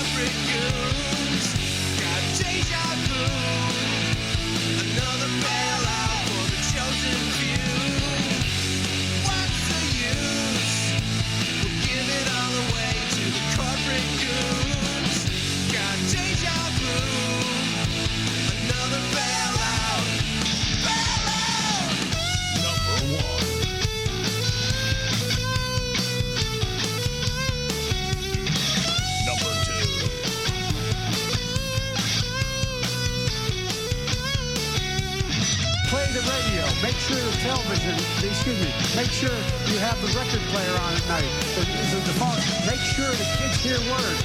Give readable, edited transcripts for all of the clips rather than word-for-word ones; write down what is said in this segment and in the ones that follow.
corporate goons. Got deja vu. Another bailout for the chosen few. What's the use? We'll give it all away to the corporate goons. Got deja vu. Another bailout. Bailout! Number one. Number two. Play the radio. Make sure the television, make sure you have the record player on at night. The phone. Make sure the kids hear word.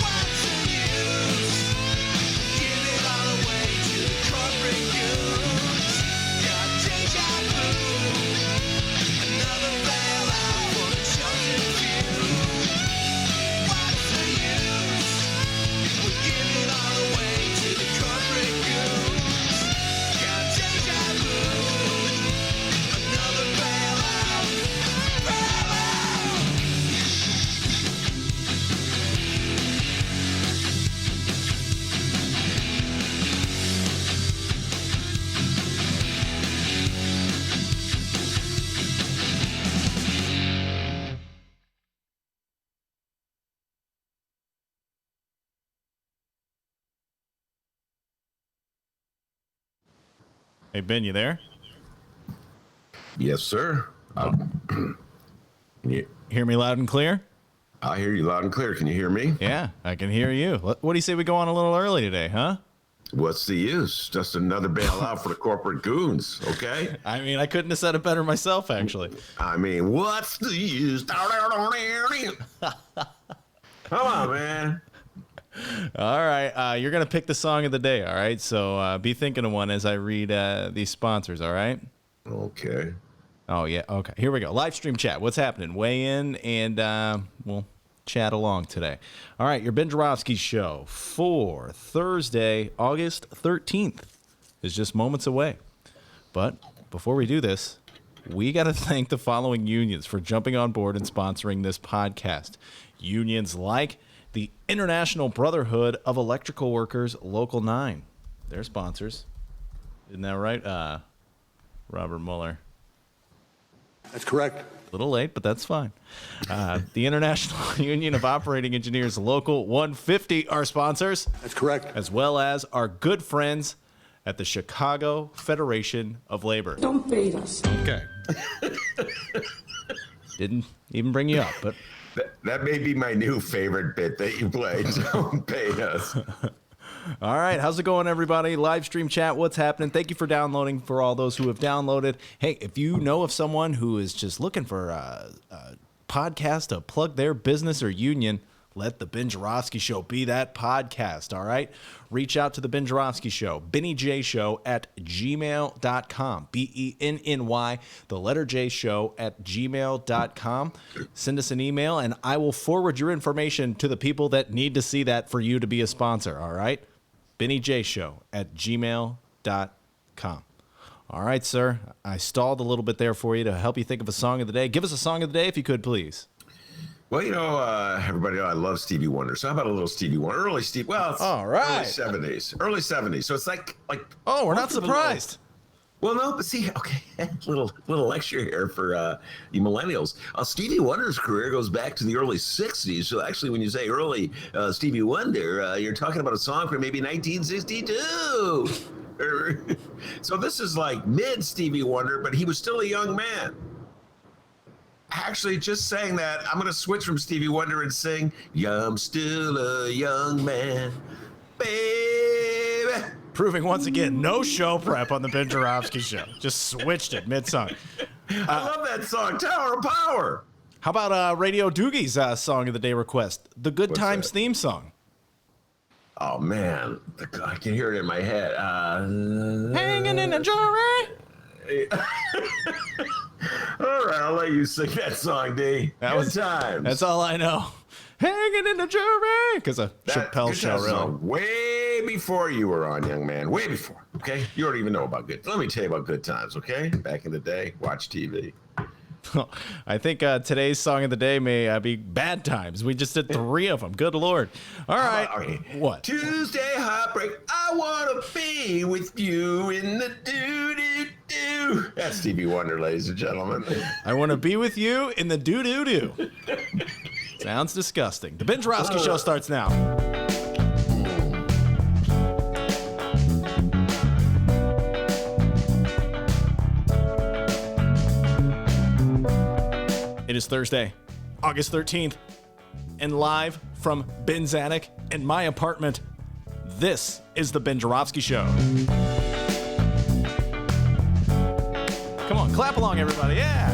What's the use? Give it all away to the corporate goons. Got deja vu. Another bailout for the chosen few. What's the use? We'll give it all away to the corporate goons. Got deja vu. Another bailout. Bailout! Hey, Ben, you there? Yes, sir. Hear me loud and clear? I hear you loud and clear. Can you hear me? Yeah, I can hear you. What do you say we go on a little early today, huh? What's the use? Just another bailout for the corporate goons, okay? I mean, I couldn't have said it better myself, actually. I mean, what's the use? Come on, man. All right, you're going to pick the song of the day, all right? So be thinking of one as I read these sponsors, all right? Okay. Oh, yeah, okay. Here we go. Live stream chat. What's happening? Weigh in, and we'll chat along today. All right, your Ben Joravsky show for Thursday, August 13th is just moments away. But before we do this, we got to thank the following unions for jumping on board and sponsoring this podcast. Unions like the International Brotherhood of Electrical Workers, Local 9. They're sponsors. Isn't that right, Robert Mueller? That's correct. A little late, but that's fine. The International Union of Operating Engineers, Local 150, are sponsors. That's correct. As well as our good friends at the Chicago Federation of Labor. Don't bait us. Okay. Didn't even bring you up, but... That may be my new favorite bit that you play. Don't pay us. All right, how's it going, everybody? Live stream chat, what's happening? Thank you for downloading. For all those who have downloaded, hey, if you know of someone who is just looking for a podcast to plug their business or union, let the Ben Joravsky Show be that podcast, all right? Reach out to the Ben Joravsky Show, BennyJShow@gmail.com, BENNY, the letter J show @gmail.com. Send us an email, and I will forward your information to the people that need to see that for you to be a sponsor, all right? BennyJShow@gmail.com. All right, sir. I stalled a little bit there for you to help you think of a song of the day. Give us a song of the day if you could, please. Well, you know, everybody, I love Stevie Wonder. So how about a little Stevie Wonder? Early Stevie. Well, it's all right. Early 70s. So it's like. Oh, we're not surprised. Well, no, but see, okay, little lecture here for you millennials. Stevie Wonder's career goes back to the early 60s. So actually, when you say early Stevie Wonder, you're talking about a song from maybe 1962. So this is like mid Stevie Wonder, but he was still a young man. Actually, just saying that, I'm going to switch from Stevie Wonder and sing, I'm still a young man, baby. Proving once again, no show prep on the Ben Joravsky Show. Just switched it mid-song. I love that song, Tower of Power. How about Radio Doogie's song of the day request, the Good What's Times that? theme song? Oh, man, I can hear it in my head. Hanging in a jury. All right, I'll let you sing that song, D. Good times. That's all I know. Hanging in a jury. Because of Chappelle Good Show, Times really. song way before you were on, young man. Way before, okay? You don't even know about good. Let me tell you about Good Times, okay? Back in the day, watch TV. I think today's song of the day may be Bad Times. We just did 3 of them. Good Lord. All right. Okay. What? Tuesday heartbreak. I want to be with you in the doo-doo-doo. That's Stevie Wonder, ladies and gentlemen. I want to be with you in the doo-doo-doo. Sounds disgusting. The Ben Joravsky Show starts now. It is Thursday, August 13th, and live from Ben's attic in my apartment, this is the Ben Joravsky Show. Come on, clap along, everybody. Yeah.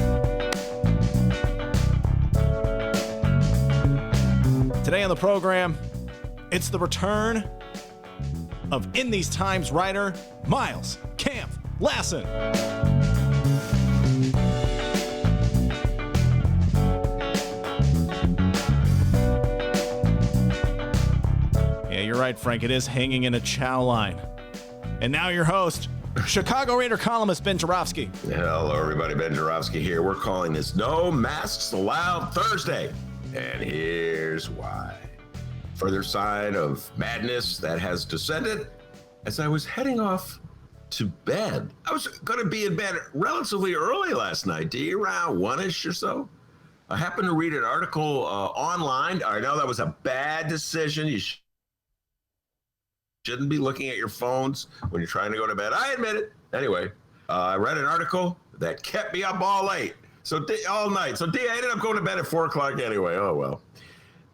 Today on the program, it's the return of In These Times writer Miles Kampf-Lassin. Yeah, you're right, Frank. It is hanging in a chow line. And now your host, Chicago Reader columnist Ben Joravsky. Hello, everybody. Ben Joravsky here. We're calling this No Masks Allowed Thursday. And here's why. Further sign of madness that has descended. As I was heading off to bed, I was going to be in bed relatively early last night, around 1-ish or so. I happened to read an article online. I know that was a bad decision. You shouldn't be looking at your phones when you're trying to go to bed. I admit it. Anyway, I read an article that kept me up all late. All night. So I ended up going to bed at 4 o'clock anyway. Oh, well.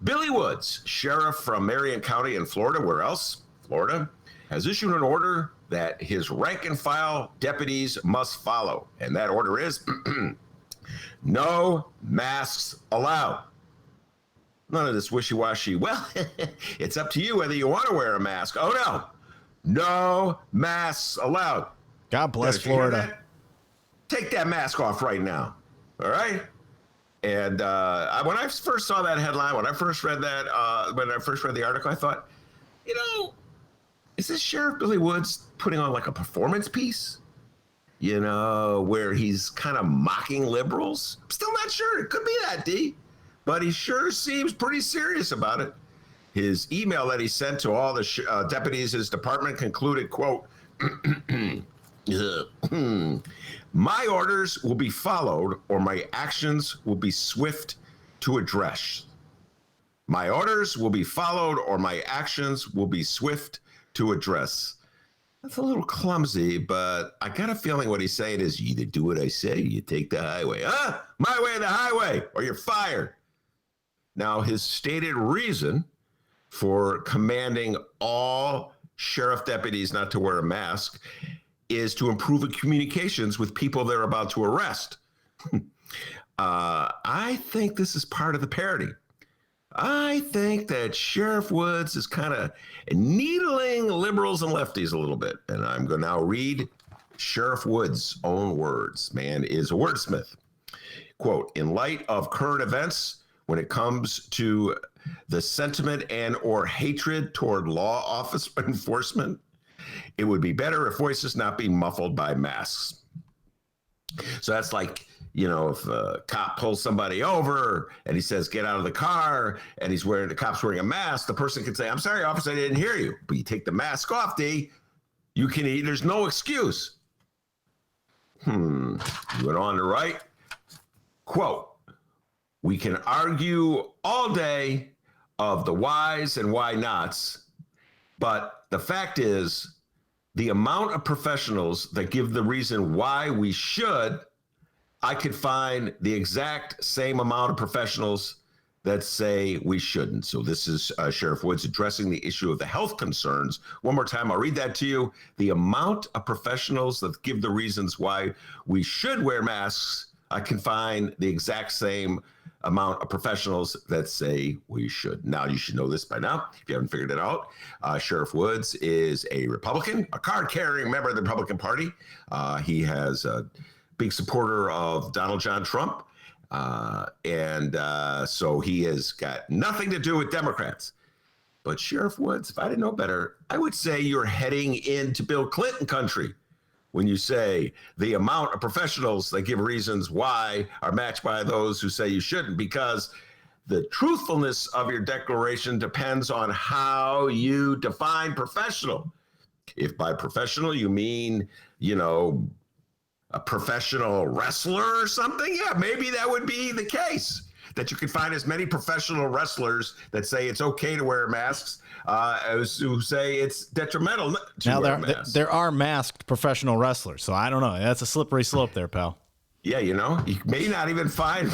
Billy Woods, sheriff from Marion County in Florida, where else? Florida, has issued an order that his rank and file deputies must follow. And that order is no masks allowed. None of this wishy-washy. Well, it's up to you whether you want to wear a mask. Oh, no. No masks allowed. God bless Florida. Take that mask off right now. All right? And when I first saw that headline, when I first read the article, I thought, is this Sheriff Billy Woods putting on like a performance piece? Where he's kind of mocking liberals? I'm still not sure. It could be that, D. But he sure seems pretty serious about it. His email that he sent to all the deputies in his department concluded, quote, my orders will be followed or my actions will be swift to address. My orders will be followed or my actions will be swift to address. That's a little clumsy, but I got a feeling what he's saying is you either do what I say or you take the highway. My way or the highway, or you're fired. Now, his stated reason for commanding all sheriff deputies not to wear a mask is to improve communications with people they're about to arrest. I think this is part of the parody. I think that Sheriff Woods is kind of needling liberals and lefties a little bit. And I'm going to now read Sheriff Woods' own words. Man is a wordsmith. Quote, in light of current events, when it comes to the sentiment and or hatred toward law office enforcement, it would be better if voices not be muffled by masks. So that's like, if a cop pulls somebody over and he says, get out of the car, and the cop's wearing a mask, the person can say, I'm sorry, officer, I didn't hear you. But you take the mask off, D, there's no excuse. He went on to write, quote, we can argue all day of the whys and why nots, but the fact is, the amount of professionals that give the reason why we should, I could find the exact same amount of professionals that say we shouldn't. So this is Sheriff Woods addressing the issue of the health concerns. One more time, I'll read that to you. The amount of professionals that give the reasons why we should wear masks, I can find the exact same amount of professionals that say we should. Now, you should know this by now, if you haven't figured it out. Sheriff Woods is a Republican, a card-carrying member of the Republican Party. He has a big supporter of Donald John Trump. So he has got nothing to do with Democrats. But Sheriff Woods, if I didn't know better, I would say you're heading into Bill Clinton country when you say the amount of professionals that give reasons why are matched by those who say you shouldn't, because the truthfulness of your declaration depends on how you define professional. If by professional you mean, a professional wrestler or something, yeah, maybe that would be the case. That you can find as many professional wrestlers that say it's okay to wear masks as who say it's detrimental to wear masks. There are masked professional wrestlers, so I don't know. That's a slippery slope there, pal. Yeah, you may not even find.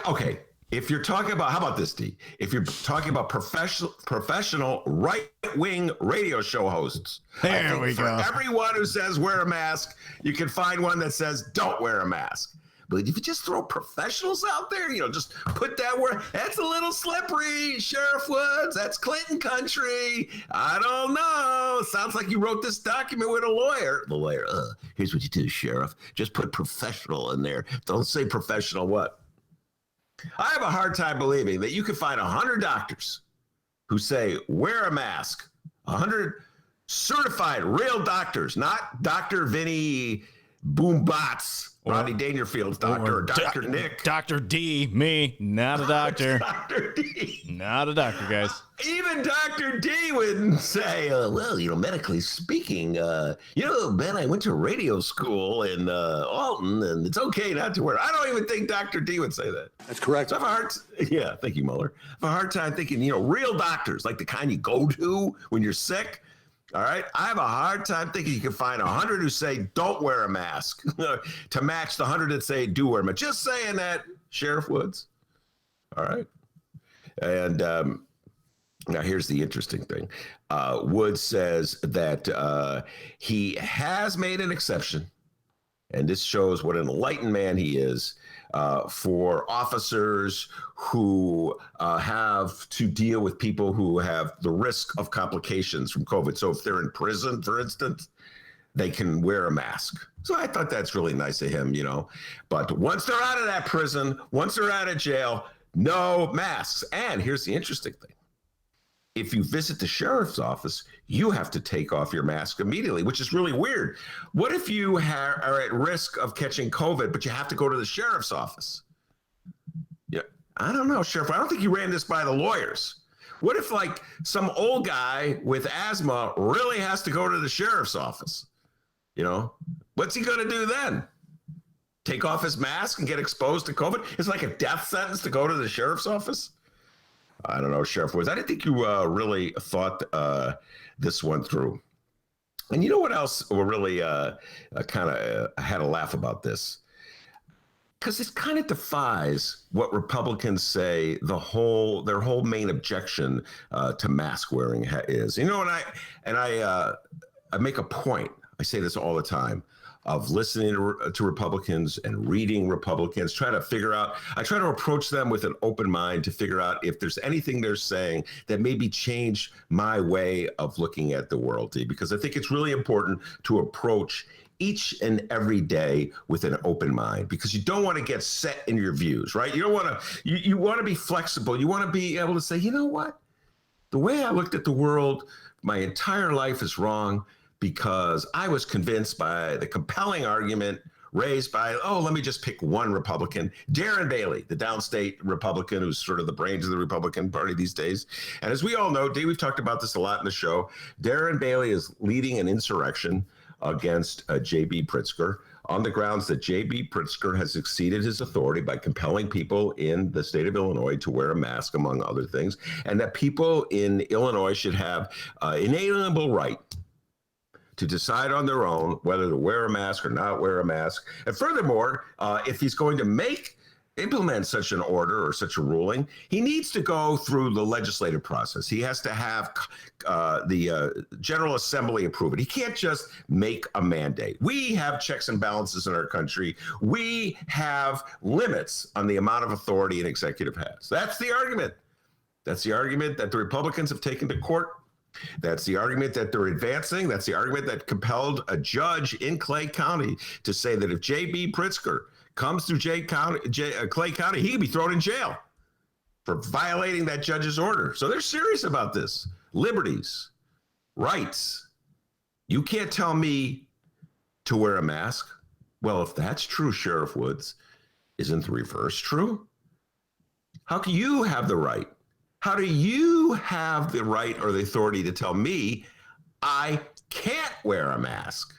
Okay. If you're talking about, how about this, D? If you're talking about professional right-wing radio show hosts, there we go. For everyone who says wear a mask, you can find one that says don't wear a mask. But if you just throw professionals out there, just put that word, that's a little slippery, Sheriff Woods. That's Clinton country. I don't know. Sounds like you wrote this document with a lawyer. The lawyer, here's what you do, Sheriff. Just put professional in there. Don't say professional what? I have a hard time believing that you could find 100 doctors who say wear a mask. 100 certified real doctors, not Dr. Vinny Boombots, Rodney Dangerfield's doctor, or Dr. Nick. Dr. D, me, not a doctor. Dr. D. Not a doctor, guys. Even Dr. D wouldn't say, medically speaking, Ben, I went to radio school in Alton, and it's okay not to wear it. I don't even think Dr. D would say that. That's correct. So thank you, Mueller. I have a hard time thinking, real doctors, like the kind you go to when you're sick. All right. I have a hard time thinking you can find 100 who say don't wear a mask to match the 100 that say do wear a mask. Just saying that, Sheriff Woods. All right. And now here's the interesting thing. Woods says that he has made an exception, and this shows what an enlightened man he is, for officers who have to deal with people who have the risk of complications from COVID. So if they're in prison, for instance, they can wear a mask. So I thought that's really nice of him, But once they're out of that prison, once they're out of jail, no masks. And here's the interesting thing. If you visit the sheriff's office, you have to take off your mask immediately, which is really weird. What if you are at risk of catching COVID, but you have to go to the sheriff's office? Yeah, I don't know, Sheriff. I don't think you ran this by the lawyers. What if, some old guy with asthma really has to go to the sheriff's office? What's he going to do then? Take off his mask and get exposed to COVID? It's like a death sentence to go to the sheriff's office? I don't know, Sheriff Woods. I didn't think you really thought this one through. And you know what else really kind of had a laugh about this? Because it kind of defies what Republicans say their whole main objection to mask wearing is. And I make a point. I say this all the time, of listening to Republicans and reading Republicans, I try to approach them with an open mind to figure out if there's anything they're saying that maybe change my way of looking at the world, D, because I think it's really important to approach each and every day with an open mind, because you don't want to get set in your views, right? You don't want to, you want to be flexible. You want to be able to say, you know what? The way I looked at the world my entire life is wrong, because I was convinced by the compelling argument raised by, let me just pick one Republican, Darren Bailey, the downstate Republican who's sort of the brains of the Republican Party these days. And as we all know, Dave, we've talked about this a lot in the show, Darren Bailey is leading an insurrection against J.B. Pritzker on the grounds that J.B. Pritzker has exceeded his authority by compelling people in the state of Illinois to wear a mask, among other things, and that people in Illinois should have inalienable right to decide on their own whether to wear a mask or not wear a mask. And furthermore, if he's going to implement such an order or such a ruling, he needs to go through the legislative process. He has to have the General Assembly approve it. He can't just make a mandate. We have checks and balances in our country. We have limits on the amount of authority an executive has. That's the argument. That's the argument that the Republicans have taken to court. That's the argument that they're advancing. That's the argument that compelled a judge in Clay County to say that if J.B. Pritzker comes through Clay County, he can be thrown in jail for violating that judge's order. So they're serious about this. Liberties, rights. You can't tell me to wear a mask? Well, if that's true, Sheriff Woods, isn't the reverse true? How can you have the right? How do you have the right or the authority to tell me I can't wear a mask?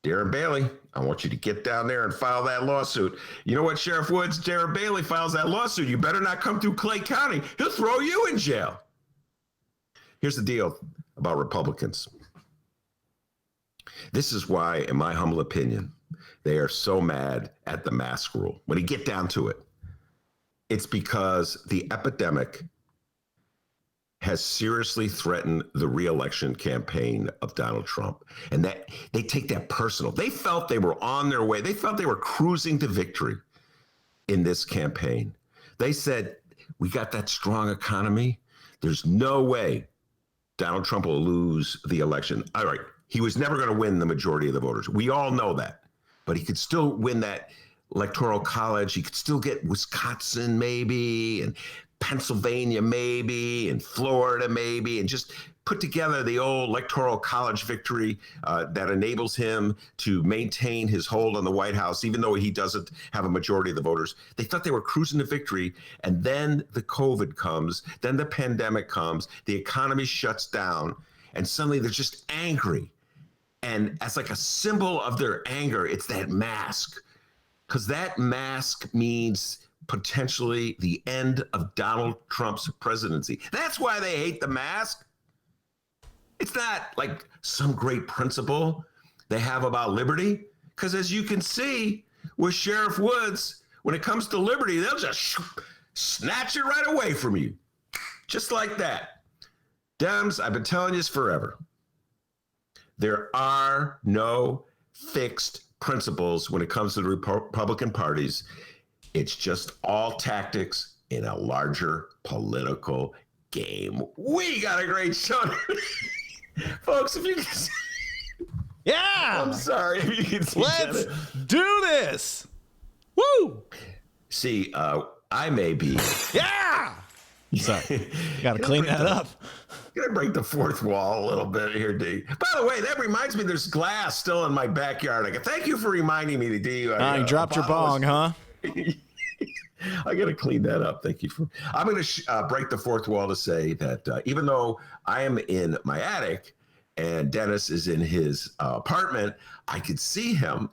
Darren Bailey, I want you to get down there and file that lawsuit. You know what, Sheriff Woods? Darren Bailey files that lawsuit. You better not come through Clay County. He'll throw you in jail. Here's the deal about Republicans. This is why, in my humble opinion, they are so mad at the mask rule. When you get down to it, it's because the epidemic has seriously threatened the re-election campaign of Donald Trump. And that they take that personal. They felt they were on their way. They felt they were cruising to victory in this campaign. They said, we got that strong economy. There's no way Donald Trump will lose the election. All right, he was never going to win the majority of the voters. We all know that. But he could still win that electoral college. He could still get Wisconsin maybe, and Pennsylvania maybe, and Florida maybe, and just put together the old electoral college victory that enables him to maintain his hold on the White House, even though he doesn't have a majority of the voters. They thought they were cruising to victory, and then the COVID comes, then the pandemic comes, the economy shuts down, and suddenly they're just angry. And as like a symbol of their anger, it's that mask, because that mask means potentially the end of Donald Trump's presidency. That's why they hate the mask. It's not like some great principle they have about liberty, because as you can see with Sheriff Woods, when it comes to liberty, they'll just snatch it right away from you. Just like that. Dems, I've been telling you this forever. There are no fixed principles when it comes to the Republican parties. It's just all tactics in a larger political game. We got a great show. Folks, if you can see, Yeah. I'm sorry if you can see. Let's do this. Woo. See, I may be. Yeah. Sorry. Got to clean that up. Gonna break the fourth wall a little bit here, D. By the way, that reminds me there's glass still in my backyard. Thank you for reminding me, D. You dropped your bong, huh? I got to clean that up. Thank you for. I'm going to break the fourth wall to say that even though I am in my attic and Dennis is in his apartment, I could see him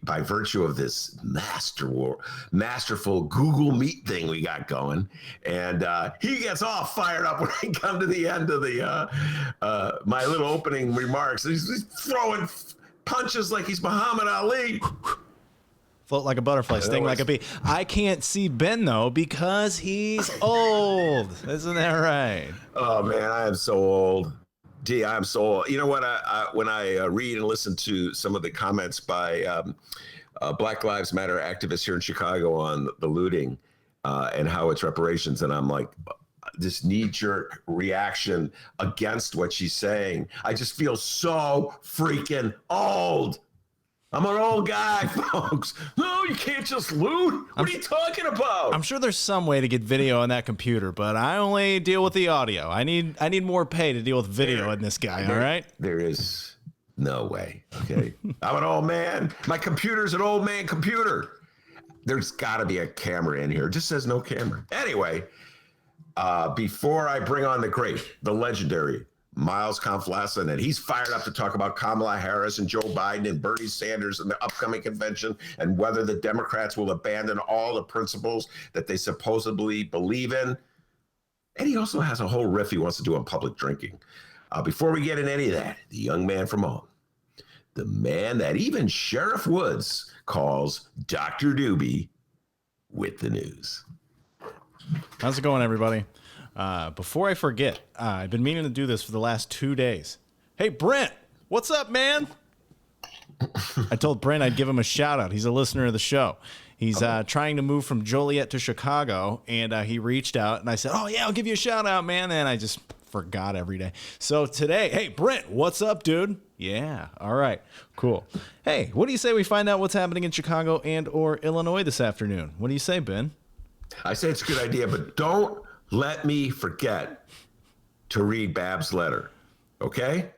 by virtue of this masterful Google Meet thing we got going, and he gets all fired up when I come to the end of the my little opening remarks. He's throwing punches like he's Muhammad Ali. Float like a butterfly, sting like a bee. I can't see Ben, though, because he's old. Isn't that right? Oh, man, I am so old. D, I am so old. You know what? When I read and listen to some of the comments by Black Lives Matter activists here in Chicago on the looting and how it's reparations, and I'm like, this knee-jerk reaction against what she's saying. I just feel so freaking old. I'm an old guy, folks. No, you can't just loot. What are you talking about? I'm sure there's some way to get video on that computer, but I only deal with the audio. I need more pay to deal with video in this guy, all right? There is no way, okay? I'm an old man. My computer's an old man computer. There's got to be a camera in here. It just says no camera. Anyway, before I bring on the great, the legendary Miles Kampf-Lassin, and he's fired up to talk about Kamala Harris and Joe Biden and Bernie Sanders and the upcoming convention and whether the Democrats will abandon all the principles that they supposedly believe in. And he also has a whole riff he wants to do on public drinking. Before we get into any of that, the young man from home, the man that even Sheriff Woods calls Dr. Doobie, with the news. How's it going, everybody? Before I forget, I've been meaning to do this for the last 2 days. Hey, Brent, what's up, man? I told Brent I'd give him a shout out. He's a listener of the show. He's trying to move from Joliet to Chicago, and he reached out, and I said, oh, yeah, I'll give you a shout out, man. And I just forgot every day. So today, hey, Brent, what's up, dude? Yeah, all right, cool. Hey, what do you say we find out what's happening in Chicago and or Illinois this afternoon? What do you say, Ben? I say it's a good idea, but don't let me forget to read Bab's letter, okay?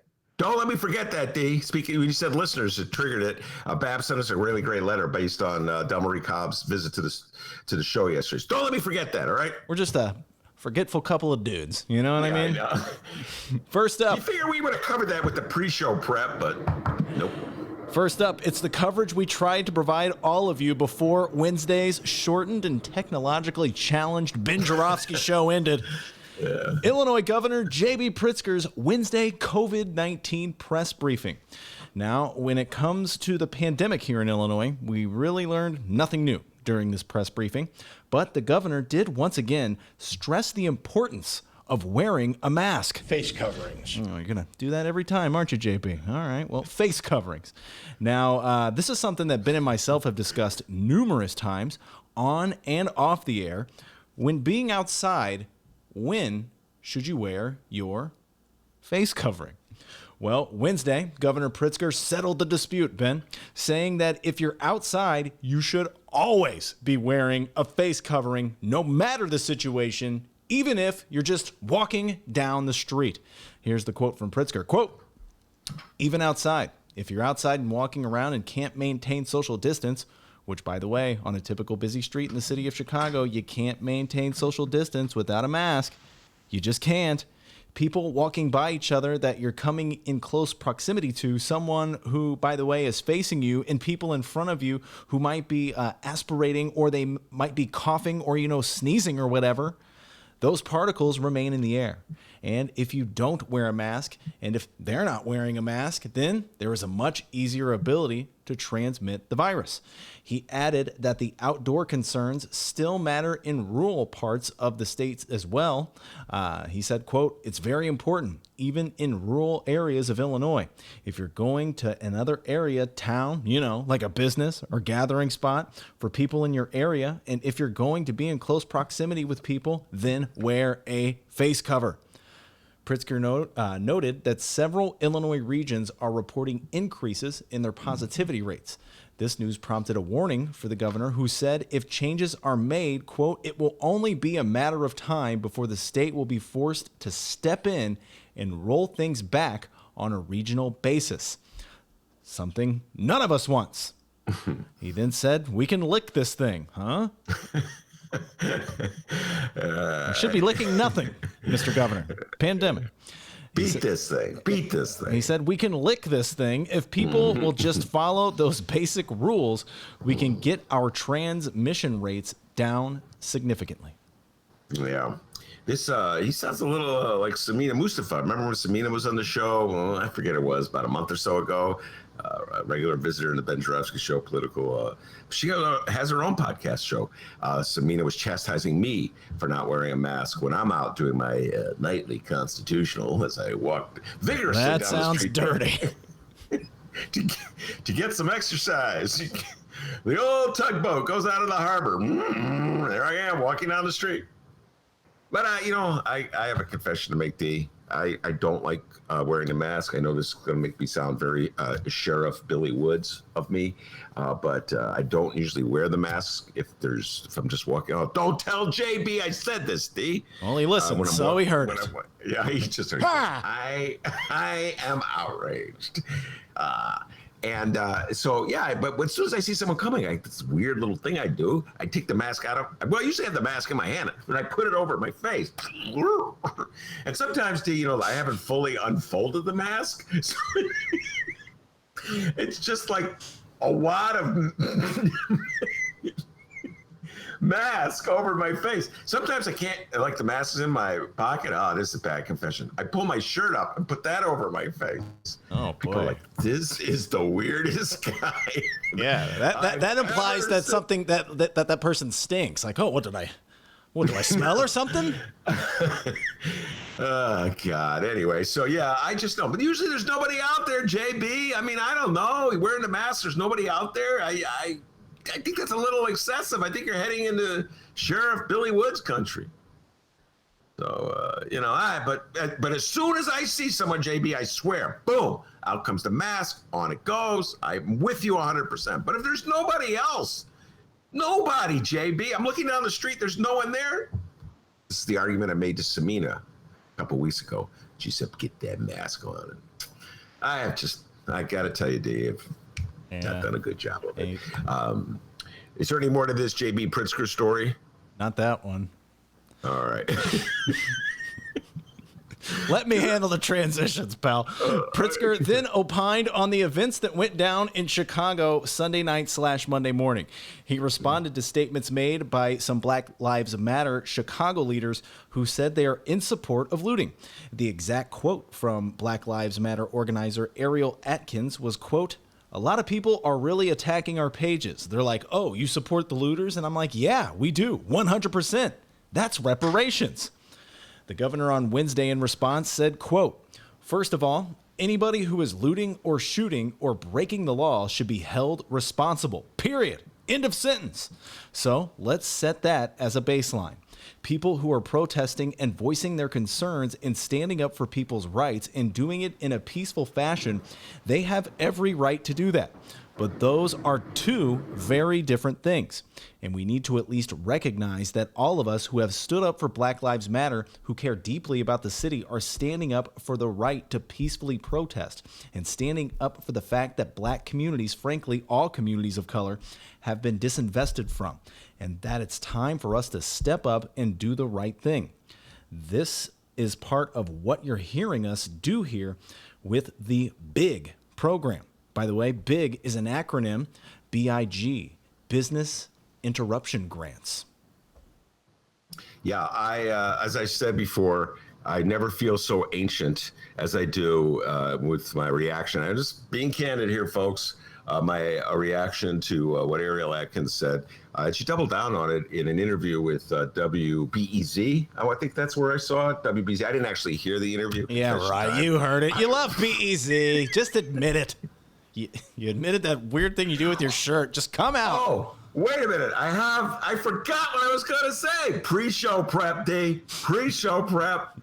Don't let me forget that, D. Speaking, when you said listeners, it triggered it. Bab sent us a really great letter based on Delmarie Cobb's visit to the show yesterday. So don't let me forget that, all right? We're just a forgetful couple of dudes. You know what I mean? I know. First up. You figure we would have covered that with the pre-show prep, but nope. First up, it's the coverage we tried to provide all of you before Wednesday's shortened and technologically challenged Ben Joravsky show ended. Yeah. Illinois Governor J.B. Pritzker's Wednesday COVID-19 press briefing. Now, when it comes to the pandemic here in Illinois, we really learned nothing new during this press briefing, but the governor did once again stress the importance of wearing a mask. Face coverings. Oh, you're going to do that every time, aren't you, JP? All right, well, face coverings. Now, this is something that Ben and myself have discussed numerous times on and off the air. When being outside, when should you wear your face covering? Well, Wednesday, Governor Pritzker settled the dispute, Ben, saying that if you're outside, you should always be wearing a face covering, no matter the situation, even if you're just walking down the street. Here's the quote from Pritzker. Quote, even outside, if you're outside and walking around and can't maintain social distance, which, by the way, on a typical busy street in the city of Chicago, you can't maintain social distance without a mask. You just can't. People walking by each other that you're coming in close proximity to, someone who, by the way, is facing you, and people in front of you who might be aspirating, or they might be coughing or, sneezing or whatever, those particles remain in the air. And if you don't wear a mask, and if they're not wearing a mask, then there is a much easier ability to transmit the virus. He added that the outdoor concerns still matter in rural parts of the states as well. He said, quote, it's very important, even in rural areas of Illinois. If you're going to another area, town, like a business or gathering spot for people in your area, and if you're going to be in close proximity with people, then wear a face cover. Pritzker noted that several Illinois regions are reporting increases in their positivity rates. This news prompted a warning for the governor, who said if changes are made, quote, it will only be a matter of time before the state will be forced to step in and roll things back on a regional basis. Something none of us wants. He then said, we can lick this thing, huh? You should be licking nothing, Mr. Governor. Pandemic. Beat this thing. He said, we can lick this thing. If people will just follow those basic rules, we can get our transmission rates down significantly. Yeah. This he sounds a little like Samina Mustafa. Remember when Samina was on the show? Well, I forget it was about a month or so ago. A regular visitor in the Ben Joravsky show, political. She has her own podcast show. Samina was chastising me for not wearing a mask when I'm out doing my nightly constitutional as I walk vigorously down the street. That sounds dirty. to get some exercise. The old tugboat goes out of the harbor. There I am walking down the street. But, I have a confession to make, D. I don't like wearing a mask. I know this is going to make me sound very Sheriff Billy Woods of me, but I don't usually wear the mask if I'm just walking out. Don't tell JB I said this, D. Well, he listened, so he heard it. Yeah, he just heard it. I am outraged. But as soon as I see someone coming, this weird little thing I do, I take the mask out of, I usually have the mask in my hand, and I put it over my face. And sometimes, I haven't fully unfolded the mask. So it's just like a wad of mask over my face. Sometimes I can't, like the mask is in my pocket. Oh, this is a bad confession. I pull my shirt up and put that over my face. Oh, boy. People are like, this is the weirdest guy. Yeah, that implies that something that person stinks. Like, oh, what do I smell or something? Oh, God. Anyway, so yeah, I just know. But usually there's nobody out there, JB. I mean, I don't know. Wearing the mask, there's nobody out there. I think that's a little excessive. I think you're heading into Sheriff Billy Woods country. So, but as soon as I see someone, JB, I swear, boom, out comes the mask, on it goes. I'm with you 100%. But if there's nobody else, nobody, JB, I'm looking down the street, there's no one there. This is the argument I made to Samina a couple weeks ago. She said, get that mask on. I got to tell you, Dave, Yeah. not done a good job of it. Hey, Is there any more to this J.B. Pritzker story? not that one. All right. Let me handle the transitions, pal. Pritzker then opined on the events that went down in Chicago Sunday night / Monday morning. He responded to statements made by some Black Lives Matter Chicago leaders who said they are in support of looting. The exact quote from Black Lives Matter organizer Ariel Atkins was, quote, "A lot of people are really attacking our pages. They're like, oh, you support the looters? And I'm like, yeah, we do. 100%. That's reparations." The governor on Wednesday in response said, quote, "First of all, anybody who is looting or shooting or breaking the law should be held responsible, period. End of sentence. So let's set that as a baseline. People who are protesting and voicing their concerns and standing up for people's rights and doing it in a peaceful fashion, they have every right to do that. But those are two very different things. And we need to at least recognize that all of us who have stood up for Black Lives Matter, who care deeply about the city, are standing up for the right to peacefully protest and standing up for the fact that black communities, frankly, all communities of color, have been disinvested from, and that it's time for us to step up and do the right thing. This is part of what you're hearing us do here with the BIG program. By the way, BIG is an acronym, BIG, Business Interruption Grants. Yeah, as I said before, I never feel so ancient as I do with my reaction. I'm just being candid here, folks. My reaction to what Ariel Atkins said. She doubled down on it in an interview with WBEZ. Oh, I think that's where I saw it. WBEZ. I didn't actually hear the interview. Yeah, right. You heard it. You love BEZ. Just admit it. You admitted that weird thing you do with your shirt. Just come out. Oh, wait a minute. I forgot what I was going to say. Pre-show prep, D. Pre-show prep.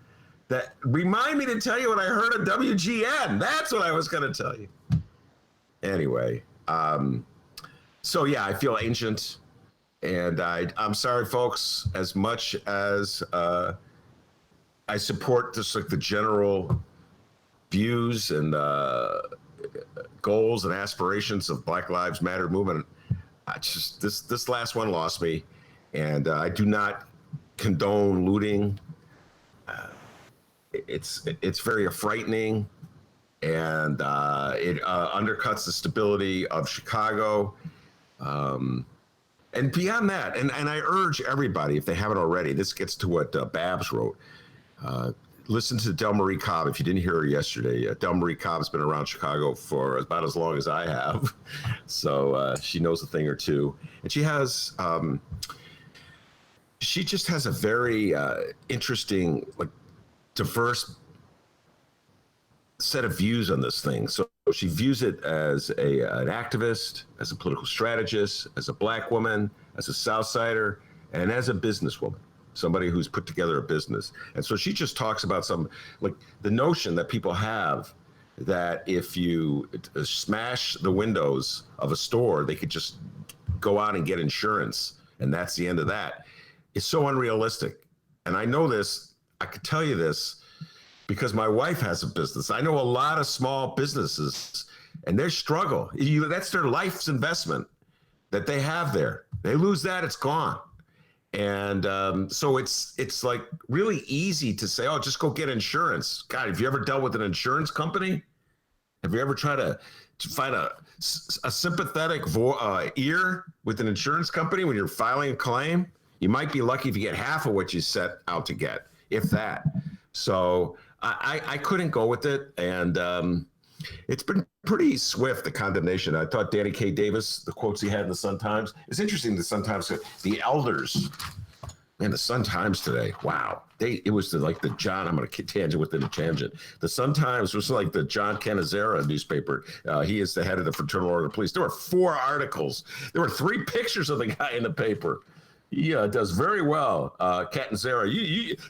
That remind me to tell you what I heard on WGN. That's what I was going to tell you. Anyway, so yeah, I feel ancient, and I'm sorry, folks. As much as I support just like the general views and goals and aspirations of Black Lives Matter movement, this last one lost me, and I do not condone looting. It's very frightening, and it undercuts the stability of Chicago. And beyond that, and I urge everybody, if they haven't already, this gets to what Babs wrote. Listen to Del Marie Cobb. If you didn't hear her yesterday, Del Marie Cobb's been around Chicago for about as long as I have. So she knows a thing or two. And she has, she just has a very interesting, like, diverse set of views on this thing. So she views it as an activist, as a political strategist, as a black woman, as a Southsider, and as a businesswoman, somebody who's put together a business. And so she just talks about some, like, the notion that people have that if you smash the windows of a store, they could just go out and get insurance, and that's the end of that. It's so unrealistic. And I know this, I could tell you this, because my wife has a business. I know a lot of small businesses, and their struggle, that's their life's investment that they have there. They lose that, it's gone. And so it's like really easy to say, oh, just go get insurance. God, have you ever dealt with an insurance company? Have you ever tried to find a sympathetic ear with an insurance company when you're filing a claim? You might be lucky if you get half of what you set out to get, if that. So I couldn't go with it. And it's been pretty swift, the condemnation. I thought Danny K. Davis, the quotes he had in the Sun-Times, it's interesting, the Sun-Times, the elders, man, the Sun-Times today, wow. It was like the John, I'm going to tangent within a tangent. The Sun-Times was like the John Canizera newspaper. He is the head of the Fraternal Order of Police. There were 4 articles. There were 3 pictures of the guy in the paper. He does very well, Canizera.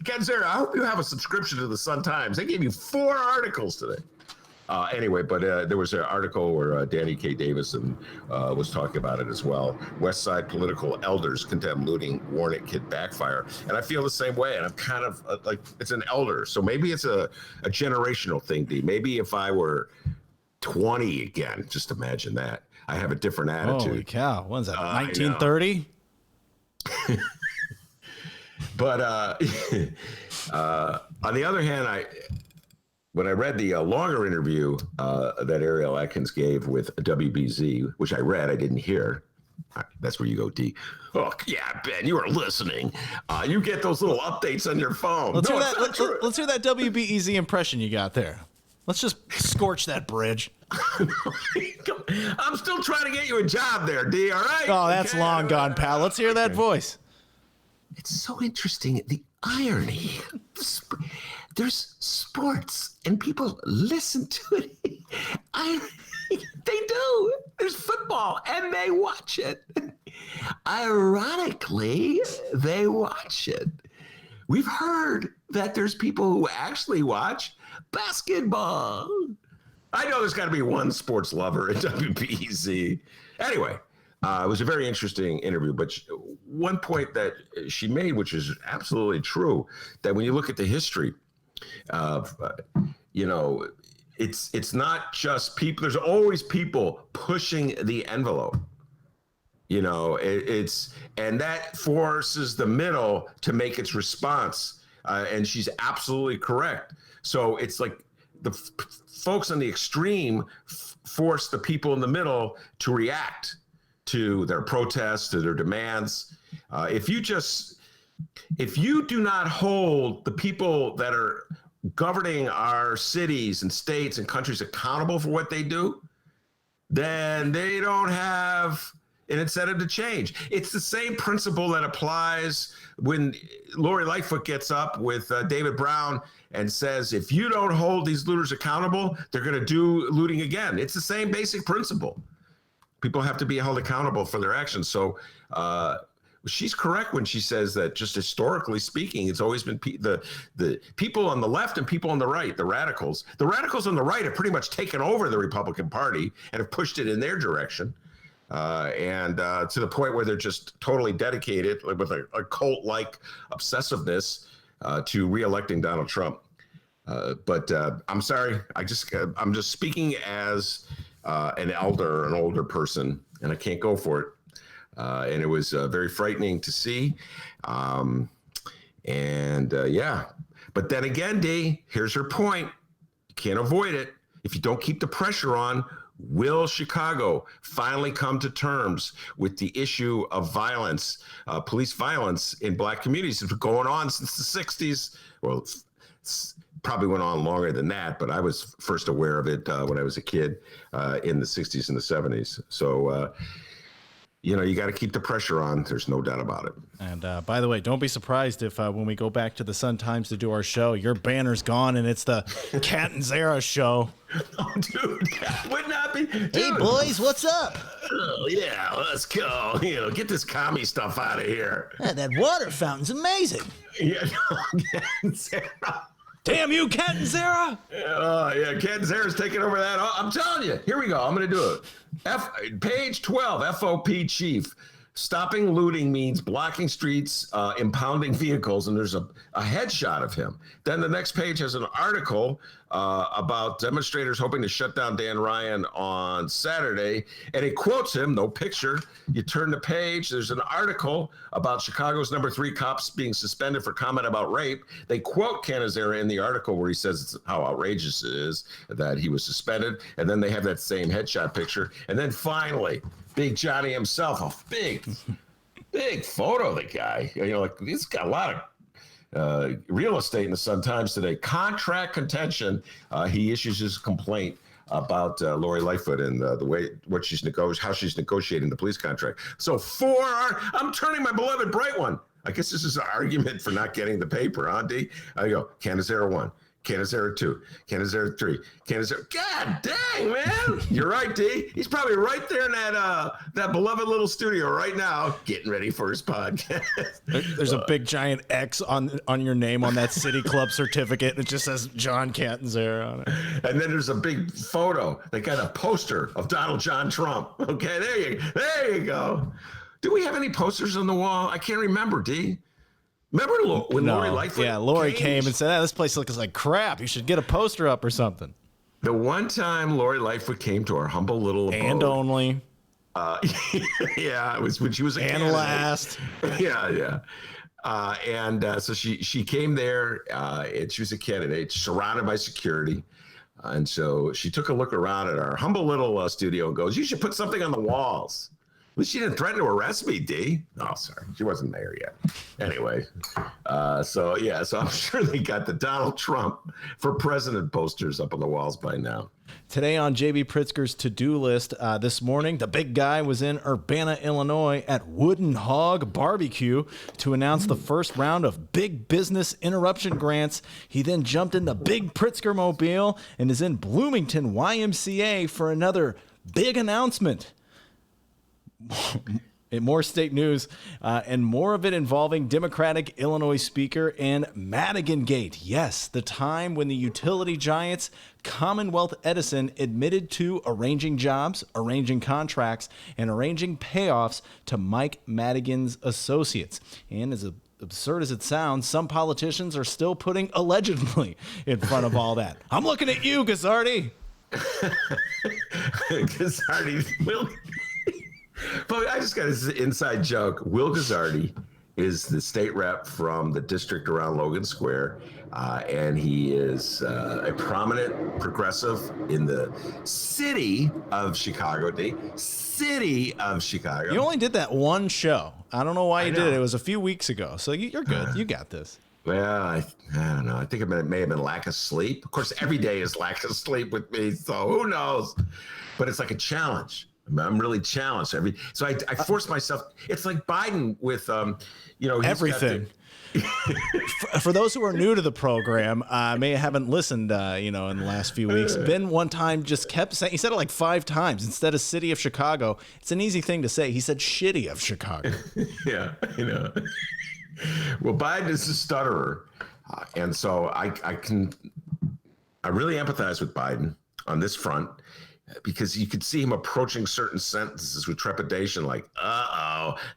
Canizera, I hope you have a subscription to the Sun-Times. They gave you 4 articles today. Anyway, but there was an article where Danny K. Davison was talking about it as well. West Side political elders condemn looting, warn it could backfire. And I feel the same way. And I'm kind of like, it's an elder. So maybe it's a generational thing, D. Maybe if I were 20 again. Just imagine that. I have a different attitude. Holy cow. When's that, 1930? But on the other hand, when I read the longer interview that Ariel Atkins gave with WBZ, which I read, I didn't hear. That's where you go, D. Oh, yeah, Ben, you are listening. You get those little updates on your phone. Let's hear that. Let's hear that WBEZ impression you got there. Let's just scorch that bridge. I'm still trying to get you a job there, D. All right? Oh, that's Okay. long gone, pal. Let's hear that voice. It's so interesting, the irony. There's sports, and people listen to it. They do. There's football, and they watch it. Ironically, they watch it. We've heard that there's people who actually watch basketball. I know there's got to be one sports lover at WBEZ. Anyway, it was a very interesting interview, but one point that she made, which is absolutely true, that when you look at the history of, it's not just people. There's always people pushing the envelope. And that forces the middle to make its response. And she's absolutely correct. So it's like the folks on the extreme force the people in the middle to react to their protests, to their demands. If you do not hold the people that are governing our cities and states and countries accountable for what they do, then they don't have an incentive to change. It's the same principle that applies when Lori Lightfoot gets up with David Brown and says, if you don't hold these looters accountable, they're going to do looting again. It's the same basic principle. People have to be held accountable for their actions. So she's correct when she says that, just historically speaking, it's always been the people on the left and people on the right, the radicals. The radicals on the right have pretty much taken over the Republican Party and have pushed it in their direction. And to the point where they're just totally dedicated with a cult-like obsessiveness to reelecting Donald Trump. But I'm sorry, I'm just speaking as an older person, and I can't go for it. And it was very frightening to see. Yeah. But then again, D, here's her point. You can't avoid it. If you don't keep the pressure on, will Chicago finally come to terms with the issue of violence, police violence in black communities? It's been going on since the 60s. Well, it's probably went on longer than that, but I was first aware of it when I was a kid in the 60s and the 70s. So, you got to keep the pressure on. There's no doubt about it. And by the way, don't be surprised if when we go back to the Sun-Times to do our show, your banner's gone and it's the Catanzara show. Oh, dude, that would not be. Hey, boys, what's up? Oh, yeah, let's go. Get this commie stuff out of here. That water fountain's amazing. Yeah, Catanzara. Damn you, Catanzara! Oh, yeah, Catanzara's taking over that. Oh, I'm telling you. Here we go. I'm going to do it. Page 12, FOP chief. Stopping looting means blocking streets, impounding vehicles, and there's a headshot of him. Then the next page has an article about demonstrators hoping to shut down Dan Ryan on Saturday, and it quotes him, no picture. You turn the page, there's an article about Chicago's number 3 cops being suspended for comment about rape. They quote Catanzara in the article where he says how outrageous it is that he was suspended, and then they have that same headshot picture. And then finally, Big Johnny himself, a big photo of the guy. He's got a lot of real estate in the Sun-Times today. Contract contention. He issues his complaint about Lori Lightfoot and the way how she's negotiating the police contract. So I'm turning my beloved bright one. I guess this is an argument for not getting the paper, huh, D? I go, Catanzara 1. Catanzara 2, Catanzara 3, Catanzara. God dang, man! You're right, D. He's probably right there in that beloved little studio right now, getting ready for his podcast. There's a big giant X on your name on that City Club certificate, and it just says John Catanzara on it. And then there's a big photo. They got a poster of Donald John Trump. Okay, there you go. Do we have any posters on the wall? I can't remember, D. Remember when Lori Lightfoot Lori came and said, this place looks like crap. You should get a poster up or something. The one time Lori Lightfoot came to our humble little abode. And only. Yeah, it was when she was a And candidate. last. Yeah. So she came there, and she was a candidate, surrounded by security. And so she took a look around at our humble little studio and goes, "You should put something on the walls." At least she didn't threaten to arrest me, D. Oh, sorry. She wasn't there yet. Anyway, so I'm sure they got the Donald Trump for president posters up on the walls by now. Today on JB Pritzker's to-do list, this morning, the big guy was in Urbana, Illinois at Wooden Hog Barbecue to announce the first round of big business interruption grants. He then jumped in the big Pritzker mobile and is in Bloomington YMCA for another big announcement. In more state news, and more of it involving Democratic Illinois Speaker and Madigan Gate. Yes, the time when the utility giants Commonwealth Edison admitted to arranging jobs, arranging contracts, and arranging payoffs to Mike Madigan's associates. And as absurd as it sounds, some politicians are still putting allegedly in front of all that. I'm looking at you, Gazzardi. Gazzardi, Will. But I just got this inside joke. Will Gazzardi is the state rep from the district around Logan Square, and he is a prominent progressive in the city of Chicago. City of Chicago. You only did that one show. I don't know why you did it. It was a few weeks ago, so you're good. You got this. Well, I don't know. I think it may have been lack of sleep. Of course, every day is lack of sleep with me, so who knows? But it's like a challenge. I'm really challenged. So I force myself. It's like Biden with, everything. For those who are new to the program, may haven't listened, in the last few weeks. Ben one time just kept saying, he said it like 5 times instead of city of Chicago. It's an easy thing to say. He said shitty of Chicago. Yeah, Well, Biden is a stutterer, and so I really empathize with Biden on this front. Because you could see him approaching certain sentences with trepidation, like,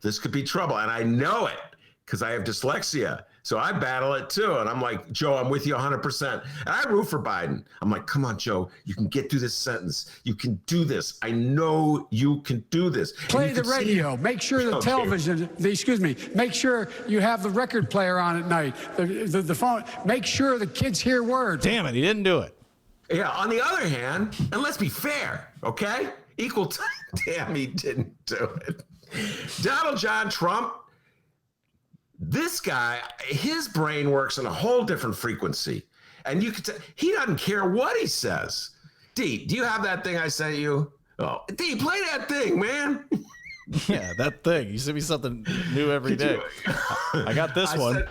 this could be trouble. And I know it because I have dyslexia. So I battle it too. And I'm like, Joe, I'm with you 100%. And I root for Biden. I'm like, come on, Joe, you can get through this sentence. You can do this. I know you can do this. Play the radio. Make sure the television, make sure you have the record player on at night. The phone. Make sure the kids hear words. Damn it, he didn't do it. Yeah, on the other hand, and let's be fair, okay? Equal time. Damn, he didn't do it. Donald John Trump, this guy, his brain works on a whole different frequency. And you could he doesn't care what he says. D, do you have that thing I sent you? Oh, D, play that thing, man. Yeah, that thing. You send me something new every day. I got this one.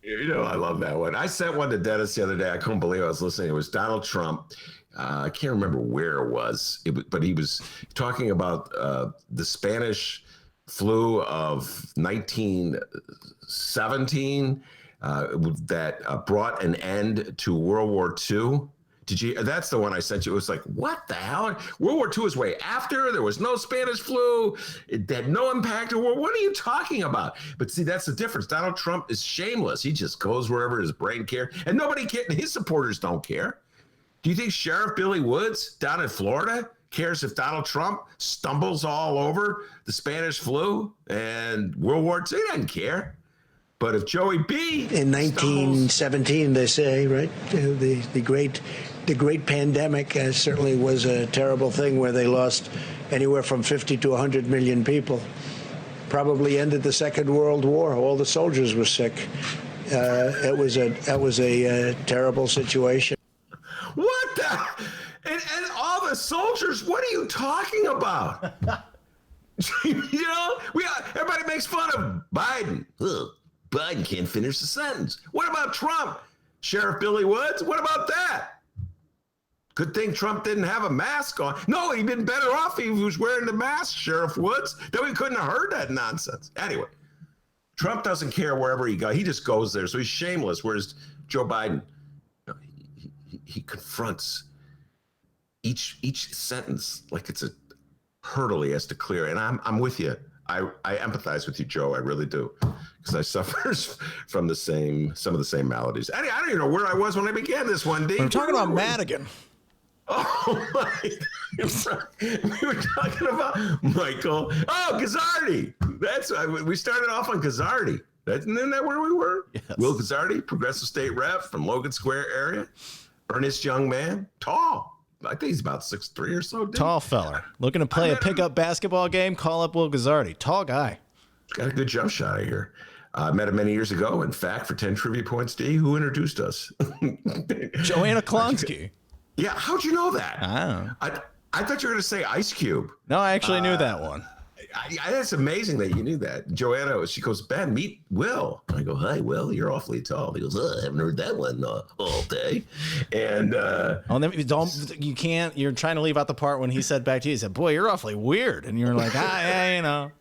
I love that one. I sent one to Dennis the other day. I couldn't believe I was listening. It was Donald Trump. I can't remember where it was, but he was talking about the Spanish flu of 1917 that brought an end to World War II. That's the one I sent you. It was like, what the hell? World War II is way after. There was no Spanish flu. It had no impact. What are you talking about? But see, that's the difference. Donald Trump is shameless. He just goes wherever his brain cares. And nobody cares. His supporters don't care. Do you think Sheriff Billy Woods down in Florida cares if Donald Trump stumbles all over the Spanish flu and World War II? He doesn't care. But if Joey B. In 1917, they say, right, the great pandemic certainly was a terrible thing where they lost anywhere from 50 to 100 million people. Probably ended the Second World War. All the soldiers were sick. That was a terrible situation. What the? And all the soldiers, what are you talking about? Everybody makes fun of Biden. Ugh, Biden can't finish the sentence. What about Trump? Sheriff Billy Woods? What about that? Good thing Trump didn't have a mask on. No, he'd been better off if he was wearing the mask, Sheriff Woods. Then we couldn't have heard that nonsense. Anyway, Trump doesn't care wherever he goes. He just goes there. So he's shameless. Whereas Joe Biden, he confronts each sentence like it's a hurdle he has to clear. And I'm with you I empathize with you, Joe. I really do, because I suffer from some of the same maladies. I don't even know where I was when I began this one, D. We're talking about Madigan. Oh my! We were talking about Michael. Oh, Gazzardi. That's we started off on Gazzardi. Isn't that where we were? Yes. Will Gazzardi, progressive state rep from Logan Square area. Earnest young man, tall. I think he's about 6'3" or so. Dude. Tall fella. Looking to play a pickup basketball game? Call up Will Gazzardi. Tall guy. Got a good jump shot out here. I met him many years ago. In fact, for 10 trivia points, D, who introduced us? Joanna Klonsky. Yeah, how'd you know that? I thought you were going to say Ice Cube. No, I actually knew that one. It's amazing that you knew that. Joanna, she goes, Ben, meet Will. I go, hi, Will, you're awfully tall. He goes, I haven't heard that one all day. And you can't. You're trying to leave out the part when he said back to you, he said, boy, you're awfully weird. And you're like, yeah, you know.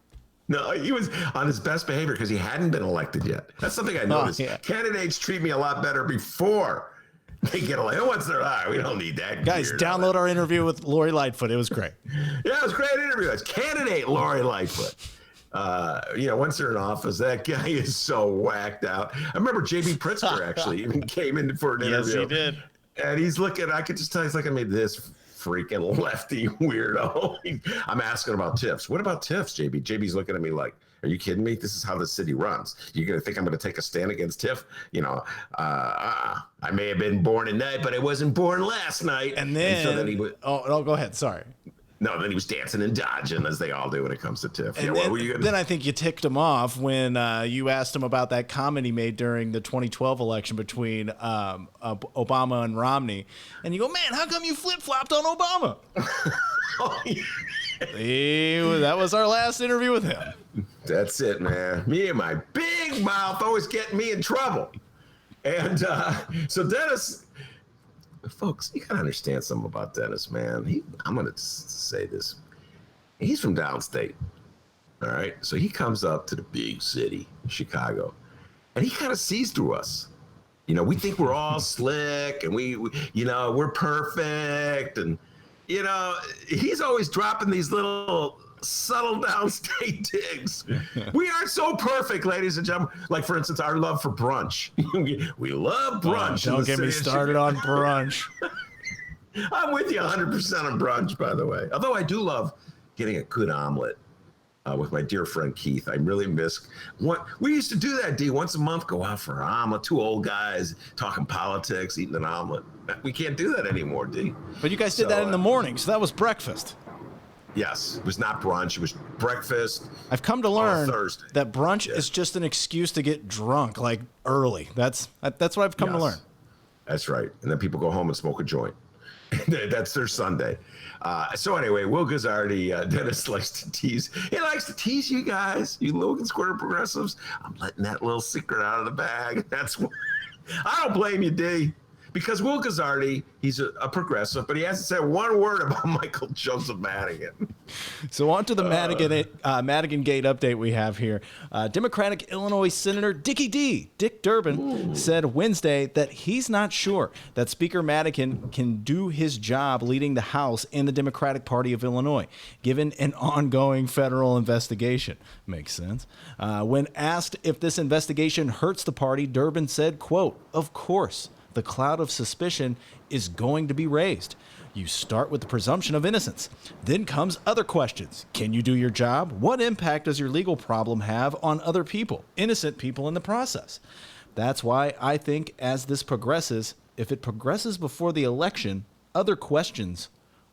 No, he was on his best behavior because he hadn't been elected yet. That's something I noticed. Yeah. Candidates treat me a lot better before they get elected. Once they're we don't need that. Guys, download our interview with Lori Lightfoot. It was great. Yeah, it was a great interview. It's candidate Lori Lightfoot. Once they're in office, that guy is so whacked out. I remember J.B. Pritzker actually even came in for an interview. Yes, he did. And he's looking, I could just tell he's looking at me, this freaking lefty weirdo. I'm asking about TIFs. What about TIFs, JB? JB's looking at me like, are you kidding me? This is how the city runs. You're going to think I'm going to take a stand against TIF? I may have been born at night, but I wasn't born last night. And then he would. Oh, go ahead. Sorry. No, then he was dancing and dodging, as they all do when it comes to TIF. And what were you then I think you ticked him off when you asked him about that comment he made during the 2012 election between Obama and Romney. And you go, man, how come you flip-flopped on Obama? Oh, yeah. That was our last interview with him. That's it, man. Me and my big mouth always getting me in trouble. And so Dennis... Folks, you gotta understand something about Dennis, man. I'm gonna say this. He's from downstate. All right. So he comes up to the big city, Chicago, and he kind of sees through us. We think we're all slick and we're perfect. And, he's always dropping these little subtle downstate digs. We are so perfect, ladies and gentlemen. Like, for instance, our love for brunch. We love brunch. Don't get me started on brunch. I'm with you 100% on brunch, by the way. Although I do love getting a good omelet with my dear friend Keith. I really miss we used to do that, D, once a month, go out for an omelet. Two old guys talking politics, eating an omelet. We can't do that anymore, D. But you guys did that in the morning, so that was breakfast. Yes, it was not brunch. It was breakfast. I've come to learn Thursday. that brunch is just an excuse to get drunk, like early. That's what I've come to learn. That's right. And then people go home and smoke a joint. That's their Sunday. So anyway, Will Gazzardi, Dennis likes to tease. He likes to tease you guys, you Logan Square progressives. I'm letting that little secret out of the bag. That's what I don't blame you, D. Because Will Gazzardi, he's a progressive, but he hasn't said one word about Michael Joseph Madigan. So on to the Madigan Gate update we have here. Democratic Illinois Senator Dick Durbin, said Wednesday that he's not sure that Speaker Madigan can do his job leading the House in the Democratic Party of Illinois, given an ongoing federal investigation. Makes sense. When asked if this investigation hurts the party, Durbin said, quote, "Of course. The cloud of suspicion is going to be raised. You start with the presumption of innocence. Then comes other questions. Can you do your job? What impact does your legal problem have on other people, innocent people in the process? That's why I think as this progresses, if it progresses before the election, other questions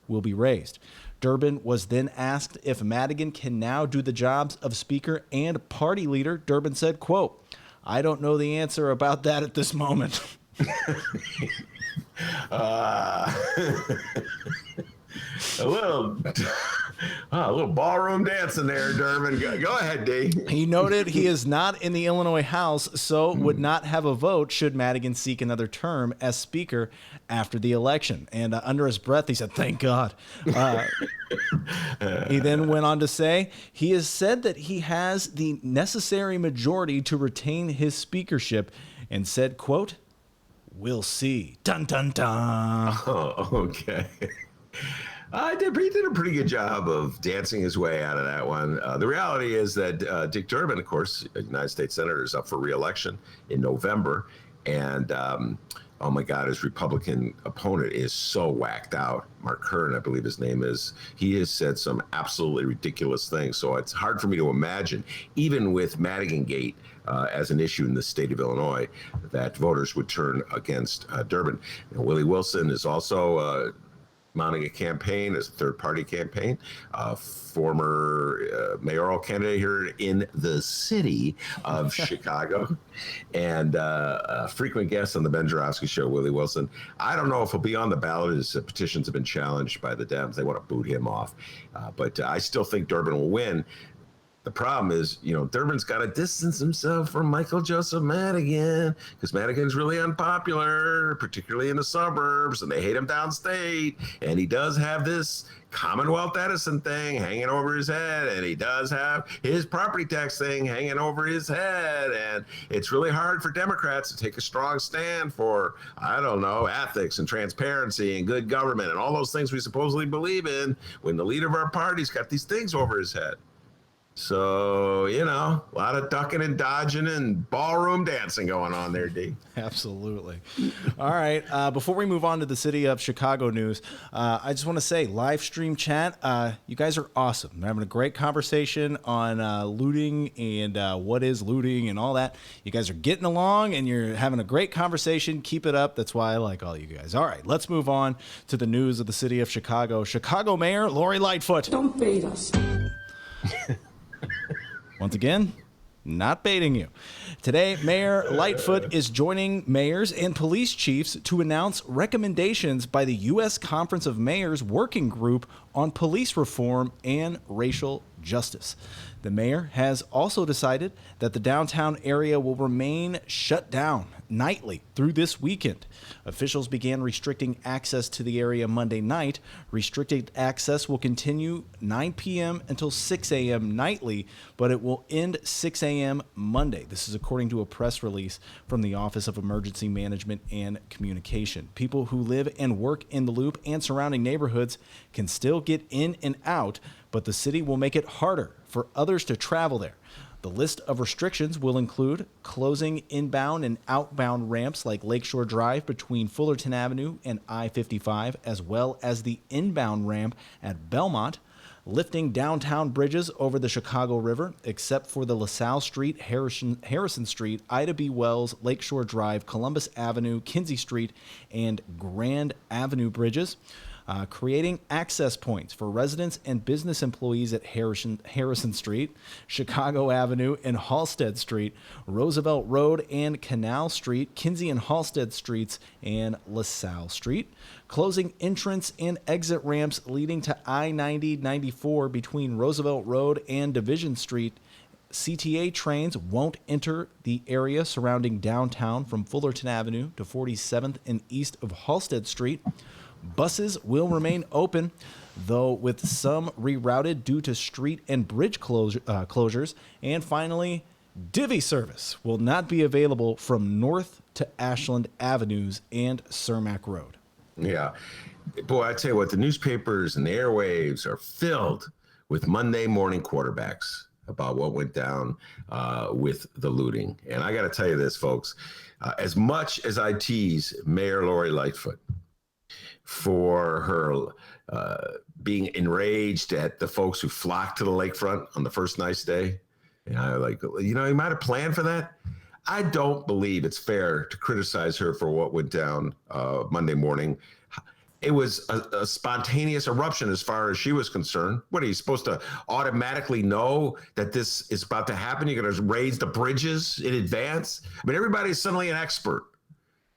will be raised." Durbin was then asked if Madigan can now do the jobs of Speaker and party leader. Durbin said, quote, "I don't know the answer about that at this moment." A little ballroom dancing there, Durbin. Go ahead, D. He noted he is not in the Illinois House, so would not have a vote should Madigan seek another term as Speaker after the election. And under his breath, he said, "Thank God." He then went on to say, he has said that he has the necessary majority to retain his speakership and said, quote, "We'll see." Dun, dun, dun. Oh, okay. He did a pretty good job of dancing his way out of that one. The reality is that Dick Durbin, of course, a United States Senator, is up for re-election in November. And, oh my God, his Republican opponent is so whacked out. Mark Curran, I believe his name is. He has said some absolutely ridiculous things. So it's hard for me to imagine, even with Madigan Gate as an issue in the state of Illinois, that voters would turn against Durbin. Willie Wilson is also mounting a campaign as a third-party campaign, former mayoral candidate here in the city of Chicago, and a frequent guest on the Ben Joravsky Show, Willie Wilson. I don't know if he'll be on the ballot. His petitions have been challenged by the Dems. They want to boot him off. But I still think Durbin will win. The problem is, Durbin's got to distance himself from Michael Joseph Madigan because Madigan's really unpopular, particularly in the suburbs, and they hate him downstate. And he does have this Commonwealth Edison thing hanging over his head, and he does have his property tax thing hanging over his head. And it's really hard for Democrats to take a strong stand for, I don't know, ethics and transparency and good government and all those things we supposedly believe in when the leader of our party's got these things over his head. So, a lot of ducking and dodging and ballroom dancing going on there, D. Absolutely. All right. Before we move on to the city of Chicago news, I just want to say, live stream chat, you guys are awesome. We're having a great conversation on looting and what is looting and all that. You guys are getting along and you're having a great conversation. Keep it up. That's why I like all you guys. All right. Let's move on to the news of the city of Chicago. Chicago Mayor Lori Lightfoot. Don't bait us. Once again, not baiting you. Today, Mayor Lightfoot is joining mayors and police chiefs to announce recommendations by the U.S. Conference of Mayors Working Group on Police Reform and Racial Justice. The mayor has also decided that the downtown area will remain shut down nightly through this weekend. Officials began restricting access to the area Monday night. Restricted access will continue 9 p.m. until 6 a.m. nightly, but it will end 6 a.m. Monday. This is according to a press release from the Office of Emergency Management and Communication. People who live and work in the Loop and surrounding neighborhoods can still get in and out, but the city will make it harder for others to travel there. The list of restrictions will include closing inbound and outbound ramps like Lakeshore Drive between Fullerton Avenue and I-55, as well as the inbound ramp at Belmont, lifting downtown bridges over the Chicago River, except for the LaSalle Street, Harrison Street, Ida B. Wells, Lakeshore Drive, Columbus Avenue, Kinsey Street, and Grand Avenue bridges. Creating access points for residents and business employees at Harrison Street, Chicago Avenue and Halsted Street, Roosevelt Road and Canal Street, Kinsey and Halsted Streets, and LaSalle Street. Closing entrance and exit ramps leading to I-90-94 between Roosevelt Road and Division Street. CTA trains won't enter the area surrounding downtown from Fullerton Avenue to 47th and east of Halsted Street. Buses will remain open, though with some rerouted due to street and bridge closures. And finally, divvy service will not be available from North to Ashland Avenues and Cermak Road. Yeah. Boy, I tell you what, the newspapers and the airwaves are filled with Monday morning quarterbacks about what went down with the looting. And I got to tell you this, folks, as much as I tease Mayor Lori Lightfoot for her being enraged at the folks who flocked to the lakefront on the first nice day, you might have planned for that. I don't believe it's fair to criticize her for what went down Monday morning. It was a spontaneous eruption as far as she was concerned. What, are you supposed to automatically know that this is about to happen? You're going to raise the bridges in advance? I mean, everybody's suddenly an expert.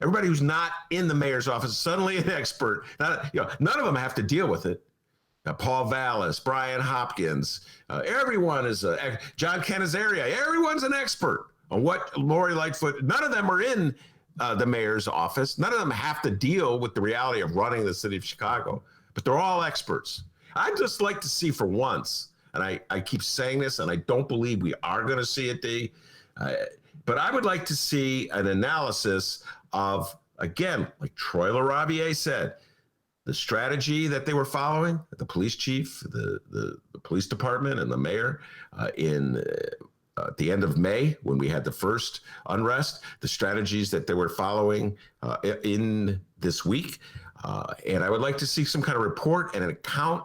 Everybody who's not in the mayor's office is suddenly an expert. None of them have to deal with it. Paul Vallis, Brian Hopkins, everyone is John Canizaria. Everyone's an expert on what Lori Lightfoot. None of them are in the mayor's office. None of them have to deal with the reality of running the city of Chicago, but they're all experts. I'd just like to see for once, and I keep saying this, and I don't believe we are going to see it, D, but I would like to see an analysis of, again, like Troy LaRaviere said, the strategy that they were following, the police chief, the police department, and the mayor at the end of May, when we had the first unrest, the strategies that they were following in this week. And I would like to see some kind of report and an account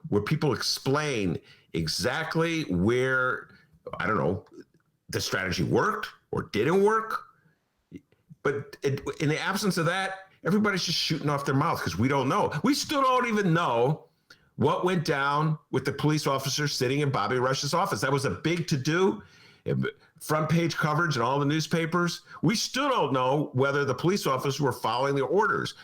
where people explain exactly where, I don't know, the strategy worked or didn't work. But in the absence of that, everybody's just shooting off their mouth because we don't know. We still don't even know what went down with the police officer sitting in Bobby Rush's office. That was a big to-do, front page coverage in all the newspapers. We still don't know whether the police officers were following the orders.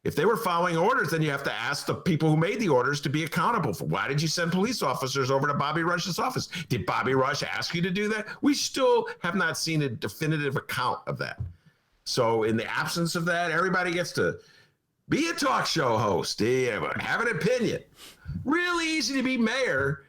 If they were following orders, then you have to ask the people who made the orders to be accountable for why did you send police officers over to Bobby Rush's office? Did Bobby Rush ask you to do that? We still have not seen a definitive account of that. So in the absence of that, everybody gets to be a talk show host, have an opinion. Really easy to be mayor,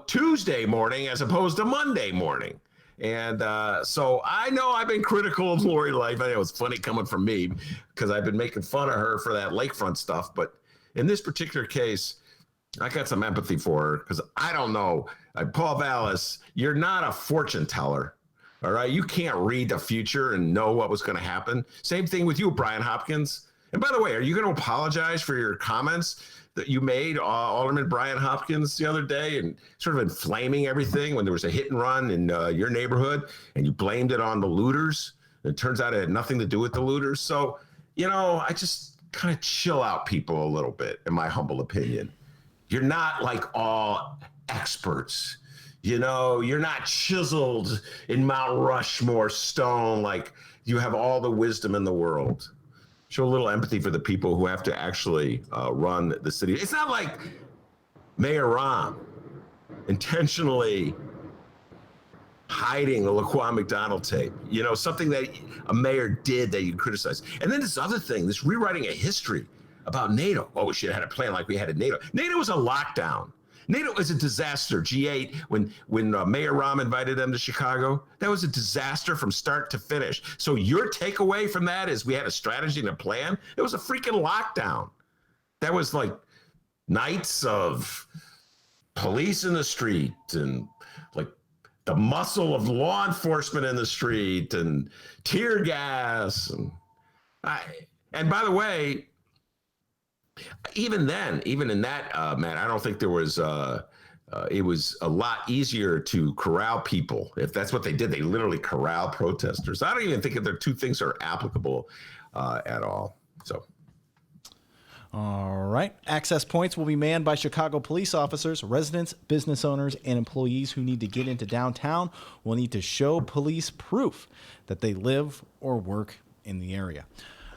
Tuesday morning as opposed to Monday morning. And so I know I've been critical of Lori Lightfoot. I know it's funny coming from me because I've been making fun of her for that lakefront stuff. But in this particular case, I got some empathy for her because I don't know. Paul Vallis, you're not a fortune teller. All right. You can't read the future and know what was going to happen. Same thing with you, Brian Hopkins. And by the way, are you going to apologize for your comments that you made, Alderman Brian Hopkins, the other day, and sort of inflaming everything when there was a hit and run in your neighborhood and you blamed it on the looters? And it turns out it had nothing to do with the looters. So, I just kind of chill out people a little bit, in my humble opinion. You're not like all experts. You're not chiseled in Mount Rushmore stone like you have all the wisdom in the world. Show a little empathy for the people who have to actually run the city. It's not like Mayor Rahm intentionally hiding the Laquan McDonald tape, something that a mayor did that you criticize. And then this other thing, this rewriting a history about NATO. Oh, we should have had a plan like we had at NATO. NATO was a lockdown. NATO was a disaster. G8, when Mayor Rahm invited them to Chicago, that was a disaster from start to finish. So your takeaway from that is we had a strategy and a plan? It was a freaking lockdown. That was like nights of police in the street and like the muscle of law enforcement in the street and tear gas. And by the way, even in that, Matt, I don't think there was, it was a lot easier to corral people. If that's what they did, they literally corral protesters. I don't even think that the two things are applicable at all. So. All right. Access points will be manned by Chicago police officers. Residents, business owners, and employees who need to get into downtown will need to show police proof that they live or work in the area.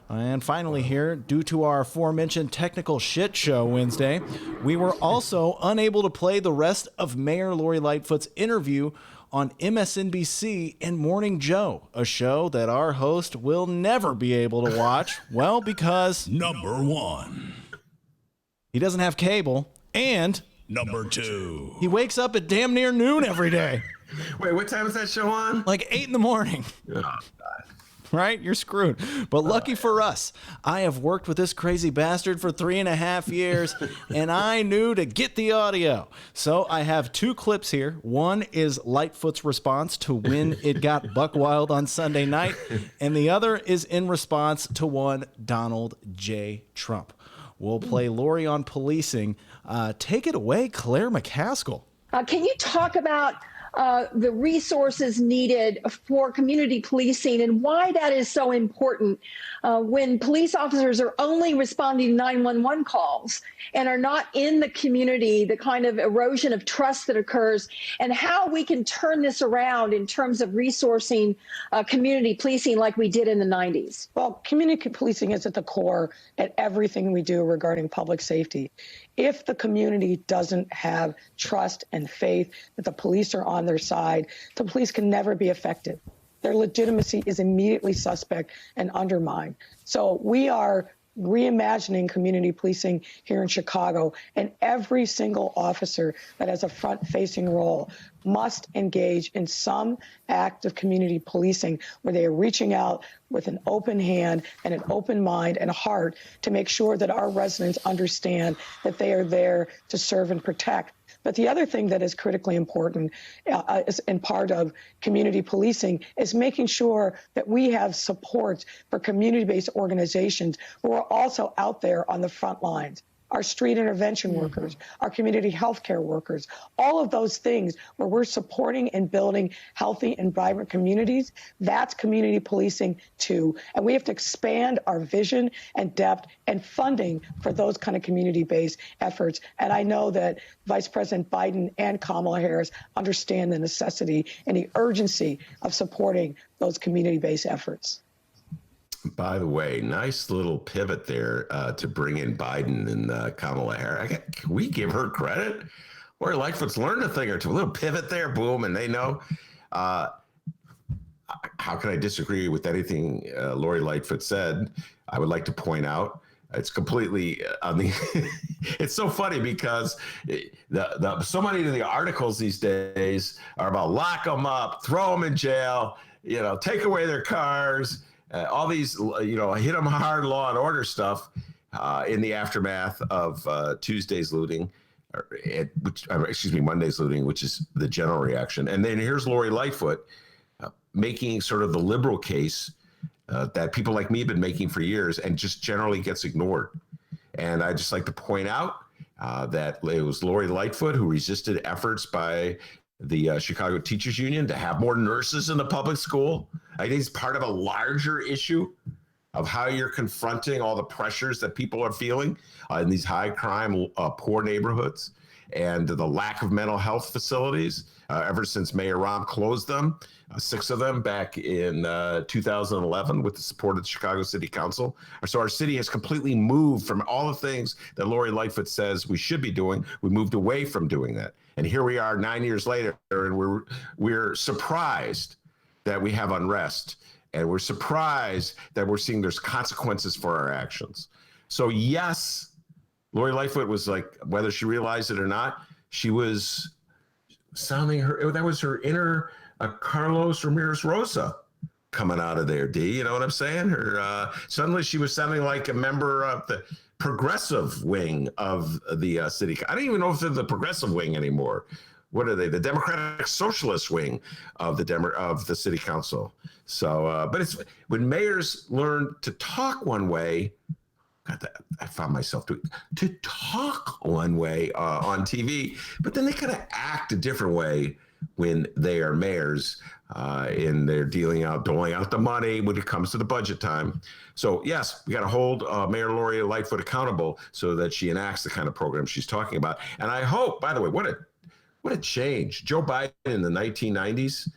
And finally here, due to our aforementioned technical shit show Wednesday, we were also unable to play the rest of Mayor Lori Lightfoot's interview on Msnbc and Morning Joe, a show that our host will never be able to watch, well, because... Number 1. He doesn't have cable, and... Number 2. He wakes up at damn near noon every day. Wait, what time is that show on? Like 8 in the morning. Oh, God. Right? You're screwed. But lucky for us, I have worked with this crazy bastard for 3.5 years, and I knew to get the audio. So I have 2 clips here. One is Lightfoot's response to when it got buck wild on Sunday night, and the other is in response to one Donald J. Trump. We'll play Lori on policing. Take it away, Claire McCaskill. Can you talk about the resources needed for community policing and why that is so important when police officers are only responding to 911 calls and are not in the community, the kind of erosion of trust that occurs, and how we can turn this around in terms of resourcing community policing like we did in the 90s? Well, community policing is at the core at everything we do regarding public safety. If the community doesn't have trust and faith that the police are on their side, the police can never be effective. Their legitimacy is immediately suspect and undermined. So we are reimagining community policing here in Chicago, and every single officer that has a front-facing role must engage in some act of community policing where they are reaching out with an open hand and an open mind and a heart to make sure that our residents understand that they are there to serve and protect. But the other thing that is critically important and part of community policing is making sure that we have support for community-based organizations who are also out there on the front lines. Our street intervention workers, our community healthcare workers, all of those things where we're supporting and building healthy and vibrant communities, that's community policing too. And we have to expand our vision and depth and funding for those kind of community-based efforts. And I know that Vice President Biden and Kamala Harris understand the necessity and the urgency of supporting those community-based efforts. By the way, nice little pivot there to bring in Biden and Kamala Harris. Can we give her credit? Lori Lightfoot's learned a thing or two. A little pivot there, boom, and they know. How can I disagree with anything Lori Lightfoot said? I would like to point out it's completely on the. It's so funny because so many of the articles these days are about lock them up, throw them in jail, take away their cars. All these, hit them hard law and order stuff in the aftermath of Tuesday's looting, Monday's looting, which is the general reaction. And then here's Lori Lightfoot making sort of the liberal case that people like me have been making for years and just generally gets ignored. And I just like to point out that it was Lori Lightfoot who resisted efforts by the Chicago Teachers Union to have more nurses in the public school. I think it's part of a larger issue of how you're confronting all the pressures that people are feeling in these high crime, poor neighborhoods, and the lack of mental health facilities ever since Mayor Rahm closed them, 6 of them back in 2011 with the support of the Chicago City Council. So our city has completely moved from all the things that Lori Lightfoot says we should be doing. We moved away from doing that. And here we are 9 years later, and we're surprised that we have unrest. And we're surprised that we're seeing there's consequences for our actions. So yes, Lori Lightfoot was like, whether she realized it or not, she was sounding that was her inner Carlos Ramirez Rosa coming out of there, D. You know what I'm saying? Suddenly she was sounding like a member of the progressive wing of the city. I don't even know if they're the progressive wing anymore. What are they? The Democratic Socialist wing of the city council. So, but it's when mayors learn to talk one way. God, I found myself to talk one way on TV, but then they kind of act a different way when they are mayors and they're doling out the money when it comes to the budget time. So yes, we got to hold Mayor Lori Lightfoot accountable so that she enacts the kind of program she's talking about. And I hope, by the way, what a change. Joe Biden in the 1990s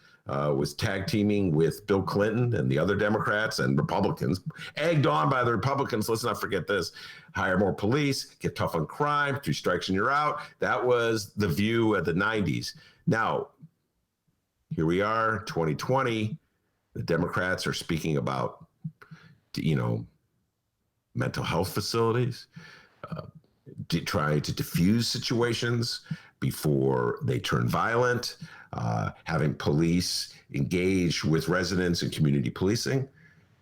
was tag teaming with Bill Clinton and the other Democrats and Republicans, egged on by the Republicans. Let's not forget this: hire more police, get tough on crime, 3 strikes and you're out. That was the view of the 90s. Now, here we are, 2020. The Democrats are speaking about, mental health facilities, trying to diffuse situations before they turn violent, having police engage with residents in community policing.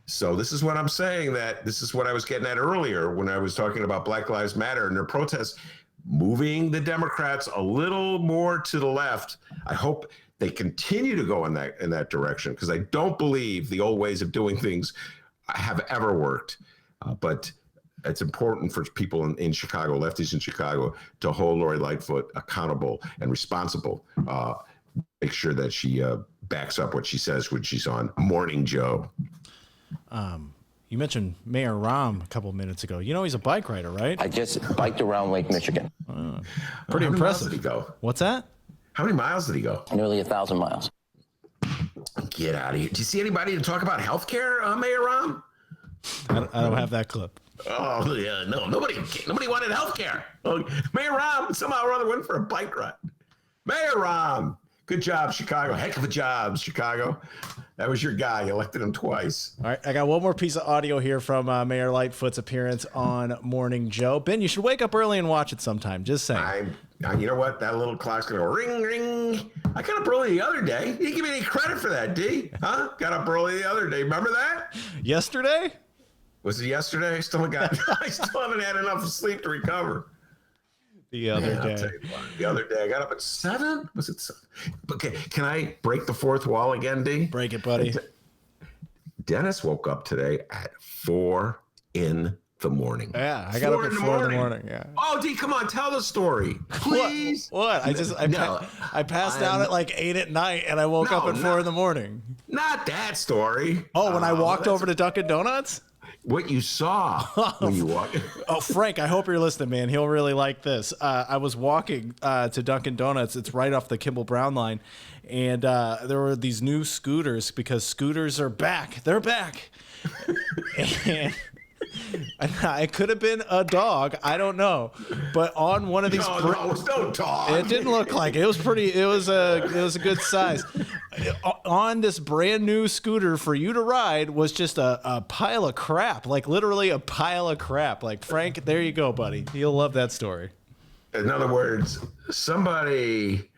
So this is what I'm saying, that this is what I was getting at earlier when I was talking about Black Lives Matter and their protests, moving the Democrats a little more to the left. I hope they continue to go in that direction, because I don't believe the old ways of doing things have ever worked. But it's important for people in Chicago, lefties in Chicago, to hold Lori Lightfoot accountable and responsible. Make sure that she backs up what she says when she's on Morning Joe. You mentioned Mayor Rahm a couple of minutes ago. He's a bike rider, right? I just biked around Lake Michigan. Pretty impressive. How many miles did he go? What's that? How many miles did he go? Nearly 1,000 miles. Get out of here. Do you see anybody to talk about healthcare, Mayor Rahm? I don't have that clip. Oh, yeah, no. Nobody wanted healthcare. Mayor Rahm somehow or other went for a bike ride. Mayor Rahm, Good job, Chicago. Heck of a job, Chicago. That was your guy. You elected him twice. All right, I got one more piece of audio here from Mayor Lightfoot's appearance on Morning Joe. Ben, you should wake up early and watch it sometime. Just saying. You know what? That little clock's going to go ring, ring. I got up early the other day. You didn't give me any credit for that, D. Huh? Got up early the other day. Remember that? Yesterday? Was it yesterday? I still haven't had enough sleep to recover. The other day. I'll tell you what, the other day, I got up at 7. Was it 7? Okay, can I break the fourth wall again, D? Break it, buddy. Dennis woke up today at 4 in the morning. Yeah, I got up at 4 in the morning. Yeah. Oh, D, come on, tell the story, please. What? I passed out at like 8 at night, and I woke up at 4 in the morning. Not that story. Oh, when I walked over to Dunkin' Donuts? What you saw when you walked. Oh, Frank, I hope you're listening, man. He'll really like this. I was walking to Dunkin' Donuts. It's right off the Kimball Brown line. And there were these new scooters because scooters are back. They're back. And it could have been a dog. I don't know. But on one of these... No, it was no dog. It didn't look like it. It was pretty... It was a good size. On this brand new scooter for you to ride was just a pile of crap. Like literally a pile of crap. Like, Frank, there you go, buddy. You'll love that story. In other words, somebody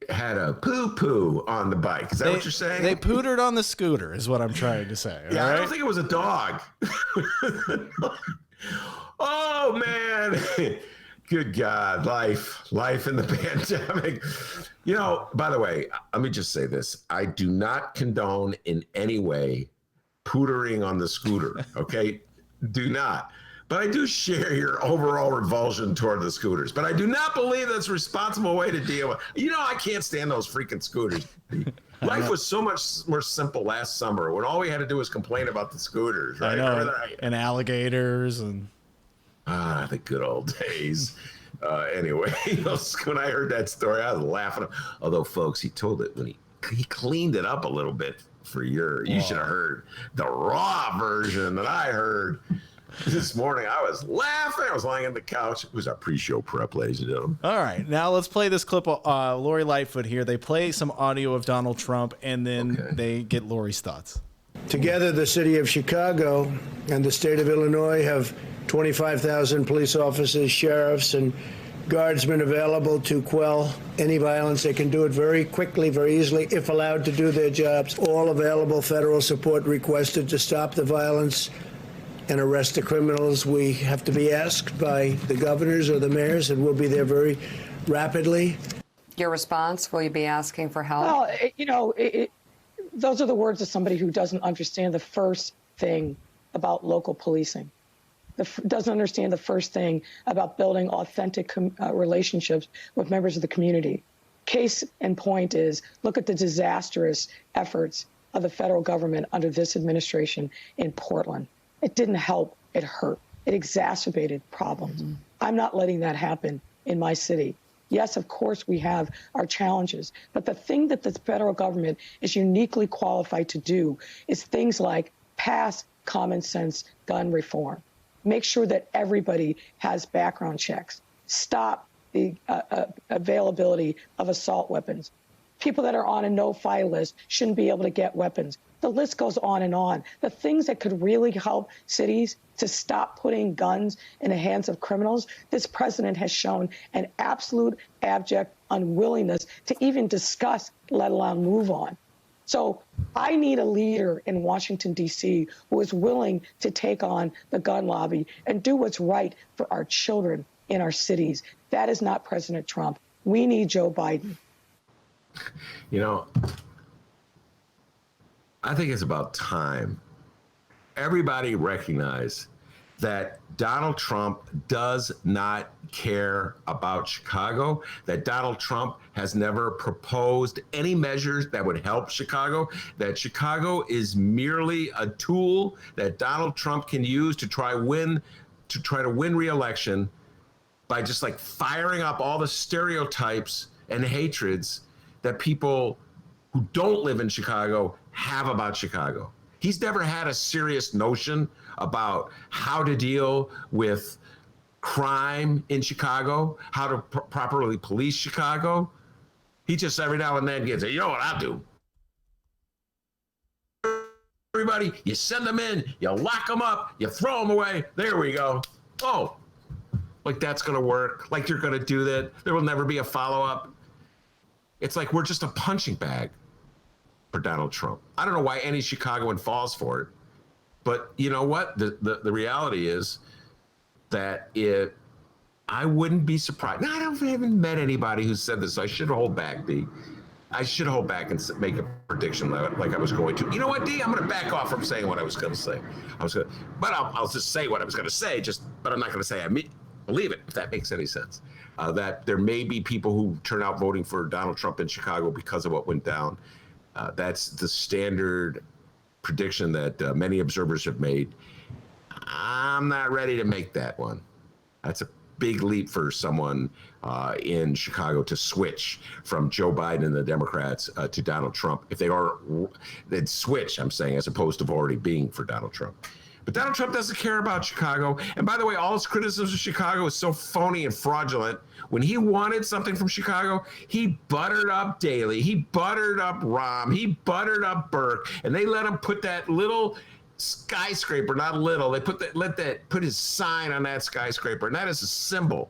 had a poo-poo on the bike. Is that what you're saying? They pootered on the scooter is what I'm trying to say. Yeah, right? I don't think it was a dog. Oh, man. Good God. Life in the pandemic. You know, by the way, let me just say this. I do not condone in any way pootering on the scooter, okay? Do not. But I do share your overall revulsion toward the scooters. But I do not believe that's a responsible way to deal with. You know, I can't stand those freaking scooters. Life was so much more simple last summer when all we had to do was complain about the scooters, right? I know, and alligators and... Ah, the good old days. Anyway, when I heard that story, I was laughing. Although, folks, he told it when he cleaned it up a little bit for you should have heard the raw version that I heard. This morning, I was laughing. I was lying on the couch. It was our pre-show prep, ladies and gentlemen. All right. Now let's play this clip of Lori Lightfoot here. They play some audio of Donald Trump, and then they get Lori's thoughts. Together, the city of Chicago and the state of Illinois have 25,000 police officers, sheriffs, and guardsmen available to quell any violence. They can do it very quickly, very easily, if allowed to do their jobs. All available federal support requested to stop the violence and arrest the criminals. We have to be asked by the governors or the mayors, and we'll be there very rapidly. Your response, will you be asking for help? Well, those are the words of somebody who doesn't understand the first thing about local policing. Doesn't understand the first thing about building authentic relationships with members of the community. Case in point is, look at the disastrous efforts of the federal government under this administration in Portland. It didn't help, it hurt. It exacerbated problems. I'm not letting that happen in my city. Yes, of course, we have our challenges, but the thing that the federal government is uniquely qualified to do is things like pass common sense gun reform, make sure that everybody has background checks, stop the availability of assault weapons. People that are on a no-fly list shouldn't be able to get weapons. The list goes on and on. The things that could really help cities to stop putting guns in the hands of criminals, this president has shown an absolute abject unwillingness to even discuss, let alone move on. So I need a leader in Washington, D.C. who is willing to take on the gun lobby and do what's right for our children in our cities. That is not President Trump. We need Joe Biden. You know, I think it's about time everybody recognize that Donald Trump does not care about Chicago, that Donald Trump has never proposed any measures that would help Chicago, that Chicago is merely a tool that Donald Trump can use to try to win re-election by just like firing up all the stereotypes and hatreds that people who don't live in Chicago have about Chicago. He's never had a serious notion about how to deal with crime in Chicago, how to properly police Chicago. He just every now and then gets it. You know what I'll do? Everybody, you send them in, you lock them up, you throw them away. There we go. Oh, like that's going to work. Like you're going to do that. There will never be a follow-up. It's like we're just a punching bag for Donald Trump. I don't know why any Chicagoan falls for it. But you know what? The reality is that I wouldn't be surprised. Now, I haven't met anybody who said this. So I should hold back, D. I should hold back and make a prediction like I was going to. You know what, D? I'm going to back off from saying what I was going to say. But I'll just say what I was going to say. But I'm not going to say I believe it, if that makes any sense. That there may be people who turn out voting for Donald Trump in Chicago because of what went down. That's the standard prediction that many observers have made. I'm not ready to make that one. That's a big leap for someone in Chicago to switch from Joe Biden and the Democrats to Donald Trump. If they'd switch, I'm saying, as opposed to already being for Donald Trump. But Donald Trump doesn't care about Chicago. And by the way, all his criticism of Chicago is so phony and fraudulent. When he wanted something from Chicago, he buttered up Daley. He buttered up Rahm. He buttered up Burke. And they let him put that little skyscraper, not little. They put his sign on that skyscraper. And that is a symbol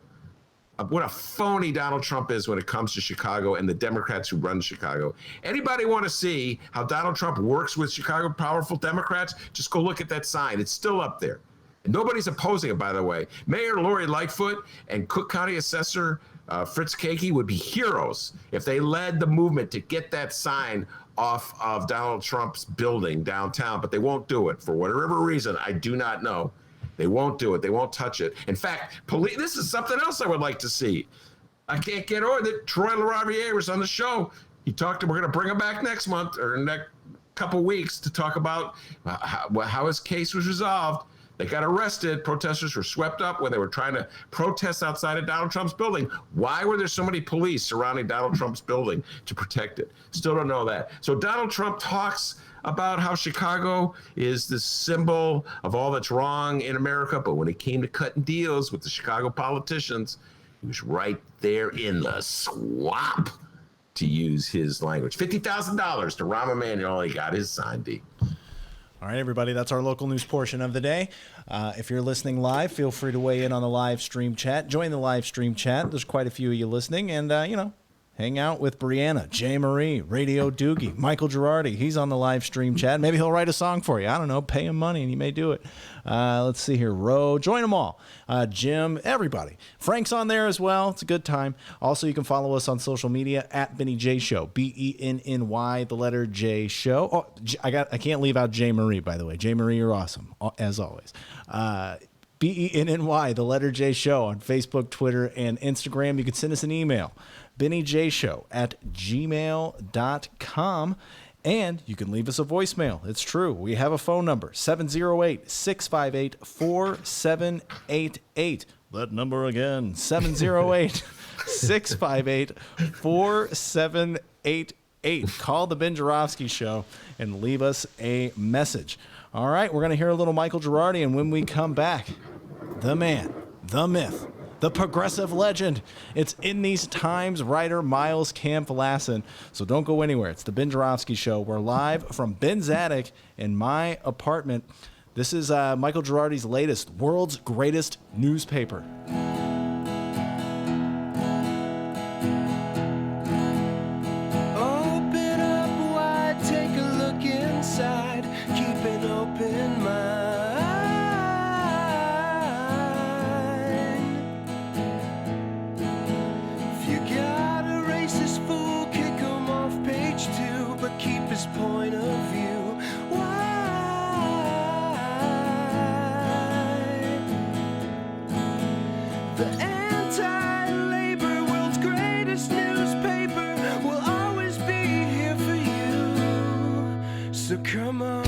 of what a phony Donald Trump is when it comes to Chicago and the Democrats who run Chicago. Anybody want to see how Donald Trump works with Chicago powerful Democrats? Just go look at that sign. It's still up there. And nobody's opposing it, by the way. Mayor Lori Lightfoot and Cook County Assessor Fritz Kakey would be heroes if they led the movement to get that sign off of Donald Trump's building downtown, but they won't do it for whatever reason. I do not know. They won't do it. They won't touch it. In fact, this is something else I would like to see. I can't get over that. Troy LaRaviere was on the show. We're going to bring him back next month or next couple weeks to talk about how his case was resolved. They got arrested. Protesters were swept up when they were trying to protest outside of Donald Trump's building. Why were there so many police surrounding Donald Trump's building to protect it? Still don't know that. So Donald Trump talks about how Chicago is the symbol of all that's wrong in America. But when it came to cutting deals with the Chicago politicians, he was right there in the swamp, to use his language. $50,000 to Rahm Emanuel. He got his sign, D. All right, everybody, that's our local news portion of the day. If you're listening live, feel free to weigh in on the live stream chat. Join the live stream chat. There's quite a few of you listening. And, hang out with Brianna, Jay Marie, Radio Doogie, Michael Girardi. He's on the live stream chat. Maybe he'll write a song for you. I don't know. Pay him money and he may do it. Let's see here. Ro, join them all. Jim, everybody. Frank's on there as well. It's a good time. Also, you can follow us on social media at Benny J Show. BENNY, the letter J Show. Oh, I can't leave out Jay Marie, by the way. Jay Marie, you're awesome, as always. BENNY, the letter J Show on Facebook, Twitter, and Instagram. You can send us an email, BennyJShow@gmail.com. And you can leave us a voicemail. It's true. We have a phone number, 708-658-4788. That number again, 708-658-4788. Call the Ben Joravsky Show and leave us a message. All right, we're going to hear a little Michael Girardi, and when we come back, the man, the myth, the progressive legend. It's In These Times writer Miles Kampf-Lassin. So don't go anywhere. It's the Ben Joravsky Show. We're live from Ben's attic in my apartment. This is Michael Girardi's latest, World's Greatest Newspaper. Open up wide, take a look inside, keep an open mind. If you got a racist fool, kick him off page 2, but keep his point of view. Why? The anti-labor world's greatest newspaper will always be here for you. So come on.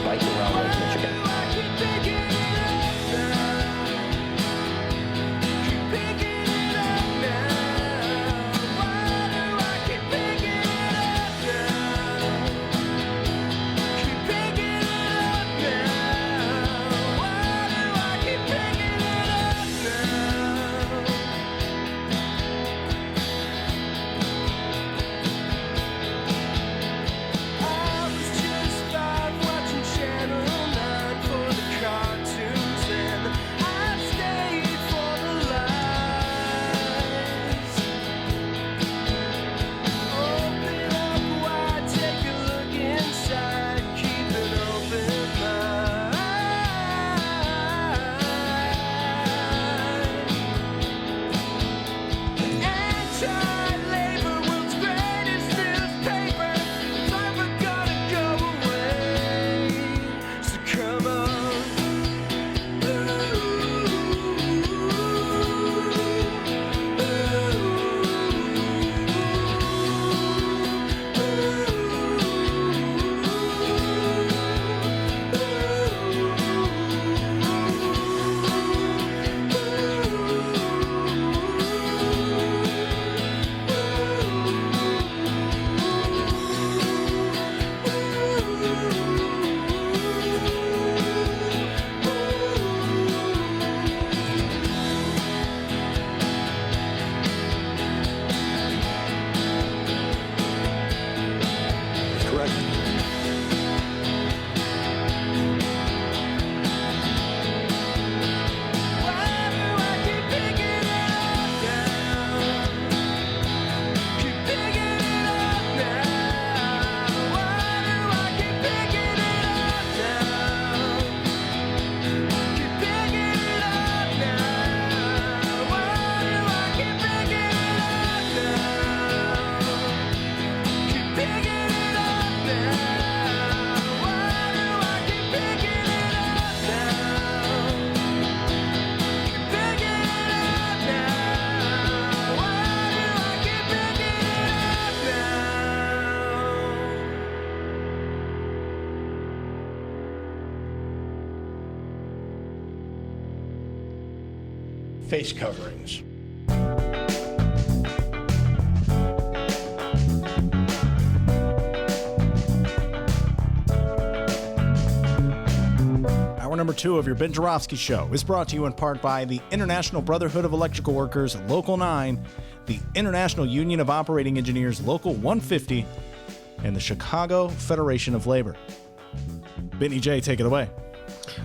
biked around Lake Michigan. Face coverings. Hour number 2 of your Ben Joravsky Show is brought to you in part by the International Brotherhood of Electrical Workers, Local 9, the International Union of Operating Engineers, Local 150, and the Chicago Federation of Labor. Benny J, take it away.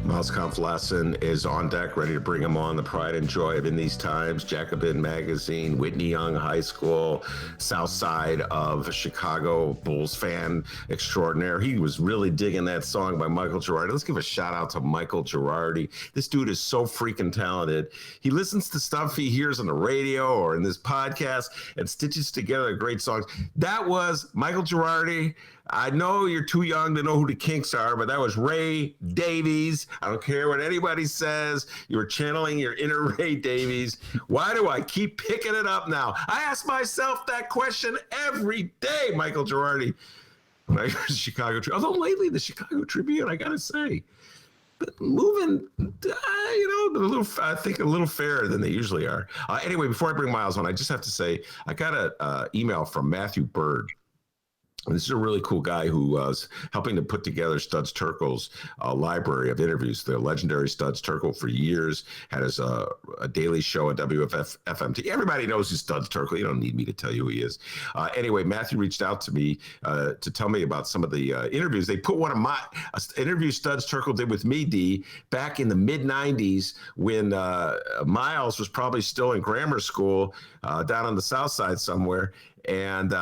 Miles Kampf-Lassin is on deck, ready to bring him on. The pride and joy of In These Times, Jacobin Magazine, Whitney Young High School, South Side of Chicago Bulls fan extraordinaire. He was really digging that song by Michael Girardi. Let's give a shout out to Michael Girardi. This dude is so freaking talented. He listens to stuff he hears on the radio or in this podcast and stitches together great songs. That was Michael Girardi. I know you're too young to know who the Kinks are, but that was Ray Davies. I don't care what anybody says. You were channeling your inner Ray Davies. Why do I keep picking it up now? I ask myself that question every day, Michael Girardi. When I go to the Chicago Tribune, although lately the Chicago Tribune, I got to say, moving, I think a little fairer than they usually are. Anyway, before I bring Miles on, I just have to say, I got an email from Matthew Bird. And this is a really cool guy who was helping to put together Studs Terkel's library of interviews. The legendary Studs Terkel for years had his a daily show at WFFMT. Everybody knows who Studs Terkel. You don't need me to tell you who he is. Anyway, Matthew reached out to me to tell me about some of the interviews. They put one of my interviews Studs Terkel did with me, D, back in the mid-'90s when Miles was probably still in grammar school down on the South Side somewhere. And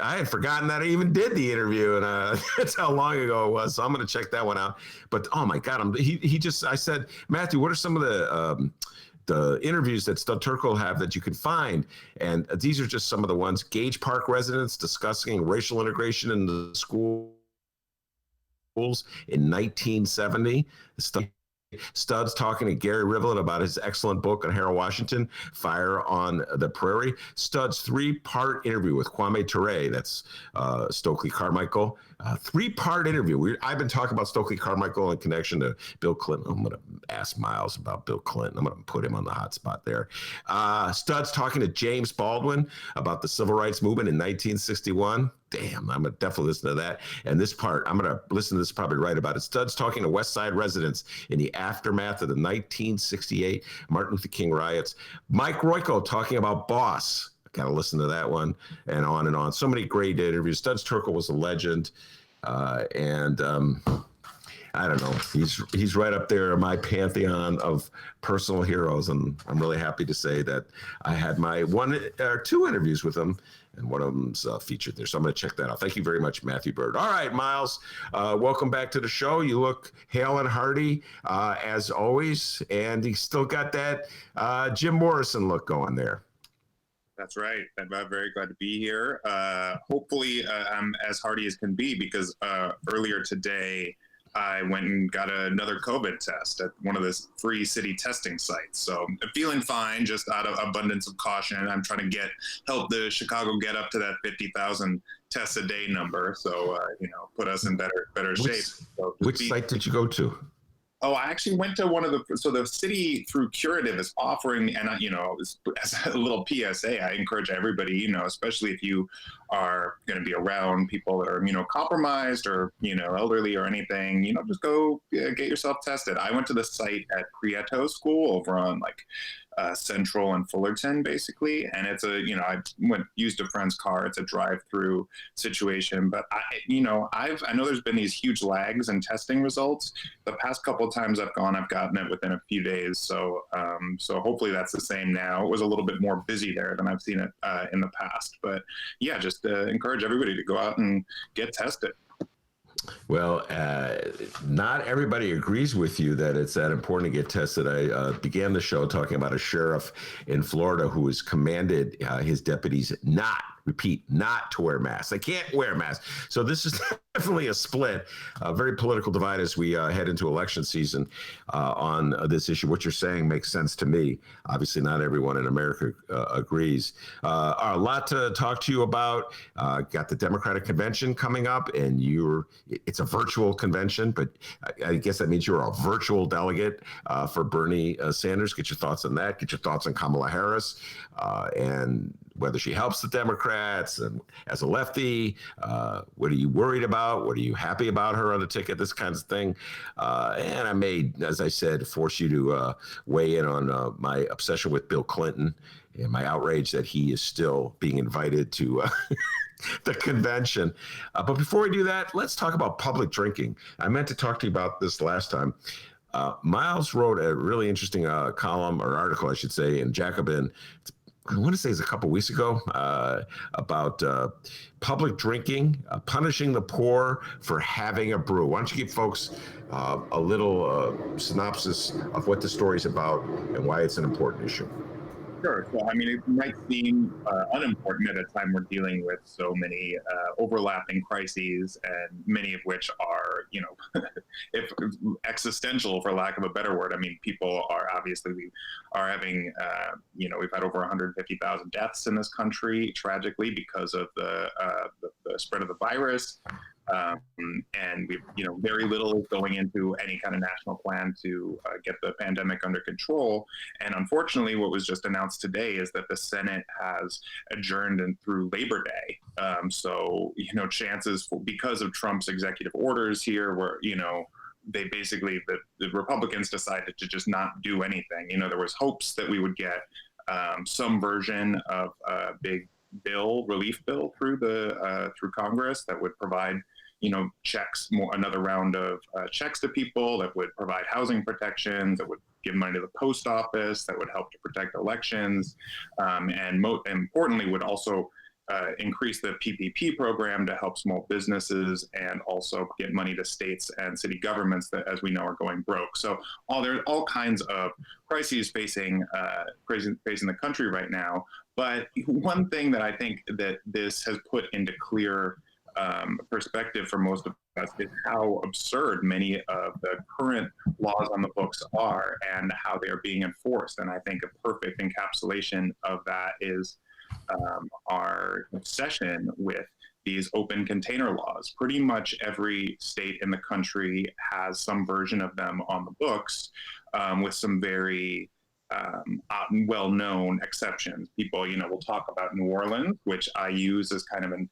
I had forgotten that I even did the interview, and that's how long ago it was. So I'm going to check that one out. But oh my God, I said, Matthew, what are some of the interviews that Stud Terkel have that you can find? And these are just some of the ones. Gage Park residents discussing racial integration in the schools in 1970. Studs talking to Gary Rivlin about his excellent book on Harold Washington, Fire on the Prairie. Studs' 3-part interview with Kwame Ture, that's Stokely Carmichael. 3-part interview. I've been talking about Stokely Carmichael in connection to Bill Clinton. I'm going to ask Miles about Bill Clinton. I'm going to put him on the hot spot there. Studs talking to James Baldwin about the civil rights movement in 1961. Damn, I'm going to definitely listen to that. And this part, I'm going to listen to this probably right about it. Studs talking to West Side residents in the aftermath of the 1968 Martin Luther King riots. Mike Royko talking about Boss. Got to listen to that one, and on and on. So many great interviews. Studs Terkel was a legend. I don't know. He's right up there in my pantheon of personal heroes, and I'm really happy to say that I had my 1 or 2 interviews with him, and one of them's featured there. So I'm going to check that out. Thank you very much, Matthew Bird. All right, Miles, welcome back to the show. You look hale and hearty as always, and you still got that Jim Morrison look going there. That's right. I'm very glad to be here. Hopefully, I'm as hearty as can be because earlier today, I went and got another COVID test at one of the free city testing sites. So I'm feeling fine, just out of abundance of caution. I'm trying to help the Chicago get up to that 50,000 tests a day number. So, put us in better shape. So which site did you go to? Oh, I actually went to the city through Curative is offering, and as a little PSA, I encourage everybody, especially if you are going to be around people that are, compromised or, elderly or anything, just go get yourself tested. I went to the site at Prieto School over on Central and Fullerton, basically. And it's I used a friend's car. It's a drive-through situation, but I know there's been these huge lags in testing results. The past couple of times I've gotten it within a few days. So hopefully that's the same now. It was a little bit more busy there than I've seen it in the past, but yeah, just encourage everybody to go out and get tested. Well, not everybody agrees with you that it's that important to get tested. I began the show talking about a sheriff in Florida who has commanded his deputies not to wear masks. They can't wear masks. So this is definitely a split, a very political divide as we head into election season on this issue. What you're saying makes sense to me. Obviously, not everyone in America agrees. A lot to talk to you about. Got the Democratic convention coming up, and it's a virtual convention, but I guess that means you're a virtual delegate for Bernie Sanders. Get your thoughts on that. Get your thoughts on Kamala Harris and whether she helps the Democrats, and as a lefty, what are you worried about? What are you happy about her on the ticket? This kind of thing. And I may, as I said, force you to weigh in on my obsession with Bill Clinton and my outrage that he is still being invited to the convention. But before we do that, let's talk about public drinking. I meant to talk to you about this last time. Miles wrote a really interesting column or article, I should say, in Jacobin. I want to say it's a couple weeks ago about public drinking, punishing the poor for having a brew. Why don't you give folks a little synopsis of what the story's about and why it's an important issue? Sure. So, it might seem unimportant at a time we're dealing with so many overlapping crises, and many of which are, if existential, for lack of a better word. People are we are having, we've had over 150,000 deaths in this country, tragically, because of the spread of the virus. And we've, very little is going into any kind of national plan to get the pandemic under control. And unfortunately, what was just announced today is that the Senate has adjourned through Labor Day. Chances because of Trump's executive orders here where, they basically, the Republicans decided to just not do anything. There was hopes that we would get some version of a big relief bill through Congress that would provide checks, another round of checks to people, that would provide housing protections, that would give money to the post office, that would help to protect elections, and importantly would also increase the PPP program to help small businesses and also get money to states and city governments that, as we know, are going broke. So there are all kinds of crises facing the country right now. But one thing that I think that this has put into clear perspective for most of is how absurd many of the current laws on the books are and how they are being enforced. And I think a perfect encapsulation of that is our obsession with these open container laws. Pretty much every state in the country has some version of them on the books, with some very well-known exceptions. People, will talk about New Orleans, which I use as kind of an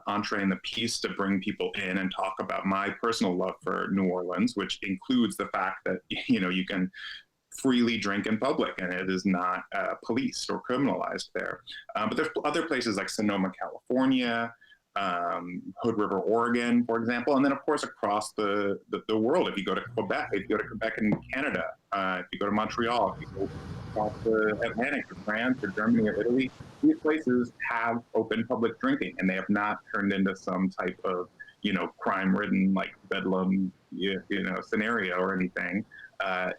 entree in the piece to bring people in and talk about my personal love for New Orleans, which includes the fact that, you can freely drink in public and it is not policed or criminalized there. But there's other places like Sonoma, California, Hood River, Oregon, for example, and then of course across the world. If you go to Quebec, in Canada, if you go to Montreal, if you go across the Atlantic to France or Germany or Italy, these places have open public drinking, and they have not turned into some type of crime-ridden like Bedlam scenario or anything.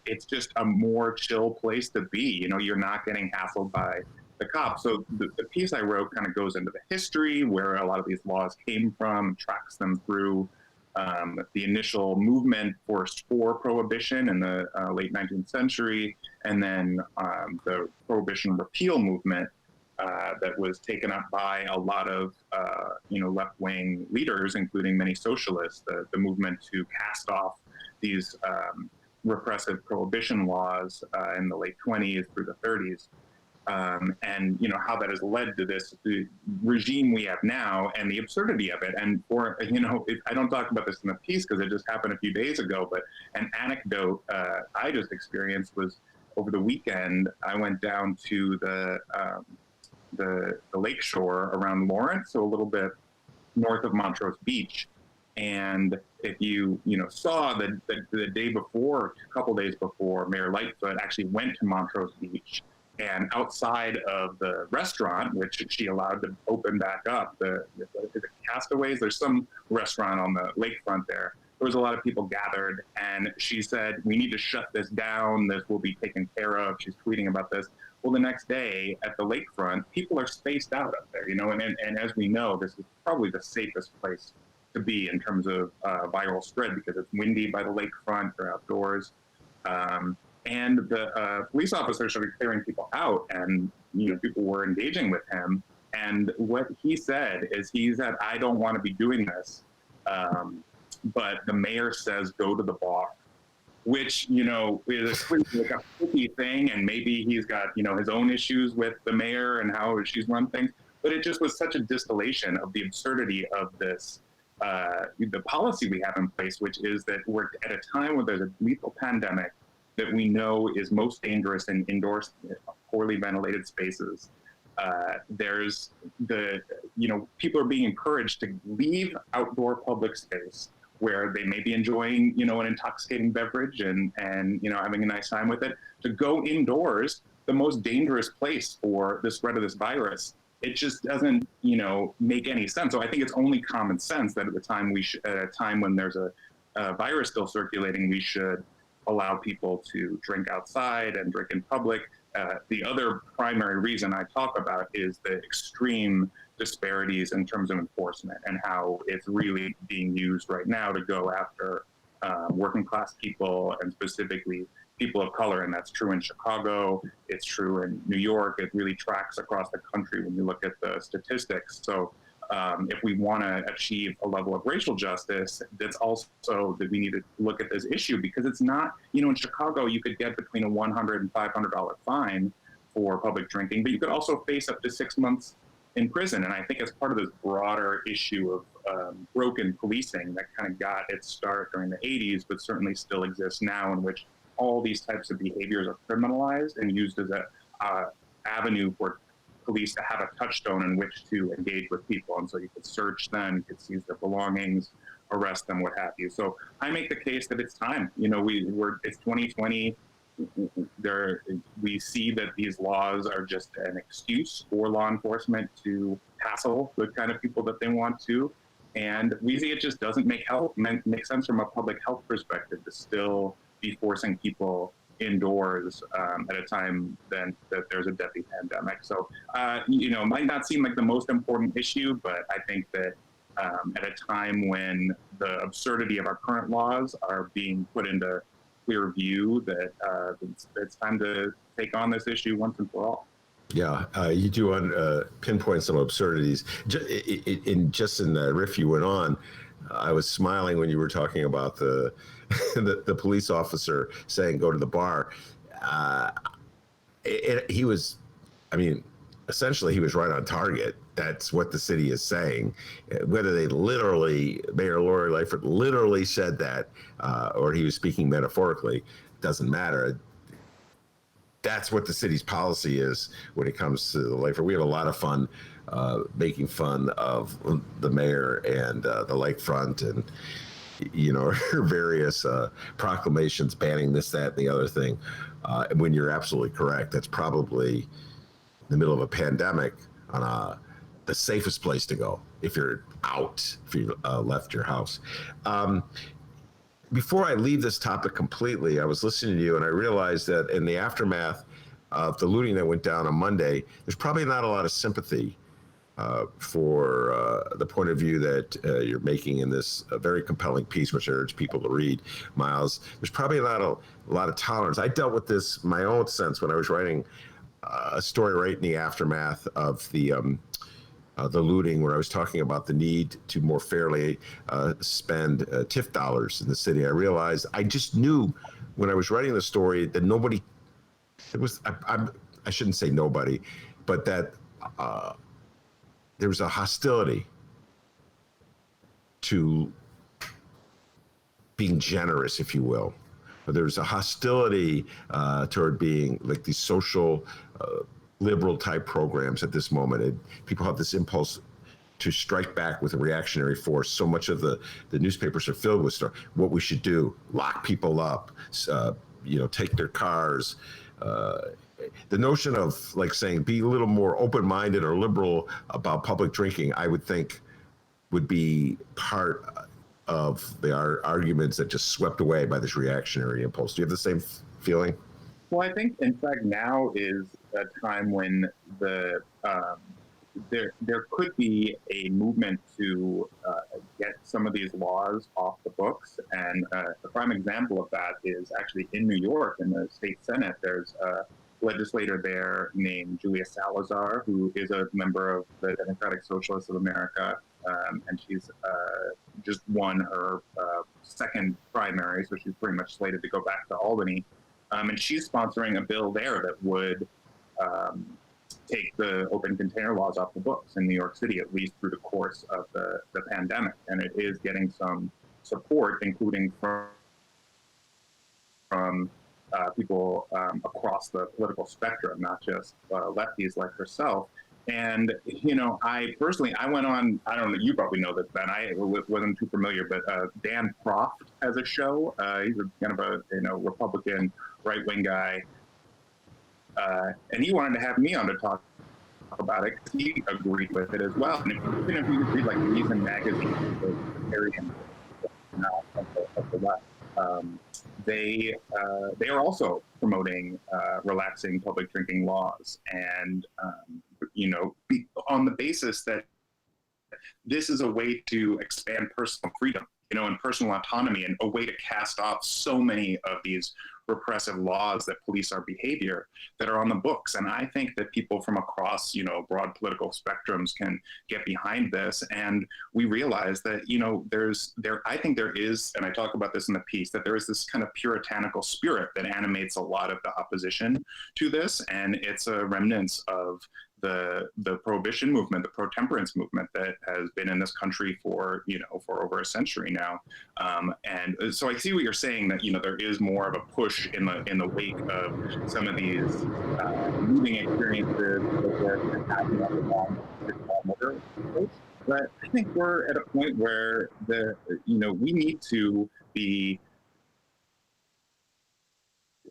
It's just a more chill place to be. You're not getting hassled by the cops. So the piece I wrote kind of goes into the history, where a lot of these laws came from, tracks them through the initial movement for prohibition in the late 19th century, and then the prohibition repeal movement that was taken up by a lot of left-wing leaders, including many socialists. The movement to cast off these repressive prohibition laws in the late 20s through the 30s. And how that has led to this regime we have now and the absurdity of it. And I don't talk about this in the piece because it just happened a few days ago, but an anecdote I just experienced was over the weekend. I went down to the lake shore around Lawrence, so a little bit north of Montrose Beach. And if you saw the day before, a couple days before, Mayor Lightfoot actually went to Montrose Beach. And outside of the restaurant, which she allowed to open back up, the Castaways, there's some restaurant on the lakefront there. There was a lot of people gathered, and she said, "We need to shut this down. This will be taken care of." She's tweeting about this. Well, the next day at the lakefront, people are spaced out up there, and as we know, this is probably the safest place to be in terms of viral spread because it's windy by the lakefront, they're outdoors. And the police officers started clearing people out, and people were engaging with him. And what he said is, "I don't want to be doing this, but the mayor says go to the bar," which is like a tricky thing, and maybe he's got his own issues with the mayor and how she's run things. But it just was such a distillation of the absurdity of this. The policy we have in place, which is that we're at a time where there's a lethal pandemic that we know is most dangerous in indoor, poorly ventilated spaces. There's people are being encouraged to leave outdoor public space where they may be enjoying, an intoxicating beverage and having a nice time with it, to go indoors, the most dangerous place for the spread of this virus. It just doesn't, make any sense. So I think it's only common sense that at a time when there's a virus still circulating, we should allow people to drink outside and drink in public. The other primary reason I talk about is the extreme disparities in terms of enforcement and how it's really being used right now to go after working class people and specifically people of color. And that's true in Chicago. It's true in New York. It really tracks across the country when you look at the statistics. So if we want to achieve a level of racial justice, that's also that we need to look at this issue, because it's not, in Chicago, you could get between a $100 and $500 fine for public drinking, but you could also face up to 6 months in prison. And I think it's part of this broader issue of broken policing that kind of got its start during the 80s, but certainly still exists now, in which all these types of behaviors are criminalized and used as a avenue for police to have a touchstone in which to engage with people. And so you could search them, you could seize their belongings, arrest them, what have you. So I make the case that it's time. It's 2020. We see that these laws are just an excuse for law enforcement to hassle the kind of people that they want to. And we see it just doesn't make sense from a public health perspective to still be forcing people indoors at a time that there's a deadly pandemic. So, might not seem like the most important issue, but I think that at a time when the absurdity of our current laws are being put into clear view, that it's time to take on this issue once and for all. Yeah, you do pinpoint some absurdities. In the riff you went on, I was smiling when you were talking about the the police officer saying go to the bar. He was, I mean, essentially he was right on target. That's what the city is saying. Whether they literally, Mayor Lori Lightfoot literally said that, or he was speaking metaphorically, doesn't matter. That's what the city's policy is when it comes to the Lightfoot. We have a lot of fun making fun of the mayor and the lakefront and, you know, her various proclamations banning this, that, and the other thing. When you're absolutely correct, that's probably in the middle of a pandemic on the safest place to go if you're out, if you left your house. Before I leave this topic completely, I was listening to you and I realized that in the aftermath of the looting that went down on Monday, there's probably not a lot of sympathy for the point of view that you're making in this very compelling piece, which I urge people to read, Miles. There's probably not a lot of tolerance. I dealt with this, my own sense, when I was writing a story right in the aftermath of the looting, where I was talking about the need to more fairly spend TIF dollars in the city. I realized, I just knew when I was writing the story that nobody, I shouldn't say nobody, but that there was a hostility to being generous, if you will. There's a hostility toward being like these social liberal type programs at this moment. People have this impulse to strike back with a reactionary force. So much of the newspapers are filled with stuff. What we should do, lock people up, take their cars. The notion of like saying be a little more open-minded or liberal about public drinking, I would think would be part of the arguments that just swept away by this reactionary impulse. Do you have the same feeling? Well, I think, in fact, now is a time when there could be a movement to get some of these laws off the books. And a prime example of that is actually in New York, in the state Senate. There's a legislator there named Julia Salazar, who is a member of the Democratic Socialists of America. And she's just won her second primary, so she's pretty much slated to go back to Albany. And she's sponsoring a bill there that would take the open container laws off the books in New York City, at least through the course of the pandemic. And it is getting some support, including from people across the political spectrum, not just lefties like herself. And, I went on, I don't know, you probably know this, Ben, I wasn't too familiar, but Dan Proft has a show. He's kind of a Republican right-wing guy. And he wanted to have me on to talk about it. He agreed with it as well. And if you read like Reason Magazine, the area of the left, they are also promoting relaxing public drinking laws, and on the basis that this is a way to expand personal freedom, and personal autonomy, and a way to cast off so many of these repressive laws that police our behavior that are on the books. And I think that people from across, broad political spectrums can get behind this. And we realize that, I think there is, and I talk about this in the piece, that there is this kind of puritanical spirit that animates a lot of the opposition to this. And it's a remnants of the prohibition movement, the pro-temperance movement that has been in this country for over a century now. And so I see what you're saying, that, there is more of a push in the wake of some of these moving experiences that happening at the long approach. But I think we're at a point where we need to be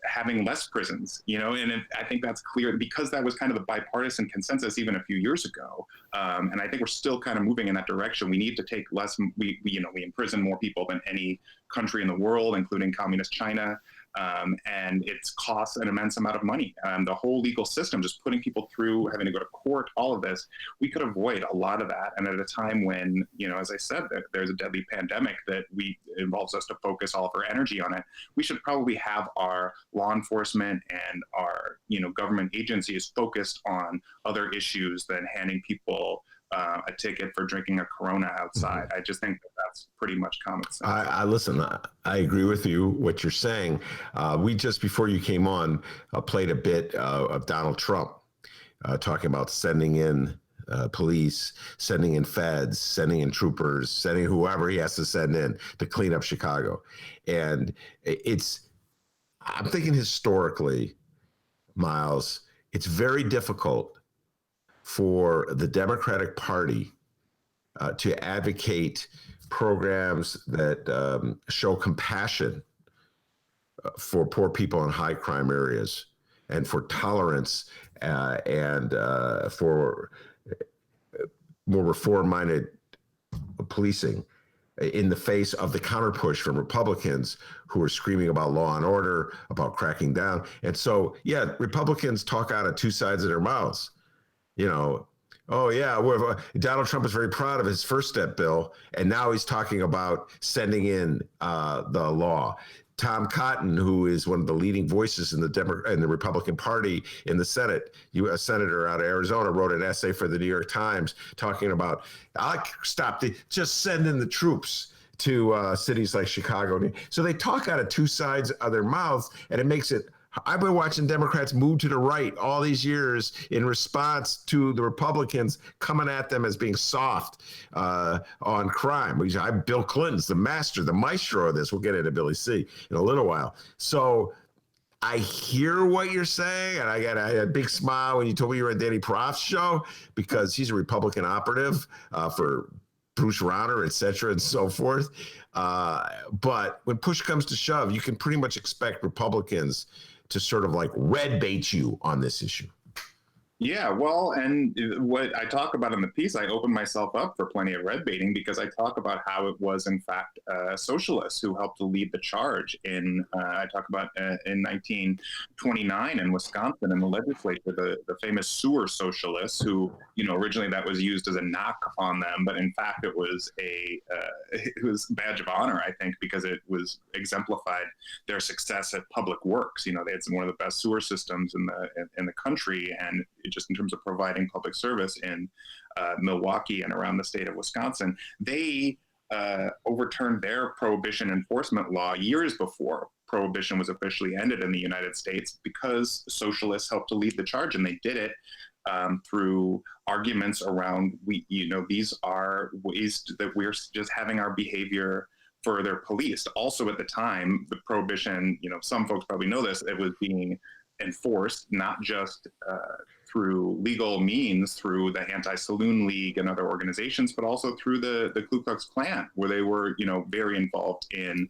having less prisons, and I think that's clear because that was kind of the bipartisan consensus even a few years ago. And I think we're still kind of moving in that direction. We need to take less, we imprison more people than any country in the world, including communist China. And it's costs an immense amount of money. The whole legal system, just putting people through, having to go to court, all of this, we could avoid a lot of that. And at a time when, as I said, there's a deadly pandemic that involves us to focus all of our energy on it, we should probably have our law enforcement and our, government agencies focused on other issues than handing people a ticket for drinking a Corona outside. I just think that's pretty much common sense. I listen. I agree with you. What you're saying. We just before you came on played a bit of Donald Trump talking about sending in police, sending in feds, sending in troopers, sending whoever he has to send in to clean up Chicago. And I'm thinking historically, Miles, it's very difficult for the Democratic Party to advocate programs that show compassion for poor people in high crime areas and for tolerance and for more reform-minded policing in the face of the counterpush from Republicans who are screaming about law and order, about cracking down. And so, yeah, Republicans talk out of two sides of their mouths. Oh, yeah, Donald Trump is very proud of his First Step bill, and now he's talking about sending in the law. Tom Cotton, who is one of the leading voices in the Republican Party in the Senate, a senator out of Arizona, wrote an essay for the New York Times talking about, just send in the troops to cities like Chicago. So they talk out of two sides of their mouths, and it makes it. I've been watching Democrats move to the right all these years in response to the Republicans coming at them as being soft on crime. Bill Clinton's the maestro of this. We'll get into Billy C in a little while. So I hear what you're saying, and I had a big smile when you told me you were at Danny Proft's show because he's a Republican operative for Bruce Rauner, et cetera, and so forth. But when push comes to shove, you can pretty much expect Republicans to sort of like red bait you on this issue. Yeah, well, and what I talk about in the piece, I open myself up for plenty of red baiting because I talk about how it was, in fact, socialists who helped to lead the charge I talk about in 1929 in Wisconsin in the legislature, the famous sewer socialists who, originally that was used as a knock on them, but in fact it was a badge of honor, I think, because it was exemplified their success at public works. They had one of the best sewer systems in the country, and just in terms of providing public service in Milwaukee and around the state of Wisconsin, they overturned their prohibition enforcement law years before prohibition was officially ended in the United States because socialists helped to lead the charge, and they did it through arguments around these are ways that we're just having our behavior further policed. Also, at the time, the prohibition, some folks probably know this, it was being enforced not just through legal means, through the Anti-Saloon League and other organizations, but also through the Ku Klux Klan, where they were, very involved in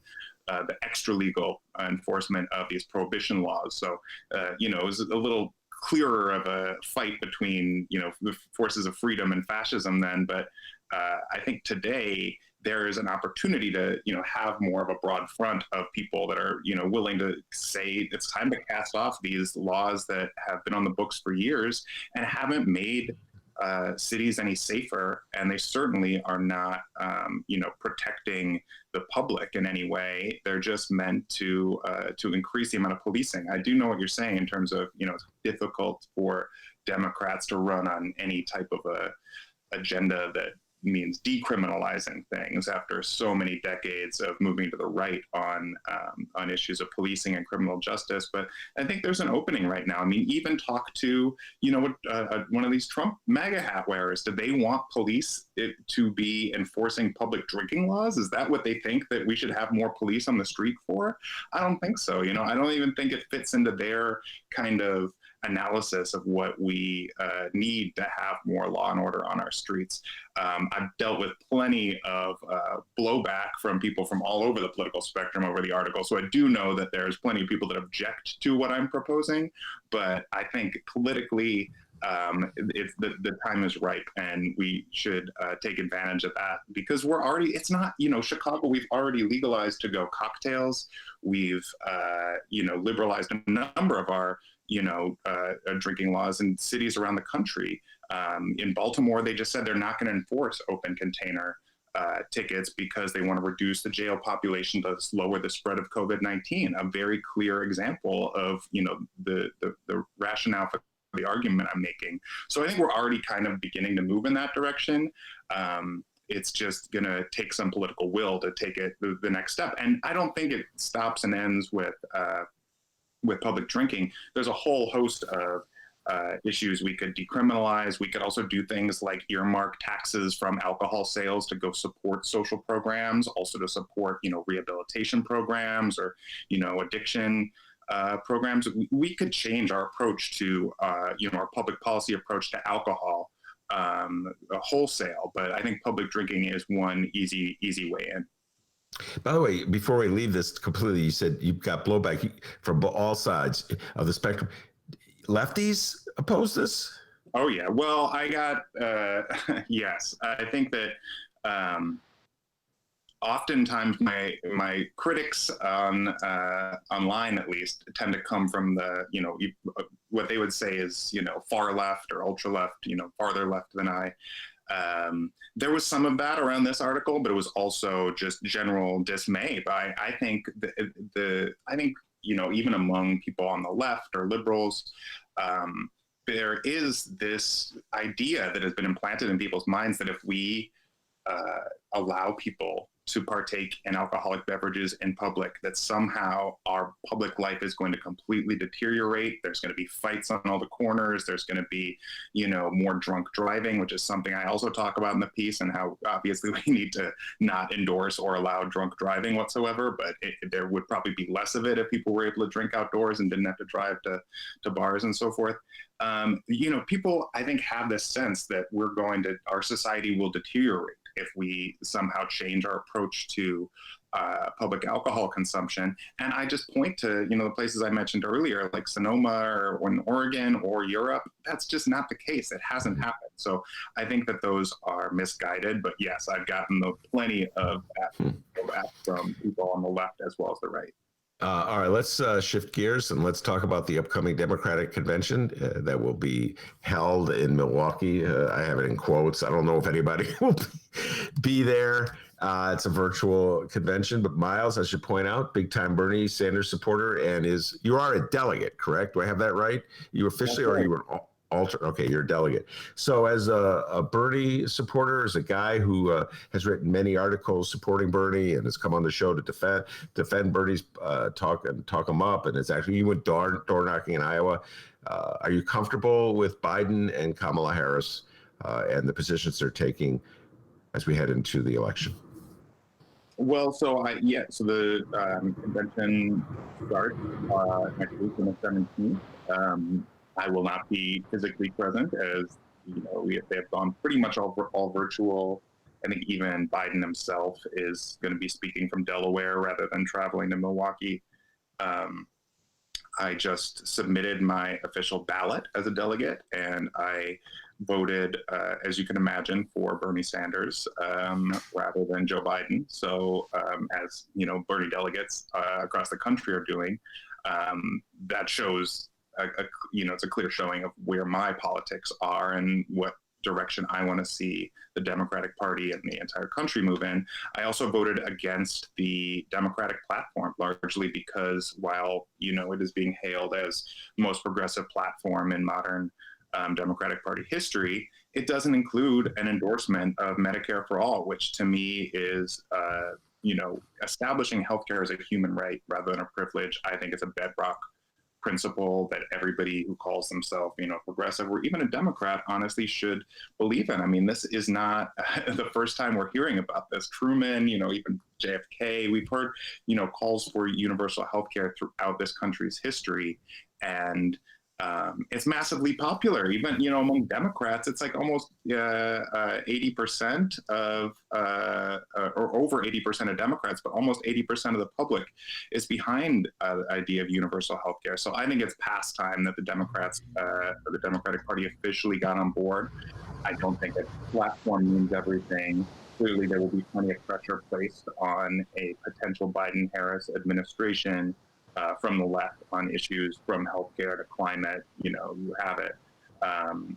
the extra legal enforcement of these prohibition laws. So, it was a little clearer of a fight between, the forces of freedom and fascism then. But I think today there is an opportunity to, have more of a broad front of people that are, willing to say it's time to cast off these laws that have been on the books for years and haven't made cities any safer. And they certainly are not, protecting the public in any way. They're just meant to increase the amount of policing. I do know what you're saying in terms of, it's difficult for Democrats to run on any type of a agenda that means decriminalizing things after so many decades of moving to the right on issues of policing and criminal justice. But I think there's an opening right now. I mean, even talk to, one of these Trump MAGA hat wearers. Do they want police to be enforcing public drinking laws? Is that what they think that we should have more police on the street for? I don't think so. I don't even think it fits into their kind of analysis of what we need to have more law and order on our streets. I've dealt with plenty of blowback from people from all over the political spectrum over the article. So I do know that there's plenty of people that object to what I'm proposing, but I think politically the time is ripe, and we should take advantage of that, because it's not, Chicago, we've already legalized to-go cocktails. We've, liberalized a number of our, drinking laws in cities around the country. In Baltimore, they just said they're not going to enforce open container tickets because they want to reduce the jail population to lower the spread of COVID-19. A very clear example of, the rationale for the argument I'm making. So I think we're already kind of beginning to move in that direction. It's just going to take some political will to take it the next step. And I don't think it stops and ends with public drinking. There's a whole host of issues we could decriminalize. We could also do things like earmark taxes from alcohol sales to go support social programs, also to support, rehabilitation programs or, addiction programs. We could change our approach to, our public policy approach to alcohol wholesale. But I think public drinking is one easy way in. By the way, before we leave this completely, you said you've got blowback from all sides of the spectrum. Lefties oppose this? Oh, yeah. Well, I got, yes. I think that oftentimes my critics online, at least, tend to come from the, what they would say is, far left or ultra left, farther left than I. There was some of that around this article, but it was also just general dismay. But I think even among people on the left or liberals, there is this idea that has been implanted in people's minds that if we allow people to partake in alcoholic beverages in public, that somehow our public life is going to completely deteriorate. There's going to be fights on all the corners. There's going to be, more drunk driving, which is something I also talk about in the piece, and how obviously we need to not endorse or allow drunk driving whatsoever. But there would probably be less of it if people were able to drink outdoors and didn't have to drive to bars and so forth. People, I think, have this sense that our society will deteriorate if we somehow change our approach to public alcohol consumption. And I just point to, the places I mentioned earlier, like Sonoma or in Oregon or Europe. That's just not the case. It hasn't happened. So I think that those are misguided. But yes, I've gotten plenty of that from people on the left as well as the right. All right, let's shift gears and let's talk about the upcoming Democratic convention that will be held in Milwaukee. I have it in quotes. I don't know if anybody will be there. It's a virtual convention, but Miles, I should point out, big time Bernie Sanders supporter, and you are a delegate, correct? Do I have that right? You officially, or are you an okay, you're a delegate. So as a Bernie supporter, as a guy who has written many articles supporting Bernie and has come on the show to defend Bernie's talk him up, and it's actually, you went door knocking in Iowa. Are you comfortable with Biden and Kamala Harris and the positions they're taking as we head into the election? Well, so the convention starts next week on the 17th. I will not be physically present, as they have gone pretty much all virtual. I think even Biden himself is going to be speaking from Delaware rather than traveling to Milwaukee. I just submitted my official ballot as a delegate, and I voted, as you can imagine, for Bernie Sanders rather than Joe Biden. So, as Bernie delegates across the country are doing, that shows. It's a clear showing of where my politics are and what direction I want to see the Democratic Party and the entire country move in. I also voted against the Democratic platform, largely because while, it is being hailed as the most progressive platform in modern Democratic Party history, it doesn't include an endorsement of Medicare for all, which to me is, establishing healthcare as a human right rather than a privilege. I think it's a bedrock principle that everybody who calls themselves, progressive or even a Democrat, honestly should believe in. I mean, this is not the first time we're hearing about this. Truman, even JFK, we've heard, calls for universal health care throughout this country's history. And It's massively popular, even among Democrats. It's like almost 80% of, or over 80% of Democrats, but almost 80% of the public is behind the idea of universal health care. So I think it's past time that the Democrats, the Democratic Party, officially got on board. I don't think a platform means everything. Clearly, there will be plenty of pressure placed on a potential Biden-Harris administration from the left on issues from healthcare to climate. You have it.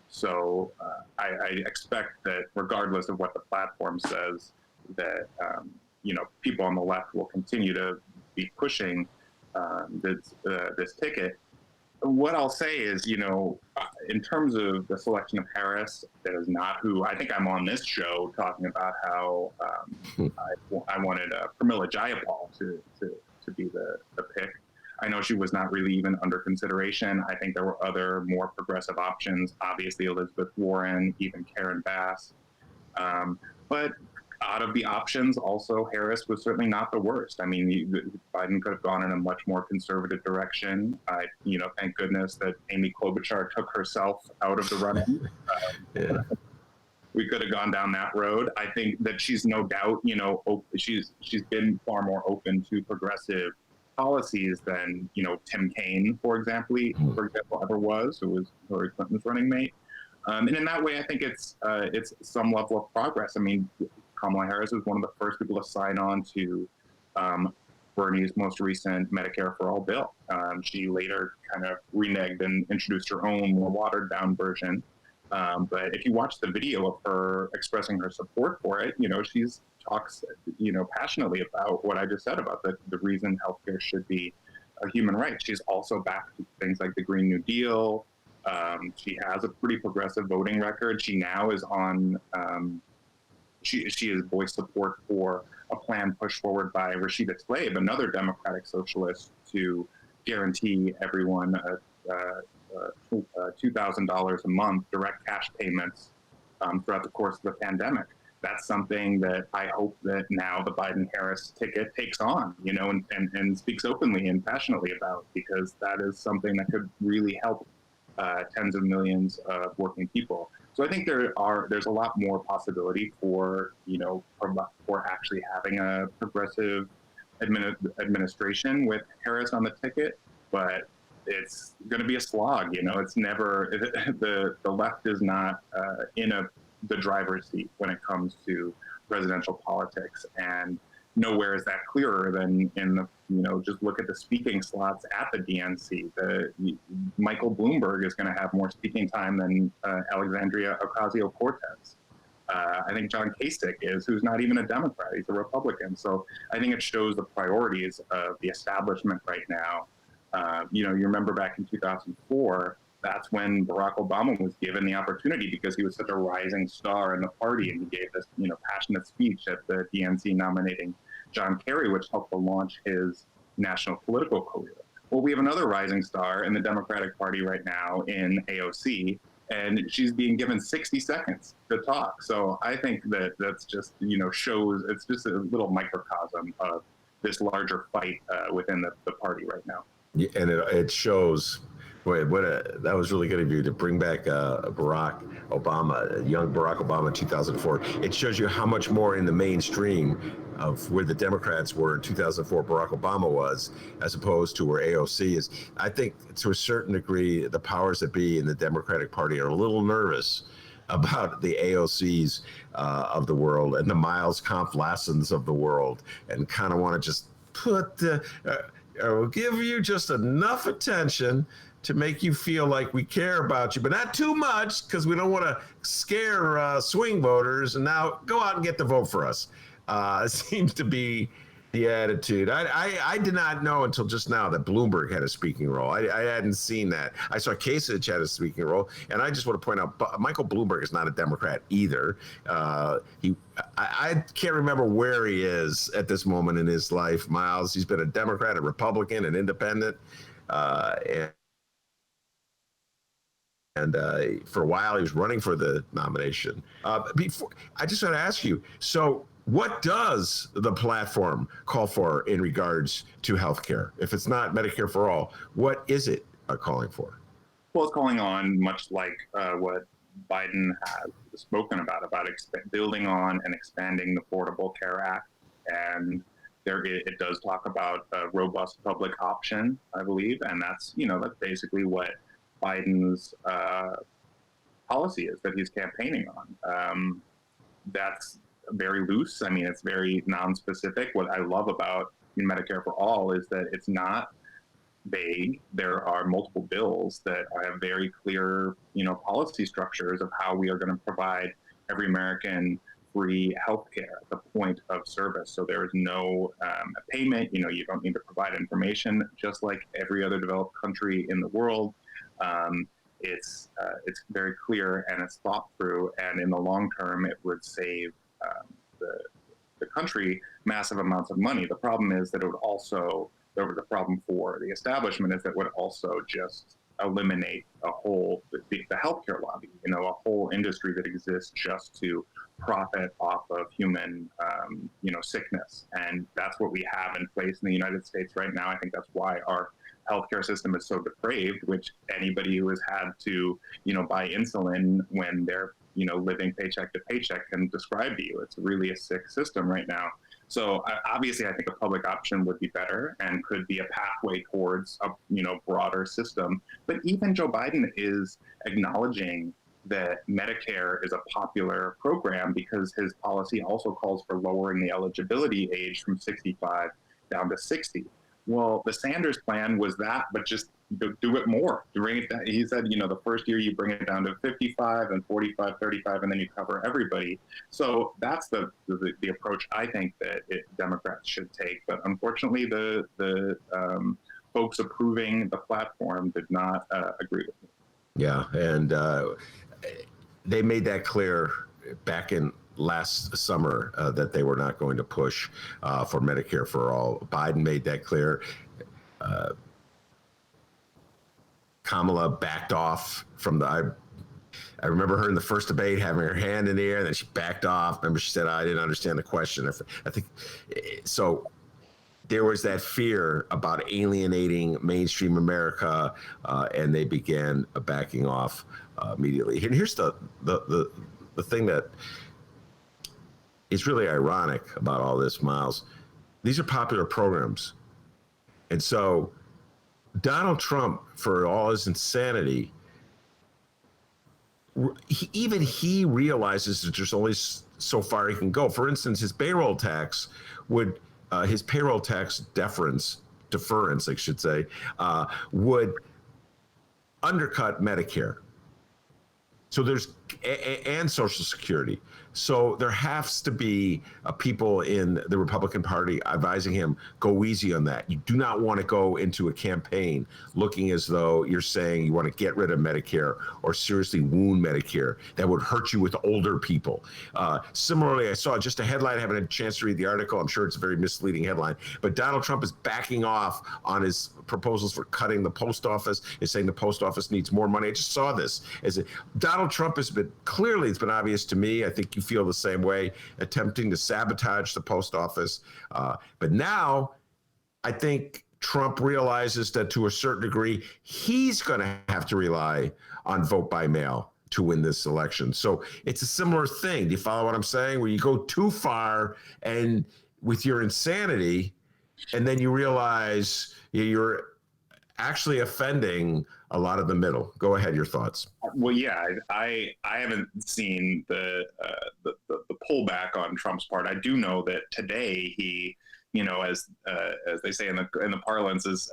So I expect that regardless of what the platform says, that people on the left will continue to be pushing this ticket. What I'll say is, in terms of the selection of Harris, that is not who I think. I'm on this show talking about how I wanted Pramila Jayapal to be the pick. I know she was not really even under consideration. I think there were other more progressive options, obviously Elizabeth Warren, even Karen Bass. But out of the options, also Harris was certainly not the worst. I mean, Biden could have gone in a much more conservative direction. Thank goodness that Amy Klobuchar took herself out of the running. We could have gone down that road. I think that she's no doubt, she's been far more open to progressive policies than Tim Kaine, for example, ever was, who was Hillary Clinton's running mate. And in that way, I think it's some level of progress. I mean, Kamala Harris was one of the first people to sign on to Bernie's most recent Medicare for All bill. She later kind of reneged and introduced her own more watered down version. But if you watch the video of her expressing her support for it, she talks, passionately about what I just said about the reason healthcare should be a human right. She's also back to things like the Green New Deal. She has a pretty progressive voting record. She now is on. She has voiced support for a plan pushed forward by Rashida Tlaib, another Democratic socialist, to guarantee everyone $2,000 a month direct cash payments throughout the course of the pandemic. That's something that I hope that now the Biden-Harris ticket takes on, and speaks openly and passionately about, because that is something that could really help tens of millions of working people. So I think there's a lot more possibility for actually having a progressive administration with Harris on the ticket, but it's going to be a slog. It's never the left is not in the driver's seat when it comes to presidential politics, and nowhere is that clearer than in the just look at the speaking slots at the DNC. Michael Bloomberg is going to have more speaking time than Alexandria Ocasio-Cortez. I think John Kasich who's not even a Democrat, he's a Republican. So I think it shows the priorities of the establishment right now. You remember back in 2004, that's when Barack Obama was given the opportunity, because he was such a rising star in the party, and he gave this passionate speech at the DNC nominating John Kerry, which helped to launch his national political career. Well, we have another rising star in the Democratic Party right now in AOC, and she's being given 60 seconds to talk. So I think that's just, shows, it's just a little microcosm of this larger fight within the party right now. Yeah, and it shows. Boy, that was really good of you to bring back Barack Obama, young Barack Obama in 2004. It shows you how much more in the mainstream of where the Democrats were in 2004, Barack Obama was, as opposed to where AOC is. I think to a certain degree, the powers that be in the Democratic Party are a little nervous about the AOCs of the world and the Miles Kampf-Lassins of the world, and kind of want to just we'll give you just enough attention to make you feel like we care about you, but not too much, because we don't want to scare swing voters. And now go out and get the vote for us. It seems to be the attitude. I did not know until just now that Bloomberg had a speaking role. I hadn't seen that. I saw Kasich had a speaking role, and I just want to point out Michael Bloomberg is not a Democrat either. I can't remember where he is at this moment in his life, Miles. He's been a Democrat, a Republican, an independent, and for a while he was running for the nomination. Before, I just want to ask you, so what does the platform call for in regards to healthcare? If it's not Medicare for all, what is it calling for? Well, it's calling on, much like what Biden has spoken about building on and expanding the Affordable Care Act. And it does talk about a robust public option, I believe. And that's basically what Biden's policy is that he's campaigning on. That's very loose. I mean, it's very non-specific. What I love about Medicare for All is that it's not vague. There are multiple bills that have very clear, policy structures of how we are going to provide every American free health care at the point of service. So there is no payment. You don't need to provide information, just like every other developed country in the world. It's very clear and it's thought through. And in the long term, it would save the country massive amounts of money. The problem is that the problem for the establishment is that it would also just eliminate the healthcare lobby, a whole industry that exists just to profit off of human, sickness. And that's what we have in place in the United States right now. I think that's why our healthcare system is so depraved, which anybody who has had to, buy insulin when they're, living paycheck to paycheck can describe to you. It's really a sick system right now. So obviously, I think a public option would be better and could be a pathway towards a broader system. But even Joe Biden is acknowledging that Medicare is a popular program because his policy also calls for lowering the eligibility age from 65 down to 60. Well, the Sanders plan was that, but just do it more. Bring it down. He said, the first year you bring it down to 55 and 45, 35, and then you cover everybody. So that's the approach I think that Democrats should take. But unfortunately, the folks approving the platform did not agree with me. Yeah, and they made that clear back in last summer that they were not going to push for Medicare for all. Biden made that clear. Kamala backed off from I remember her in the first debate having her hand in the air, and then she backed off. Remember, she said, I didn't understand the question. I think so. There was that fear about alienating mainstream America, and they began backing off immediately. And here's the thing that is really ironic about all this, Miles. These are popular programs. And so Donald Trump, for all his insanity, even he realizes that there's only so far he can go. For instance, his payroll tax deference, I should say, would undercut Medicare. So and Social Security. So there has to be people in the Republican Party advising him, go easy on that. You do not want to go into a campaign looking as though you're saying you want to get rid of Medicare or seriously wound Medicare. That would hurt you with older people. Similarly, I saw just a headline, I haven't had a chance to read the article. I'm sure it's a very misleading headline, but Donald Trump is backing off on his proposals for cutting the post office, is saying the post office needs more money. I just saw this. Donald Trump has been, clearly it's been obvious to me, I think you feel the same way, attempting to sabotage the post office. But now I think Trump realizes that to a certain degree, he's going to have to rely on vote by mail to win this election. So it's a similar thing. Do you follow what I'm saying? Where you go too far and with your insanity, and then you realize you're actually offending a lot of the middle. Go ahead, your thoughts. Well, yeah, I haven't seen the pullback on Trump's part. I do know that today he, as they say in the parlance, is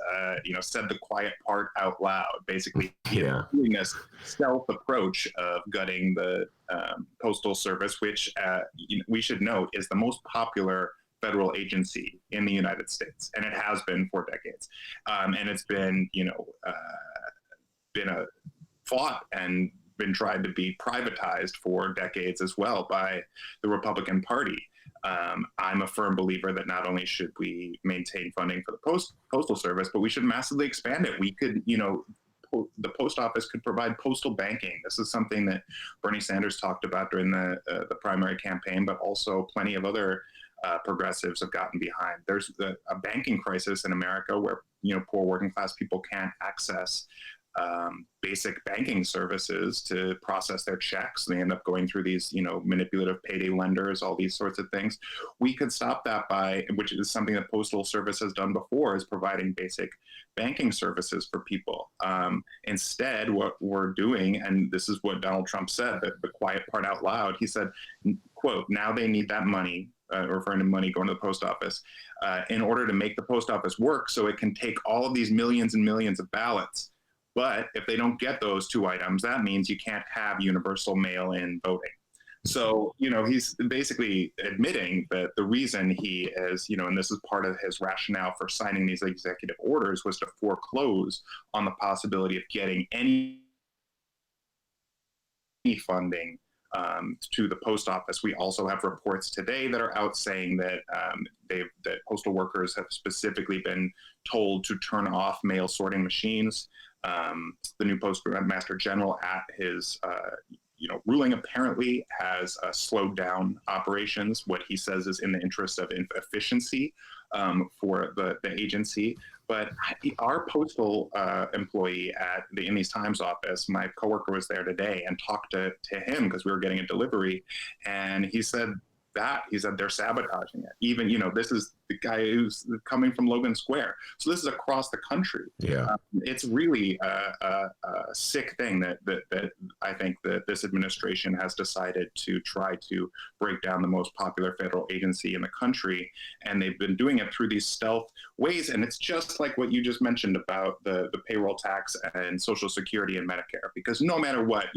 said the quiet part out loud. Basically, doing a stealth approach of gutting the postal service, which we should note is the most popular federal agency in the United States, and it has been for decades. And it's been, been fought and been tried to be privatized for decades as well by the Republican Party. I'm a firm believer that not only should we maintain funding for the postal service, but we should massively expand it. We could, the post office could provide postal banking. This is something that Bernie Sanders talked about during the primary campaign, but also plenty of other progressives have gotten behind. There's a banking crisis in America where poor working class people can't access basic banking services to process their checks. They end up going through these, manipulative payday lenders, all these sorts of things. We could stop that by, which is something that Postal Service has done before, is providing basic banking services for people. Instead, what we're doing, and this is what Donald Trump said, the quiet part out loud, he said, quote, now they need that money, referring to money going to the post office, in order to make the post office work so it can take all of these millions and millions of ballots. But if they don't get those two items, that means you can't have universal mail-in voting. So, he's basically admitting that the reason he is, and this is part of his rationale for signing these executive orders, was to foreclose on the possibility of getting any funding to the post office. We also have reports today that are out saying that that postal workers have specifically been told to turn off mail sorting machines. The new Postmaster General at his ruling apparently has slowed down operations, what he says is in the interest of efficiency for the agency. But our postal employee at the In These Times office, my coworker was there today and talked to him because we were getting a delivery. And he said they're sabotaging it. Even, this is the guy who's coming from Logan Square. So this is across the country. Yeah. It's really a sick thing that I think that this administration has decided to try to break down the most popular federal agency in the country. And they've been doing it through these stealth ways. And it's just like what you just mentioned about the payroll tax and Social Security and Medicare, because no matter what,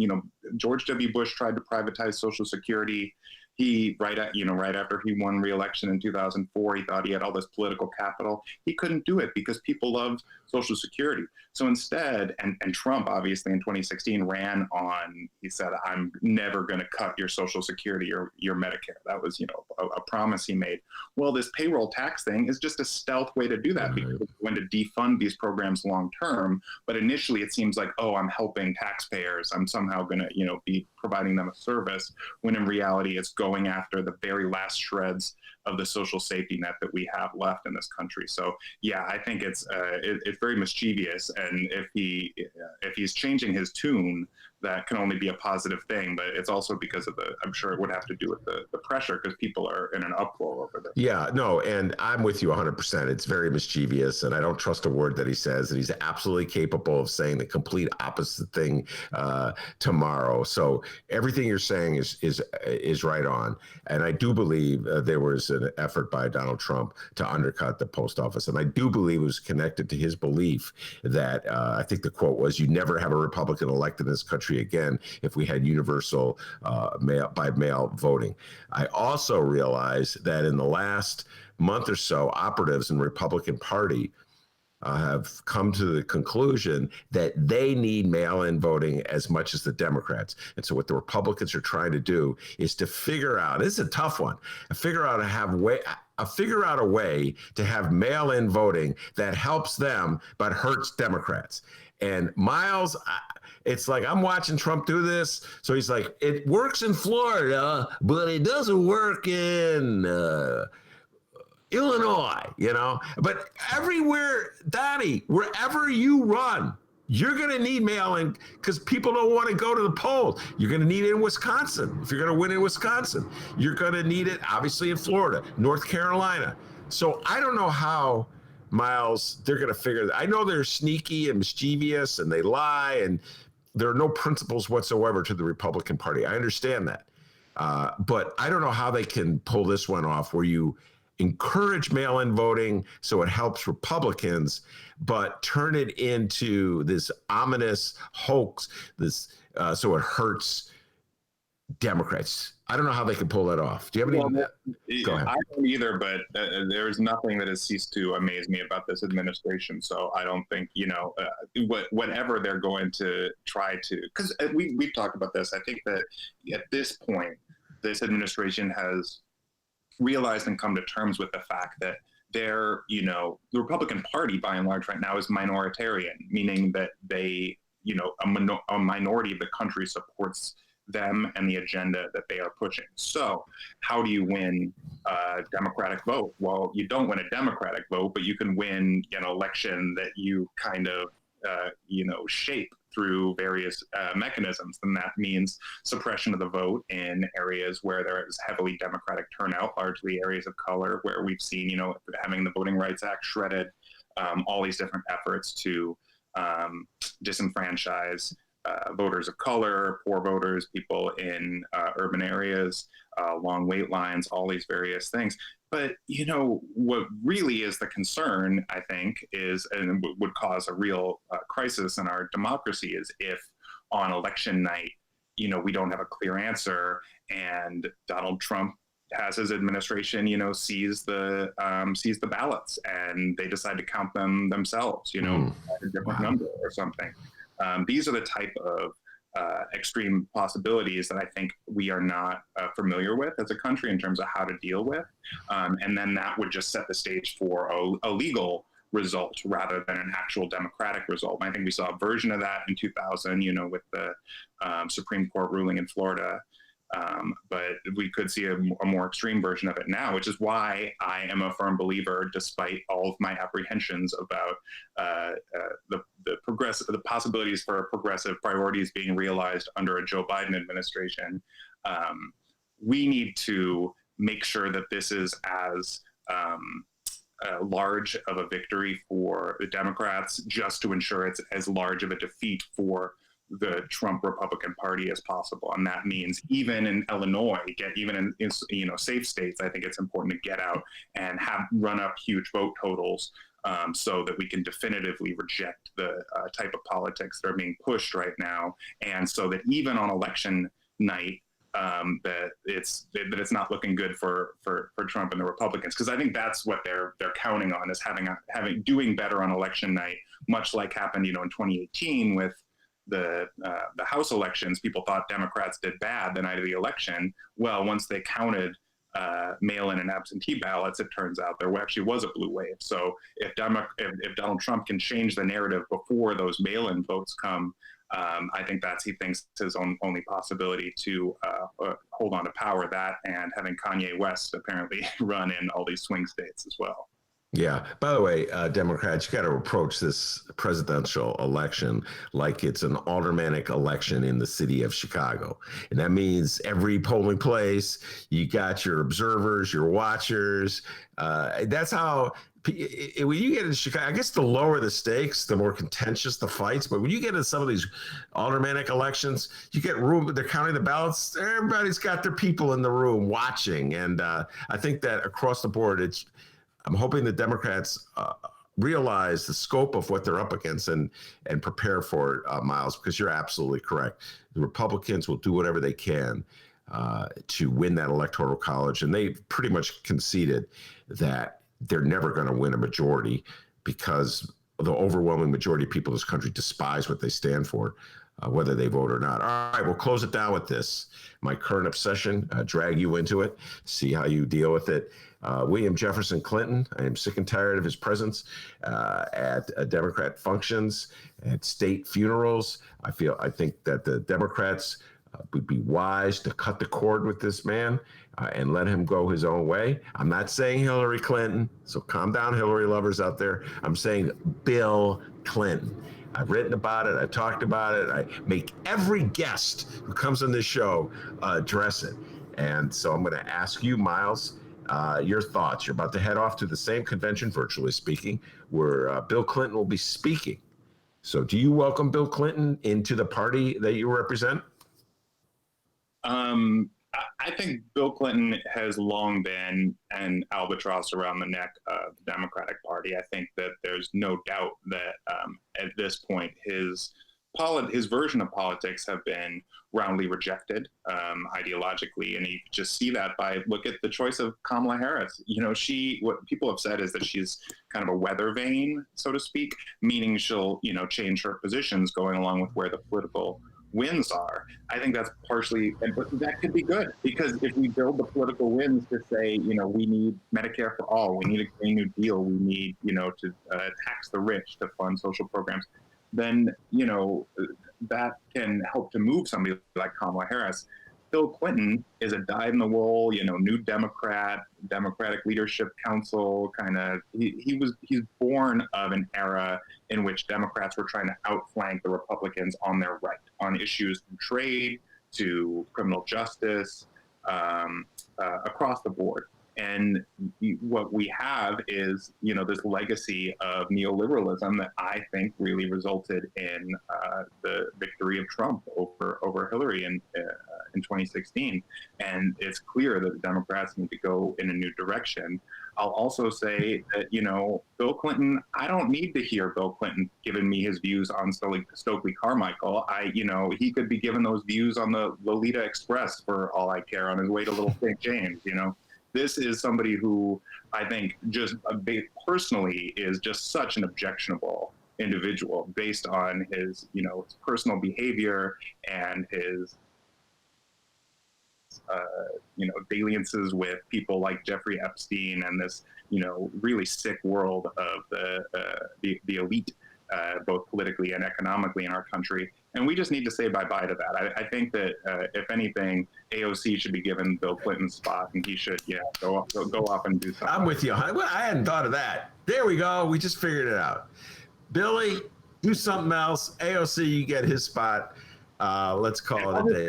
George W. Bush tried to privatize Social Security. He, right after he won re-election in 2004, he thought he had all this political capital. He couldn't do it because people loved Social Security. So instead, and Trump obviously in 2016 ran on, he said, I'm never going to cut your Social Security or your Medicare. That was, a promise he made. Well, this payroll tax thing is just a stealth way to do that because it's going to defund these programs long term. But initially it seems like, oh, I'm helping taxpayers. I'm somehow going to, be providing them a service, when in reality it's going after the very last shreds of the social safety net that we have left in this country. So yeah, I think it's very mischievous, and if he's changing his tune, that can only be a positive thing. But it's also because of I'm sure it would have to do with the pressure, because people are in an uproar over this. Yeah, no, and I'm with you 100%. It's very mischievous, and I don't trust a word that he says, and he's absolutely capable of saying the complete opposite thing tomorrow. So everything you're saying is right on. And I do believe there was an effort by Donald Trump to undercut the post office. And I do believe it was connected to his belief that I think the quote was, you never have a Republican elected in this country again if we had universal mail voting. I also realize that in the last month or so, operatives in the Republican Party have come to the conclusion that they need mail-in voting as much as the Democrats. And so what the Republicans are trying to do is to figure out, this is a tough one, figure out a way to have mail-in voting that helps them but hurts Democrats. And Miles, it's like, I'm watching Trump do this. So he's like, it works in Florida, but it doesn't work in Illinois, but everywhere, Donnie, wherever you run, you're going to need mail-in because people don't want to go to the polls. You're going to need it in Wisconsin. If you're going to win in Wisconsin, you're going to need it, obviously, in Florida, North Carolina. So I don't know how, Miles, they're going to figure that. I know they're sneaky and mischievous and they lie, and there are no principles whatsoever to the Republican Party. I understand that. But I don't know how they can pull this one off where you encourage mail-in voting so it helps Republicans, but turn it into this ominous hoax, so it hurts Democrats. I don't know how they can pull that off. Do you have any? Go ahead. I don't either, but there is nothing that has ceased to amaze me about this administration. So I don't think, whatever they're going to try to, because we've talked about this. I think that at this point, this administration has realized and come to terms with the fact that the Republican Party, by and large, right now is minoritarian, meaning that they, a minority of the country supports them and the agenda that they are pushing. So how do you win a Democratic vote? Well, you don't win a Democratic vote, but you can win an election that you kind of shape through various mechanisms. And that means suppression of the vote in areas where there is heavily Democratic turnout, largely areas of color, where we've seen, having the Voting Rights Act shredded, all these different efforts to disenfranchise voters of color, poor voters, people in urban areas, long wait lines, all these various things. But, what really is the concern, I think, is, and would cause a real crisis in our democracy, is if on election night, we don't have a clear answer and Donald Trump has his administration, sees the ballots and they decide to count them themselves, at a different number or something. These are the type of extreme possibilities that I think we are not familiar with as a country in terms of how to deal with. And then that would just set the stage for a legal result rather than an actual democratic result. And I think we saw a version of that in 2000, with the Supreme Court ruling in Florida. But we could see a more extreme version of it now, which is why I am a firm believer, despite all of my apprehensions about the possibilities for progressive priorities being realized under a Joe Biden administration. We need to make sure that this is as large of a victory for the Democrats, just to ensure it's as large of a defeat for the Trump Republican Party as possible. And that means even in Illinois, even in safe states, I think it's important to get out and run up huge vote totals so that we can definitively reject the type of politics that are being pushed right now. And so that even on election night, that it's not looking good for Trump and the Republicans, because I think that's what they're counting on, is doing better on election night, much like happened in 2018 with the House elections. People thought Democrats did bad the night of the election. Well, once they counted mail-in and absentee ballots, it turns out there actually was a blue wave. So if Donald Trump can change the narrative before those mail-in votes come, I think he thinks his only possibility to hold on to power, that and having Kanye West apparently run in all these swing states as well. Yeah. By the way, Democrats, you got to approach this presidential election like it's an aldermanic election in the city of Chicago. And that means every polling place, you got your observers, your watchers. That's how, when you get in Chicago, I guess the lower the stakes, the more contentious the fights. But when you get into some of these aldermanic elections, you get room, they're counting the ballots. Everybody's got their people in the room watching. And I think that across the board, I'm hoping the Democrats realize the scope of what they're up against and prepare for it, Miles, because you're absolutely correct. The Republicans will do whatever they can to win that electoral college. And they pretty much conceded that they're never going to win a majority because the overwhelming majority of people in this country despise what they stand for, whether they vote or not. All right, we'll close it down with this. My current obsession, drag you into it, see how you deal with it. William Jefferson Clinton, I am sick and tired of his presence at Democrat functions, at state funerals. I think that the Democrats would be wise to cut the cord with this man and let him go his own way. I'm not saying Hillary Clinton, so calm down, Hillary lovers out there. I'm saying Bill Clinton. I've written about it. I've talked about it. I make every guest who comes on this show address it. And so I'm going to ask you, Miles, your thoughts. You're about to head off to the same convention, virtually speaking, where Bill Clinton will be speaking. So do you welcome Bill Clinton into the party that you represent? I think Bill Clinton has long been an albatross around the neck of the Democratic Party. I think that there's no doubt that at this point, his version of politics have been roundly rejected ideologically, and you just see that by look at the choice of Kamala Harris. What people have said is that she's kind of a weather vane, so to speak, meaning she'll change her positions going along with where the political winds are. I think that's partially, but that could be good, because if we build the political winds to say, we need Medicare for all, we need a Green New Deal, we need, to tax the rich to fund social programs, then, that can help to move somebody like Kamala Harris. Bill Clinton is a dyed-in-the-wool, new Democratic Leadership Council kind of. He's born of an era in which Democrats were trying to outflank the Republicans on their right, on issues from trade to criminal justice, across the board. And what we have is, this legacy of neoliberalism that I think really resulted in the victory of Trump over Hillary in 2016. And it's clear that the Democrats need to go in a new direction. I'll also say that, Bill Clinton, I don't need to hear Bill Clinton giving me his views on Stokely Carmichael. He could be given those views on the Lolita Express for all I care on his way to Little St. James, This is somebody who I think just personally is just such an objectionable individual based on his, his personal behavior and his, dalliances with people like Jeffrey Epstein and this, really sick world of the elite, both politically and economically in our country. And we just need to say bye-bye to that. I think that, if anything, AOC should be given Bill Clinton's spot, and he should, go off and do something. I'm with you. I hadn't thought of that. There we go. We just figured it out. Billy, do something else. AOC, you get his spot. Let's call it a day.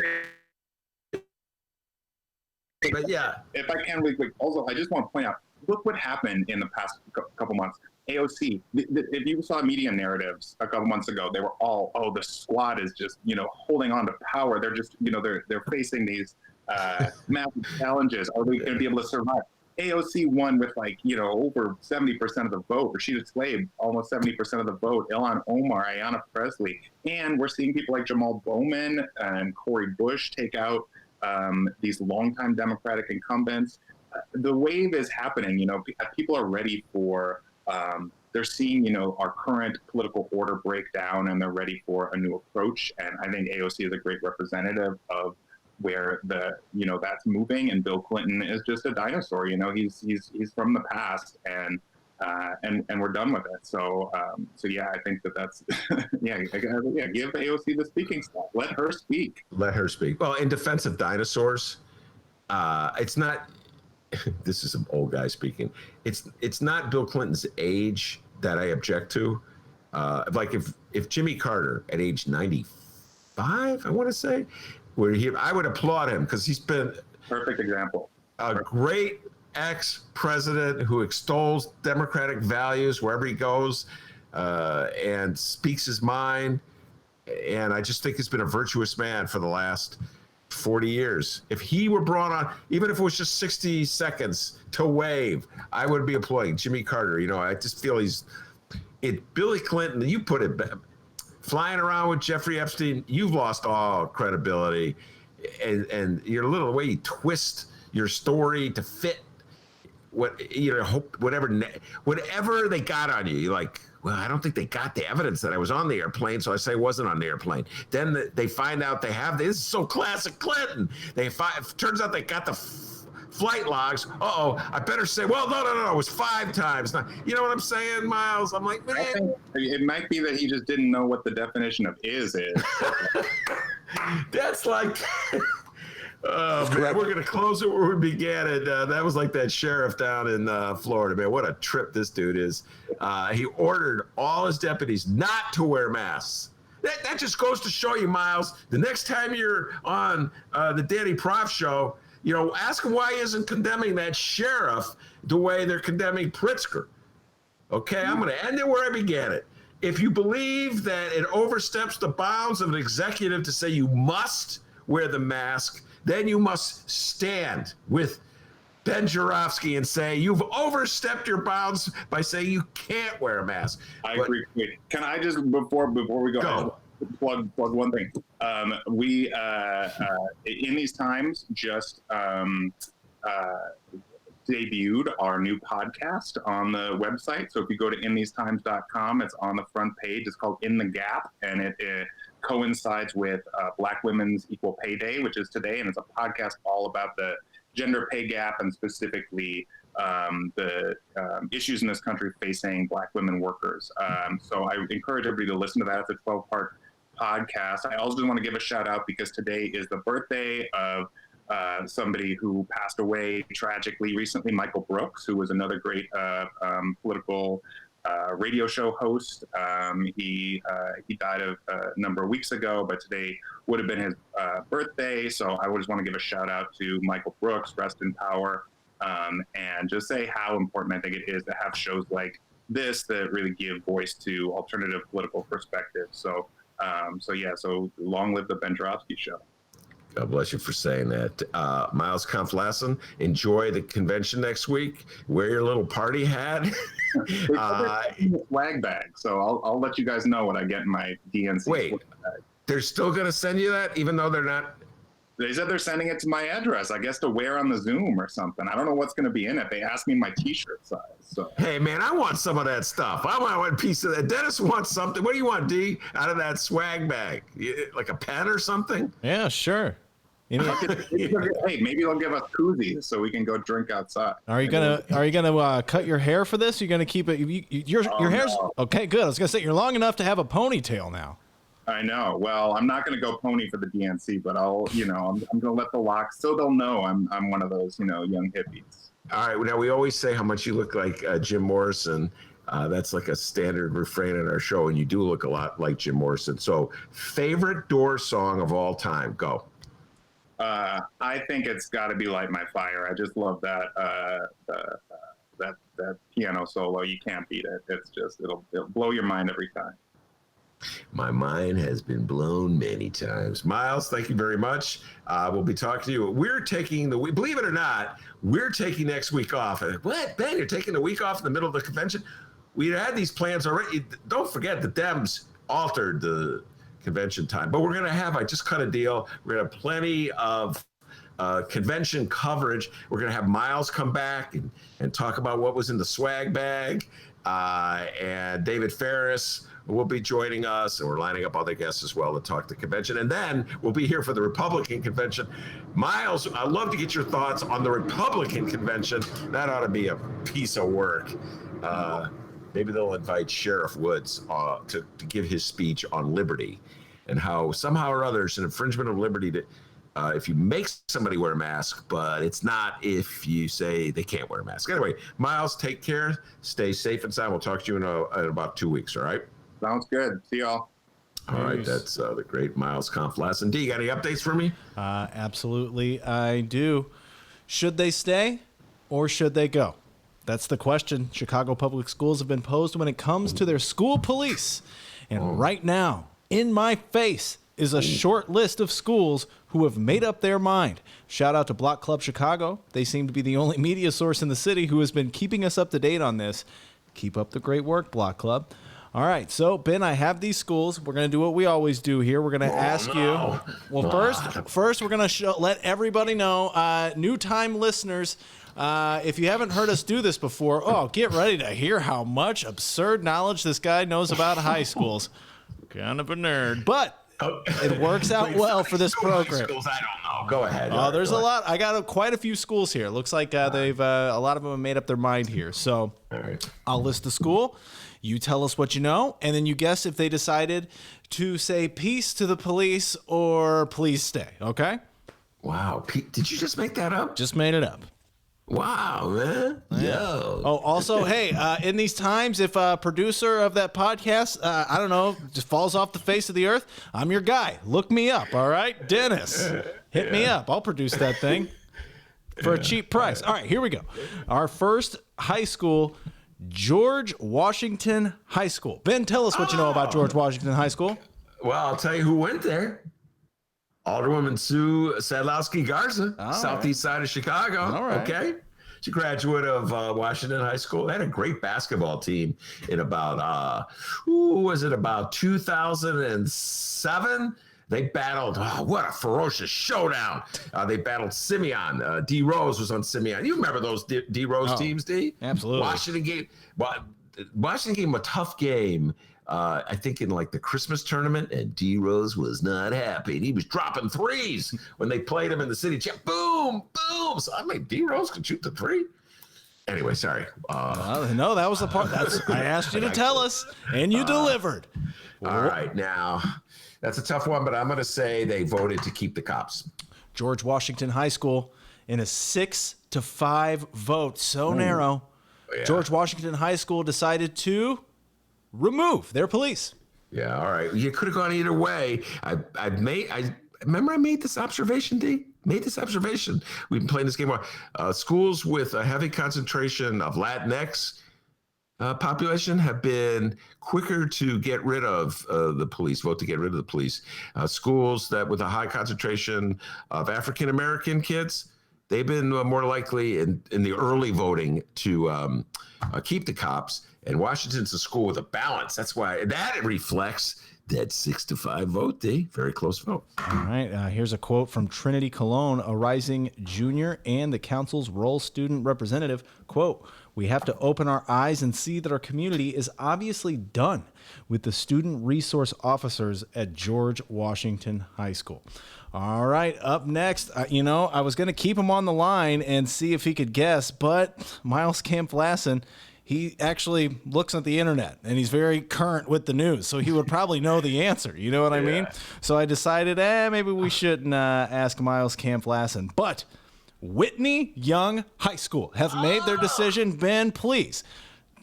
But yeah. If I can really quick, also, I just want to point out, look what happened in the past couple months. AOC, if you saw media narratives a couple months ago, they were all, the squad is just, holding on to power. They're just, they're facing these massive challenges. Are they going to be able to survive? AOC won with over 70% of the vote. Rashida Tlaib, almost 70% of the vote. Ilhan Omar, Ayanna Pressley. And we're seeing people like Jamal Bowman and Cori Bush take out these longtime Democratic incumbents. The wave is happening. People are ready for, they're seeing, our current political order break down, and they're ready for a new approach. And I think AOC is a great representative of where that's moving. And Bill Clinton is just a dinosaur. He's from the past, and we're done with it. So yeah, I think that's give AOC the speaking slot. Let her speak. Let her speak. Well, in defense of dinosaurs, it's not. This is some old guy speaking. It's not Bill Clinton's age that I object to. Like if Jimmy Carter at age 95, I want to say, were here, I would applaud him because he's been perfect example. A great ex-president who extols democratic values wherever he goes, and speaks his mind. And I just think he's been a virtuous man for the last 40 years. If he were brought on, even if it was just 60 seconds to wave, I would be applauding Jimmy Carter. I just feel Billy Clinton, you put it flying around with Jeffrey Epstein, you've lost all credibility, and your little way you twist your story to fit whatever they got on you. You're like, well, I don't think they got the evidence that I was on the airplane, so I say I wasn't on the airplane. Then they find out they have this is so classic Clinton. Turns out they got the flight logs. I better say, well, no, it was 5 times. You know what I'm saying, Miles? I'm like, man. It might be that he just didn't know what the definition of is. That's like, man, we're going to close it where we began it. That was like that sheriff down in Florida, man. What a trip this dude is. He ordered all his deputies not to wear masks. That just goes to show you, Miles, the next time you're on the Danny Prof show, ask him why he isn't condemning that sheriff the way they're condemning Pritzker. Okay, I'm going to end it where I began it. If you believe that it oversteps the bounds of an executive to say you must wear the mask, then you must stand with Ben Joravsky and say you've overstepped your bounds by saying you can't wear a mask. I agree. Can I just before we go. Plug one thing. We in these times just debuted our new podcast on the website. So if you go to inthes.times.com, it's on the front page. It's called In the Gap, and it coincides with Black Women's Equal Pay Day, which is today, and it's a podcast all about the gender pay gap and specifically the issues in this country facing Black women workers. So I encourage everybody to listen to that. It's a 12-part podcast. I also want to give a shout out because today is the birthday of somebody who passed away tragically recently, Michael Brooks, who was another great political radio show host. He died a number of weeks ago, but today would have been his birthday. So I just want to give a shout out to Michael Brooks, rest in power, and just say how important I think it is to have shows like this that really give voice to alternative political perspectives. So long live the Ben Joravsky Show. God bless you for saying that. Miles Kampf-Lassin, enjoy the convention next week. Wear your little party hat. Swag bag. So I'll let you guys know what I get in my DNC. Wait, they're still going to send you that, even though they're not? They said they're sending it to my address, I guess, to wear on the Zoom or something. I don't know what's going to be in it. They asked me my T-shirt size. So. Hey, man, I want some of that stuff. I want one piece of that. Dennis wants something. What do you want, D, out of that swag bag? Like a pen or something? Yeah, sure. Hey, maybe they'll give us koozies so we can go drink outside. Are you gonna cut your hair for this? You're gonna keep it. Your hair's no. Okay. Good. I was gonna say you're long enough to have a ponytail now. I know. Well, I'm not going to go pony for the DNC, but I'm going to let the locks, so they'll know I'm one of those, young hippies. All right. Now we always say how much you look like Jim Morrison. That's like a standard refrain in our show, and you do look a lot like Jim Morrison. So, favorite Doors song of all time? Go. I think it's got to be "Light My Fire." I just love that that piano solo. You can't beat it. It's just it'll blow your mind every time. My mind has been blown many times. Miles, thank you very much. We'll be talking to you. We're taking believe it or not, we're taking next week off. What, Ben, you're taking the week off in the middle of the convention? We had these plans already. Don't forget the Dems altered the convention time, but we're going to have, I just cut a deal. We're going to have plenty of convention coverage. We're going to have Miles come back and talk about what was in the swag bag. And David Ferris will be joining us, and we're lining up other guests as well to talk the convention. And then we'll be here for the Republican convention. Miles, I'd love to get your thoughts on the Republican convention. That ought to be a piece of work. Maybe they'll invite Sheriff Woods to give his speech on liberty and how somehow or other it's an infringement of liberty to if you make somebody wear a mask, but it's not if you say they can't wear a mask. Anyway, Miles, take care. Stay safe and sound. We'll talk to you in about 2 weeks, all right? Sounds good. See y'all. All right, that's the great Miles Kampf-Lassin. D, you got any updates for me? Absolutely, I do. Should they stay or should they go? That's the question Chicago Public Schools have been posed when it comes to their school police. And right now, in my face, is a short list of schools who have made up their mind. Shout out to Block Club Chicago. They seem to be the only media source in the city who has been keeping us up to date on this. Keep up the great work, Block Club. All right, so Ben, I have these schools. We're going to do what we always do here. We're going to ask you. Well, first we're going to let everybody know, new time listeners, if you haven't heard us do this before, get ready to hear how much absurd knowledge this guy knows about high schools. Kind of a nerd, but it works out well for this program. Schools, I don't know. Go ahead. There's a lot. I got quite a few schools here. Looks like they've a lot of them have made up their mind here. So I'll list the school. You tell us what you know, and then you guess if they decided to say peace to the police or please stay, okay? Wow. Did you just make that up? Just made it up. Wow, man. Yeah. Yo. Oh, also, hey, in these times, if a producer of that podcast, I don't know, just falls off the face of the earth, I'm your guy. Look me up, all right? Dennis, hit me up. I'll produce that thing for a cheap price. All right, here we go. Our first high school, George Washington High School. Ben, tell us what you know about George Washington High School. Well, I'll tell you who went there. Alderwoman Sue Sadlowski Garza, southeast side of Chicago. All right. Okay. She's a graduate of Washington High School. They had a great basketball team in about, about 2007? They battled, what a ferocious showdown. They battled Simeon. D. Rose was on Simeon. You remember those D. Rose teams, D? Absolutely. Washington gave them a tough game, I think in like the Christmas tournament, and D. Rose was not happy. And he was dropping threes when they played him in the city. Boom, boom. So I mean, D. Rose could shoot the three. Anyway, sorry. No, that was the part. I asked you to tell us, and you delivered. All right, now that's a tough one, but I'm going to say they voted to keep the cops. George Washington High School, in a 6-5 vote, so narrow, George Washington High School decided to remove their police. Yeah, all right. You could have gone either way. I remember I made this observation, D. Made this observation. We've been playing this game. Schools with a heavy concentration of Latinx population have been quicker to get rid of the police, vote to get rid of the police. Schools that with a high concentration of African American kids, they've been more likely in the early voting to keep the cops. And Washington's a school with a balance. That's why that reflects that 6-5 vote, D. Very close vote. All right. Here's a quote from Trinity Cologne, a rising junior and the council's role student representative. Quote, "We have to open our eyes and see that our community is obviously done with the student resource officers at George Washington High School." All right, up next, I was going to keep him on the line and see if he could guess, but Miles Kampf-Lassin, he actually looks at the internet and he's very current with the news, so he would probably know the answer. You know what I mean? So I decided, maybe we shouldn't ask Miles Kampf-Lassin. But Whitney Young High School has made their decision. Ben, please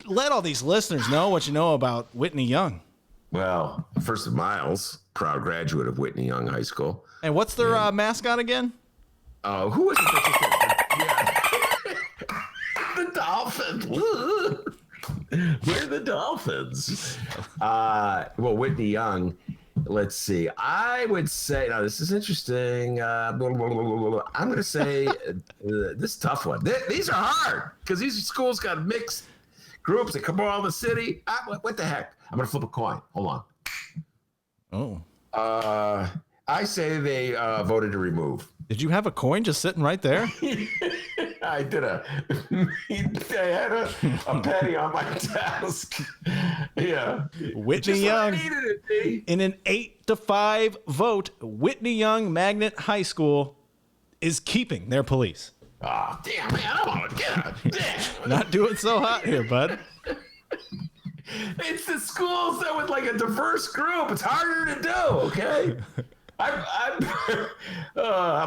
let all these listeners know what you know about Whitney Young. Well, first of Miles, proud graduate of Whitney Young High School. And what's their mascot again? Who was it? The Dolphins. We're the Dolphins. Well, Whitney Young, let's see. I would say, now this is interesting. I'm going to say this tough one. These are hard because these schools got mixed groups that come from all the city. What the heck? I'm going to flip a coin. Hold on. Oh. I say they voted to remove. Did you have a coin just sitting right there? I did I had a penny on my desk. Yeah. Whitney Young. In an 8-5 vote, Whitney Young Magnet High School is keeping their police. Oh, damn, man. I want to get out. Damn. Not doing so hot here, bud. It's the schools that with like a diverse group. It's harder to do, okay? I'm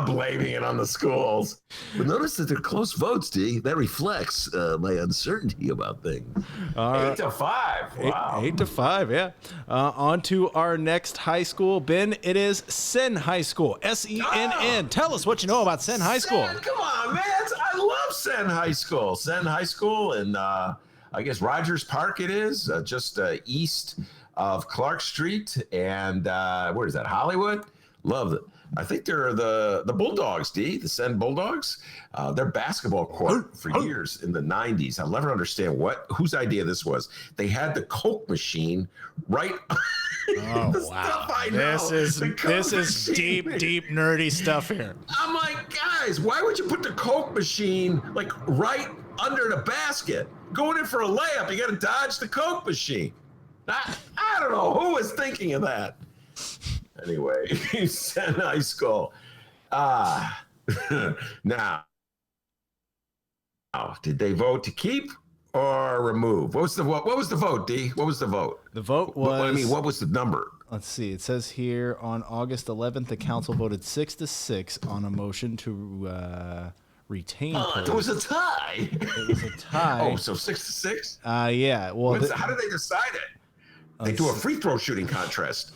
blaming it on the schools. But notice that they're close votes, D. That reflects my uncertainty about things. 8-5. Wow. 8-5, yeah. On to our next high school. Ben, it is Senn High School. SENN. Tell us what you know about Senn High School. Come on, man. I love Senn High School. Senn High School in, I guess, Rogers Park it is, just east of Clark Street. And where is that, Hollywood? Love it. I think they're the Bulldogs, D, the Senn Bulldogs. Their basketball court for years in the 90s. I'll never understand whose idea this was. They had the Coke machine right. Oh, wow. This is deep nerdy stuff here. I'm like, guys, why would you put the Coke machine like right under the basket? Going in for a layup, you got to dodge the Coke machine. I don't know who was thinking of that. Anyway, Senn High School. Now, did they vote to keep or remove? What was the vote, D? What was the vote? The vote was. What was the number? Let's see. It says here on August 11th, the council voted 6-6 on a motion to retain. There was a tie. It was a tie. Oh, so 6-6? Yeah. Well, how did they decide it? They do a free throw shooting contest.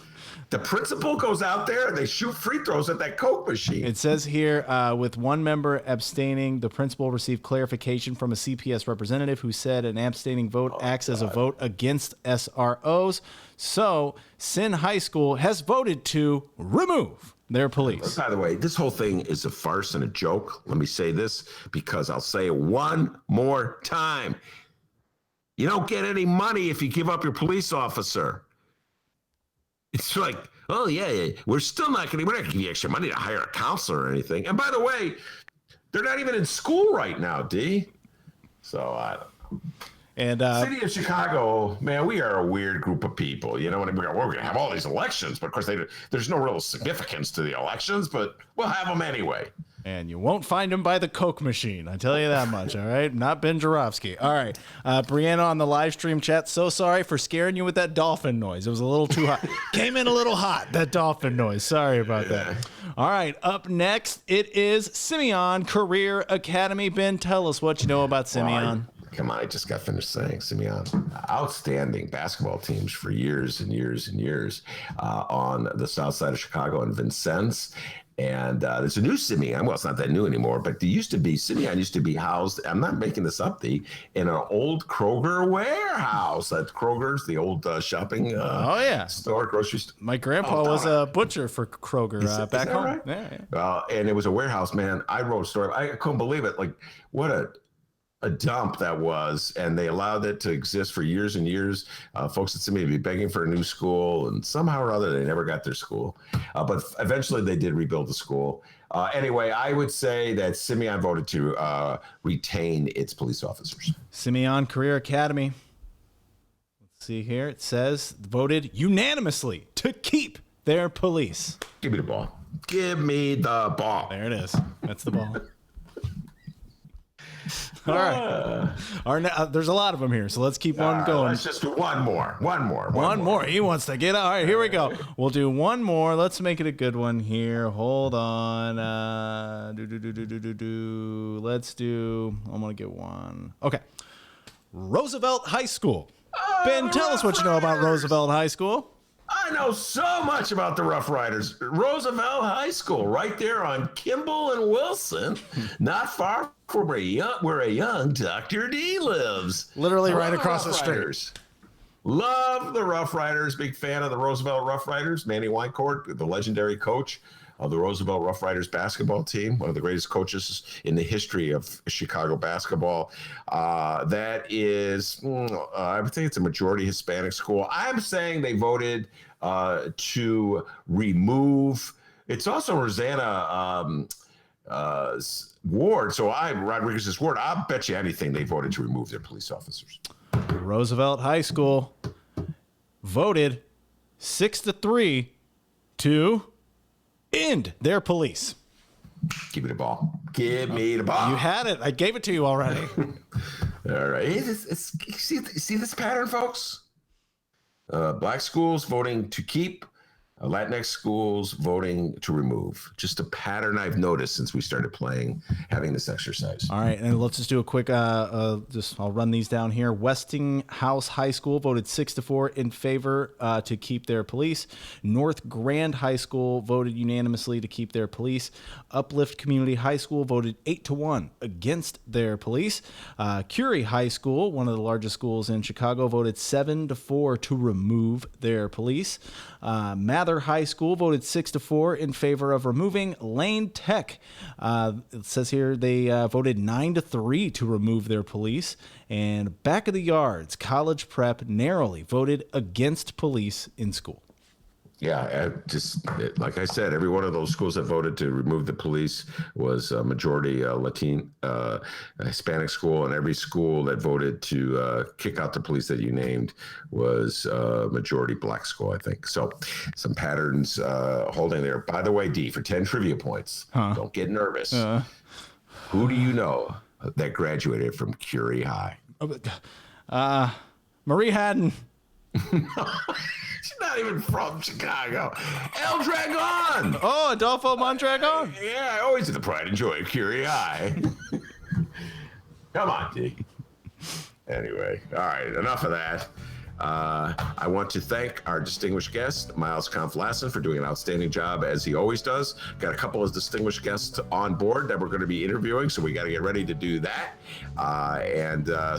The principal goes out there and they shoot free throws at that Coke machine. It says here, with one member abstaining, the principal received clarification from a CPS representative who said an abstaining vote acts as a vote against SROs. So Senn High School has voted to remove their police. By the way, this whole thing is a farce and a joke. Let me say this because I'll say it one more time. You don't get any money if you give up your police officer. It's like, oh, yeah, we're not going to give you extra money to hire a counselor or anything. And by the way, they're not even in school right now, D. So I don't know. And City of Chicago, man, we are a weird group of people. You know what I mean? We're going to have all these elections, but of course, there's no real significance to the elections, but we'll have them anyway. And you won't find him by the Coke machine. I tell you that much, all right? Not Ben Joravsky. All right. Brianna on the live stream chat, so sorry for scaring you with that dolphin noise. It was a little too hot. Came in a little hot, that dolphin noise. Sorry about that. All right. Up next, it is Simeon Career Academy. Ben, tell us what you know about Simeon. Come on, I just got finished saying Simeon. Outstanding basketball teams for years and years and years on the south side of Chicago and Vincennes. And there's a new Simeon. Well, it's not that new anymore, but Simeon used to be housed, I'm not making this up, in an old Kroger warehouse. That's Kroger's, the old shopping store, grocery store. My grandpa was a butcher for Kroger back home. Right? Yeah. And it was a warehouse, man. I wrote a story. I couldn't believe it. Like, what a dump that was, and they allowed it to exist for years and years. Folks at Simeon would be begging for a new school, and somehow or other they never got their school. But eventually they did rebuild the school. Anyway, I would say that Simeon voted to retain its police officers. Simeon Career Academy. Let's see here. It says voted unanimously to keep their police. Give me the ball. Give me the ball. There it is. That's the ball. All right. There's a lot of them here, so let's keep one going. Let's just do one more. One more. He wants to get out. All right, here we go. We'll do one more. Let's make it a good one here. Hold on. Let's do. I'm gonna get one. Okay. Roosevelt High School. Ben, tell us what you know about Roosevelt High School. I know so much about the Rough Riders. Roosevelt High School, right there on Kimball and Wilson, not far from where a young Dr. D lives. Literally right across the street. Love the Rough Riders. Big fan of the Roosevelt Rough Riders. Manny Weincourt, the legendary coach of the Roosevelt Rough Riders basketball team, one of the greatest coaches in the history of Chicago basketball. That is, I would think it's a majority Hispanic school. I'm saying they voted to remove. It's also Rosanna ward. So Rodriguez's ward. I'll bet you anything they voted to remove their police officers. Roosevelt High School voted 6-3 to end their police. Give me the ball. Give me the ball. You had it. I gave it to you already. All right. See this pattern, folks? Black schools voting to keep, Latinx schools voting to remove. Just a pattern I've noticed since we started having this exercise. All right, and let's just do a quick, I'll run these down here. Westinghouse High School voted 6-4 in favor to keep their police. North Grand High School voted unanimously to keep their police. Uplift Community High School voted 8-1 against their police. Curie High School, one of the largest schools in Chicago, voted 7-4 to remove their police. Mather High School voted 6-4 in favor of removing. Lane Tech, it says here they voted 9-3 to remove their police. And Back of the Yards College Prep narrowly voted against police in school. Yeah, like I said, every one of those schools that voted to remove the police was a majority Hispanic school, and every school that voted to kick out the police that you named was a majority black school, I think. So some patterns holding there. By the way, D, for 10 trivia points, don't get nervous. Who do you know that graduated from Curie High? Marie Haddon. She's not even from Chicago. El Dragon. Oh, Adolfo Mondragon. Yeah, I always did the pride and joy of Curie High. Come on, D. Anyway, all right, enough of that. I want to thank our distinguished guest, Miles Kampf-Lassin, for doing an outstanding job, as he always does. Got a couple of distinguished guests on board that we're going to be interviewing, so we got to get ready to do that.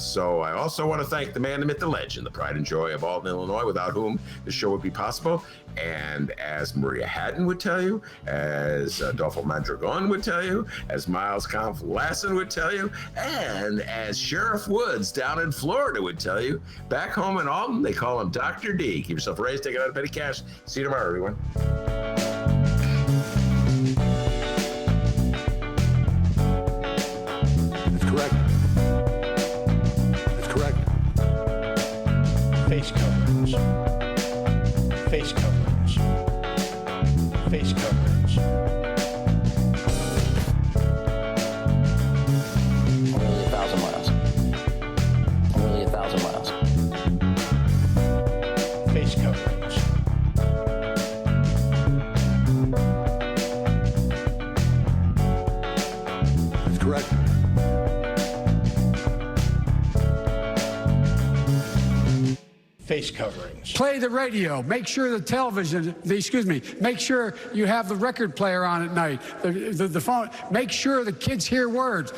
So I also want to thank the man, the myth, the legend, the pride and joy of Alton, Illinois, without whom the show would be possible. And as Maria Haddon would tell you, as Adolfo Mondragon would tell you, as Miles Kampf-Lassin would tell you, and as Sheriff Woods down in Florida would tell you, back home in Alton, they call him Dr. D. Keep yourself raised, take it out of petty cash. See you tomorrow, everyone. That's correct. That's correct. Face coverings. Face coverings. Face coverings. face coverings. Play the radio. Make sure the television, make sure you have the record player on at night, the phone. Make sure the kids hear words.